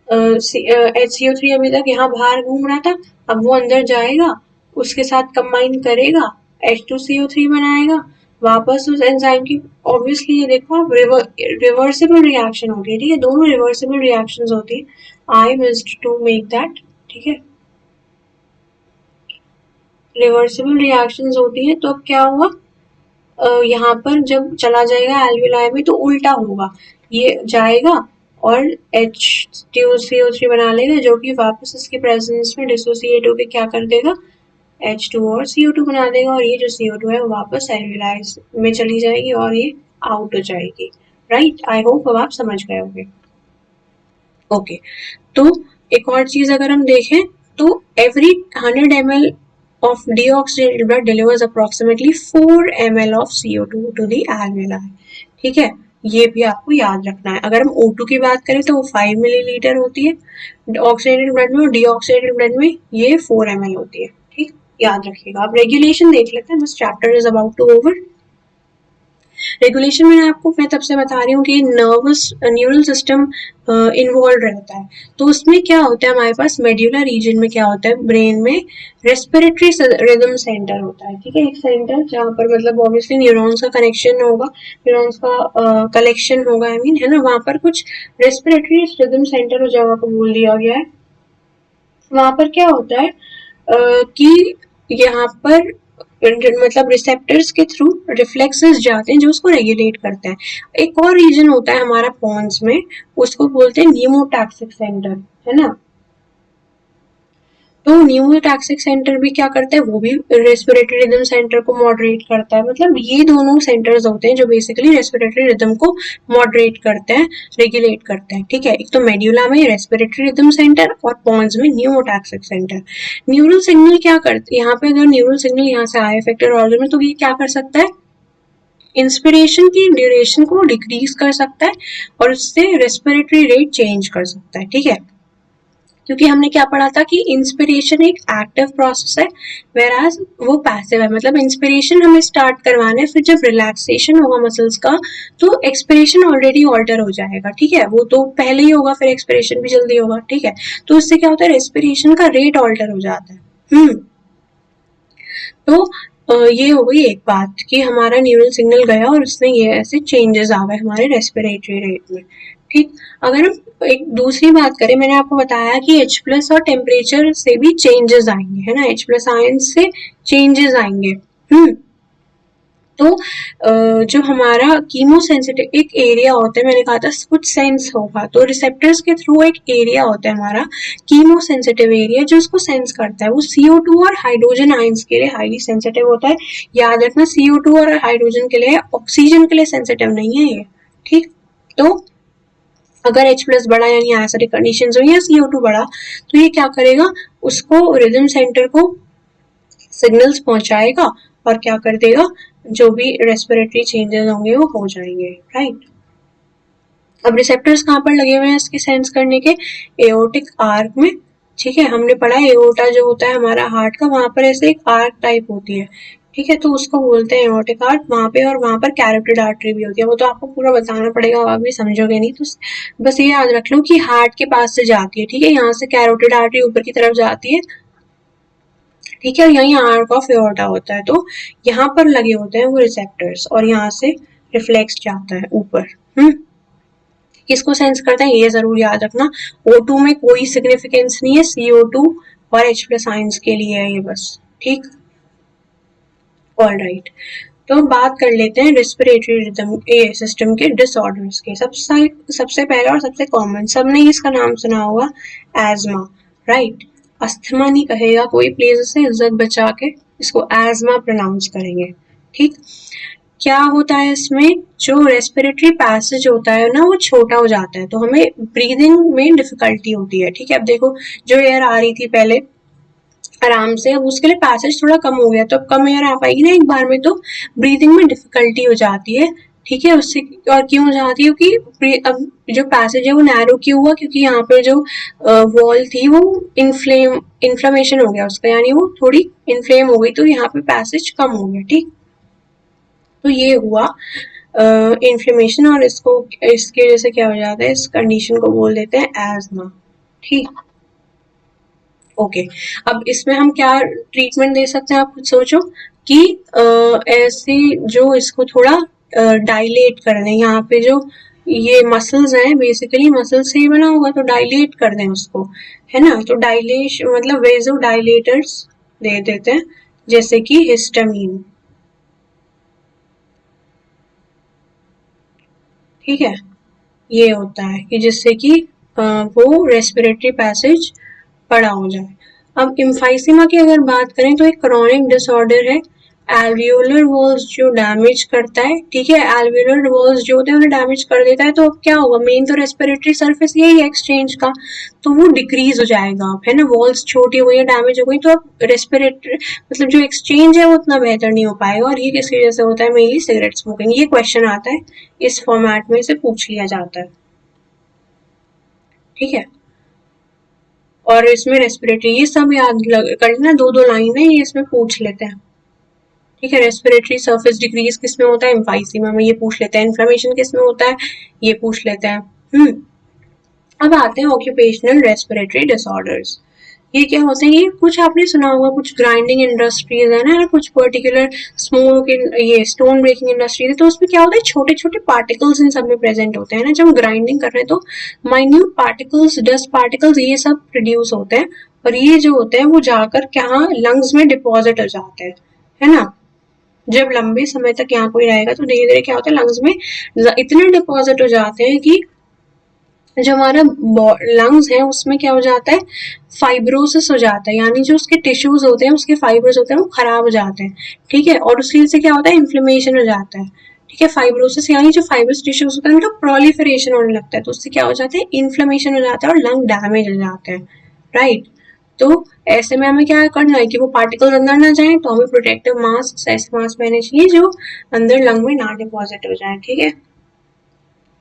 HCO3 अभी तक यहाँ बाहर घूम रहा था, अब वो अंदर जाएगा, उसके साथ कंबाइन करेगा, H2CO3 बनाएगा, वापस उस एंजाइम की, ऑब्वियसली ये देखो आप, रिवर्सिबल रिएक्शन होती है। ठीक है, दोनों रिवर्सिबल रिएक्शंस होती है, I missed to make that. ठीक है, रिवर्सिबल रिएक्शंस होती है, तो अब क्या हुआ, यहाँ पर जब चला जाएगा एल्वियोलाई में तो उल्टा होगा, ये जाएगा और H2CO3 बना लेगा, जो कि वापस इसके प्रेजेंस में डिसोसिएट होकर क्या कर देगा, H2 और CO2 बना देगा, और ये जो CO2 है वो वापस एल्वियोलाई में चली जाएगी और ये आउट हो जाएगी। राइट, आई होप अब आप समझ गए होंगे। ओके, तो एक और चीज अगर हम देखें तो every 100 ml of deoxygenated blood delivers approximately 4 ml of CO2 to the alveoli। ठीक है, ये भी आपको याद रखना है। अगर हम O2 की बात करें तो वो 5 मिलीलीटर होती है ऑक्सीडेटेड ब्लड में, और डीऑक्सीडेटेड ब्लड में ये 4 ml होती है। ठीक, याद रखिएगा। अब रेगुलेशन देख लेते हैं, बस chapter is about to over. Regulation में आपको मैं तब से बता रही हूँ कि न्यूरल सिस्टम इन्वॉल्व रहता है। तो उसमें क्या होता है, हमारे पास मेड्यूलर रीजन में क्या होता है, ब्रेन में रेस्पिरेटरी रिदम सेंटर होता है। ठीक है, एक सेंटर जहाँ पर मतलब ऑब्वियसली न्यूरॉन्स का कनेक्शन होगा, न्यूरॉन्स का कलेक्शन होगा, आई मीन, है ना, वहाँ पर कुछ रेस्पिरेटरी रिदम सेंटर उस जगह को बोल दिया गया है। वहाँ पर क्या होता है कि यहाँ पर मतलब रिसेप्टर्स के थ्रू रिफ्लेक्सेस जाते हैं जो उसको रेगुलेट करते हैं। एक और रीजन होता है हमारा पॉन्स में, उसको बोलते हैं न्यूमोटैक्सिक सेंटर, है ना। तो न्यूमोटैक्सिक सेंटर भी क्या करता है, वो भी रेस्पिरेटरी रिदम सेंटर को मॉडरेट करता है। मतलब ये दोनों सेंटर्स होते हैं जो बेसिकली रेस्पिरेटरी रिदम को मॉडरेट करते हैं, रेगुलेट करते हैं, ठीक है। एक तो मेड्यूला में रेस्पिरेटरी रिदम सेंटर और पॉन्स में न्यूमोटैक्सिक सेंटर। न्यूरल सिग्नल क्या करते हैं, यहाँ पे अगर न्यूरल सिग्नल यहाँ से आया इफेक्टेड ऑर्गन में, तो ये क्या कर सकता है, इंस्पिरेशन की ड्यूरेशन को डिक्रीज कर सकता है और उससे रेस्पिरेटरी रेट चेंज कर सकता है, ठीक है। क्योंकि हमने क्या पढ़ा था कि इंस्पिरेशन एक एक्टिव प्रोसेस है, वेराज वो पैसिव है। मतलब इंस्पिरेशन हमें स्टार्ट करवाना है, फिर जब रिलैक्सेशन होगा मसल्स का तो एक्सपिरेशन ऑलरेडी ऑल्टर हो जाएगा, ठीक है। वो तो पहले ही होगा, फिर एक्सपिरेशन भी जल्दी होगा, ठीक है। तो उससे क्या होता है, रेस्पिरेशन का रेट ऑल्टर हो जाता है। तो ये हो गई एक बात कि हमारा न्यूरल सिग्नल गया और उसमें ये ऐसे चेंजेस आ गए हमारे रेस्पिरेटरी रेट में, ठीक। अगर हम एक दूसरी बात करें, मैंने आपको बताया कि H+ और टेम्परेचर से भी चेंजेस आएंगे, है ना। H+ आयन से चेंजेस आएंगे। तो जो हमारा कीमोसेंसिटिव एक एरिया होता है, मैंने कहा था कुछ सेंस होगा, तो रिसेप्टर्स के थ्रू एक एरिया होता है हमारा कीमोसेंसिटिव एरिया जो उसको सेंस करता है। वो CO2 और हाइड्रोजन आयंस के लिए हाईली सेंसिटिव होता है। याद रखना, CO2 और हाइड्रोजन के लिए, ऑक्सीजन के लिए सेंसिटिव नहीं है ये, ठीक। तो अगर H+ बढ़ा यानी एसिडिक कंडीशन हुई या CO2 बढ़ा, तो ये क्या करेगा, उसको रिदम सेंटर को सिग्नल्स पहुंचाएगा और क्या कर देगा, जो भी रेस्पिरेटरी चेंजेस होंगे वो हो जाएंगे, राइट। अब रिसेप्टर्स कहाँ पर लगे हुए हैं इसके सेंस करने के, एओर्टिक आर्क में, ठीक है। हमने पढ़ा एओर्टा जो होता है हमारा हार्ट का, वहां पर ऐसे एक आर्क टाइप होती है, ठीक है। तो उसको बोलते हैं एओर्टिक आर्क वहां पे, और वहां पर कैरोटिड आर्टरी भी होती है। वो तो आपको पूरा बताना पड़ेगा, आप भी समझोगे नहीं, तो बस ये याद रख लो कि हार्ट के पास से जाती है, ठीक है। यहाँ से कैरोटिड आर्टरी ऊपर की तरफ जाती है, ठीक है। यही आर्क ऑफ एओर्टा होता है। तो यहाँ पर लगे होते हैं वो रिसेप्टर्स और यहाँ से रिफ्लेक्स जाता है ऊपर। किसको सेंस करते हैं ये जरूर याद रखना। O2 में कोई सिग्निफिकेंस नहीं है, CO2 और H+ आयंस के लिए है ये बस, ठीक। ऑलराइट, तो बात कर लेते हैं रेस्पिरेटरी रिदम सिस्टम के डिसऑर्डर्स के। सबसे पहला और सबसे कॉमन, सबने इसका नाम सुना होगा, एजमा, राइट। अस्थमा नहीं कहेगा कोई, प्लीज इसे इज्जत बचा के इसको एजमा प्रोनाउंस करेंगे, ठीक। क्या होता है इसमें, जो रेस्पिरेटरी पैसेज होता है ना वो छोटा हो जाता है, तो हमें ब्रीदिंग में डिफिकल्टी होती है, ठीक है। अब देखो, जो एयर आ रही थी पहले आराम से, अब उसके लिए पैसेज थोड़ा कम हो गया, तो अब कम एयर आ पाएगी ना एक बार में, तो ब्रीदिंग में डिफिकल्टी हो जाती है, ठीक है। उससे और क्यों हो जाती है, क्योंकि अब जो पैसेज है वो नैरो क्यों हुआ, क्योंकि यहाँ पे जो वॉल थी वो इन्फ्लेमेशन हो गया उसका, यानी वो थोड़ी इन्फ्लेम हो गई, तो यहाँ पे पैसेज कम हो गया, ठीक। तो ये हुआ इन्फ्लेमेशन, और इसके वजह से क्या हो जाता है, इस कंडीशन को बोल देते हैं एजमा, ठीक। ओके, अब इसमें हम क्या ट्रीटमेंट दे सकते हैं, आप खुद सोचो कि ऐसे जो इसको थोड़ा डायलेट कर दें, यहाँ पे जो ये मसल्स हैं, बेसिकली मसल से ही बना होगा, तो डायलेट कर दें उसको, है ना। तो डायलेशन मतलब वेजो डायलेटर्स दे देते हैं, जैसे कि हिस्टामीन, ठीक है। ये होता है कि जिससे कि वो रेस्पिरेटरी पैसेज बड़ा हो जाए। अब इम्फाइसीमा की अगर बात करें तो एक क्रॉनिक डिसऑर्डर है, एल्वियोलर वॉल्स जो डैमेज करता है, ठीक है। एल्वियोलर वॉल्स जो होते हैं उन्हें डैमेज कर देता है, तो अब क्या होगा, मेन तो रेस्पिरेटरी सरफेस यही है एक्सचेंज का, तो वो डिक्रीज हो जाएगा, है ना। वॉल्स छोटी हो गई, डैमेज हो गई, तो अब रेस्पिरेटरी मतलब जो एक्सचेंज है वो उतना बेहतर नहीं हो पाएगा, और ये किसकी वजह से होता है, मेनली सिगरेट स्मोकिंग। ये क्वेश्चन आता है इस फॉर्मेट में, से पूछ लिया जाता है, ठीक है। और इसमें रेस्पिरेटरी ये सब याद कर लेना, दो दो लाइन है ये, इसमें पूछ लेते हैं, ठीक है। रेस्पिरेटरी सरफेस डिक्रीज किस में होता है, एम्फाइसीमा में, ये पूछ लेते हैं। इन्फ्लेमेशन किस में होता है, ये पूछ लेते हैं। अब आते हैं ऑक्यूपेशनल रेस्पिरेटरी डिसऑर्डर्स। ये क्या होते हैं, ये कुछ आपने सुना होगा, कुछ ग्राइंडिंग इंडस्ट्रीज है ना, कुछ पर्टिकुलर स्मोक ये स्टोन ब्रेकिंग इंडस्ट्रीज है, तो उसमें क्या होता है, छोटे छोटे पार्टिकल्स इन सब में प्रेजेंट होते हैं ना। जब हम ग्राइंडिंग कर रहे हैं तो माइन्यूट पार्टिकल्स, डस्ट पार्टिकल्स, ये सब प्रोड्यूस होते हैं, और ये जो होते हैं वो जाकर क्या लंग्स में डिपॉजिट हो जाते हैं, है ना। जब लंबे समय तक यहाँ कोई रहेगा तो धीरे धीरे क्या होता है, लंग्स में इतने डिपॉजिट हो जाते हैं कि जो हमारा लंग्स है उसमें क्या हो जाता है, फाइब्रोसिस हो जाता है, यानी जो उसके टिश्यूज होते हैं, उसके फाइबर्स होते हैं, वो खराब हो जाते हैं। ठीक है, और उसकी वजह से क्या होता है, इन्फ्लेमेशन हो जाता है। ठीक है, फाइब्रोसिस यानी जो फाइब्रस टिश्यूज होता है उनका प्रोलिफरेशन होने लगता है, तो उससे क्या हो जाता है, इन्फ्लेमेशन हो जाता है और लंग डैमेज हो जाते हैं। राइट। तो ऐसे में हमें क्या करना है कि वो पार्टिकल्स अंदर ना जाए, तो हमें प्रोटेक्टिव मास्क, ऐसे मास्क पहनने चाहिए जो अंदर लंग में ना डिपॉजिट हो जाए। ठीक है,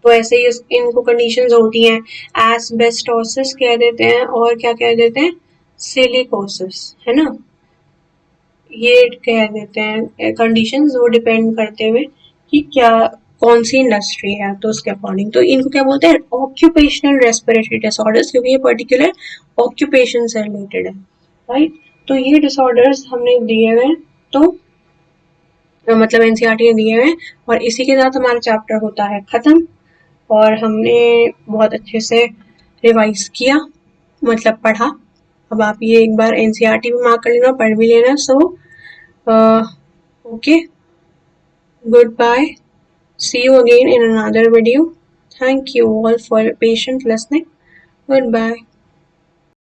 तो ऐसे ही इनको कंडीशंस होती हैं, एस्बेस्टोसिस कह देते हैं और क्या कह देते हैं, सिलिकोसिस, है ना। ये कह देते हैं कंडीशंस, वो डिपेंड करते हुए कि क्या कौन सी इंडस्ट्री है, तो उसके अकॉर्डिंग। तो इनको क्या बोलते हैं, ऑक्यूपेशनल रेस्पिरेटरी डिसऑर्डर्स, क्योंकि ये पर्टिकुलर ऑक्यूपेशन से रिलेटेड है। राइट। तो ये डिसऑर्डर्स हमने दिए हुए हैं, तो मतलब एनसीईआरटी ने दिए हुए हैं, और इसी के साथ हमारा चैप्टर होता है खत्म। और हमने बहुत अच्छे से रिवाइज किया, मतलब पढ़ा। अब आप ये एक बार एनसीईआरटी भी मार्क कर लेना, पढ़ भी लेना। So okay, good bye, see you again in another video. Thank you all for patient listening. Goodbye.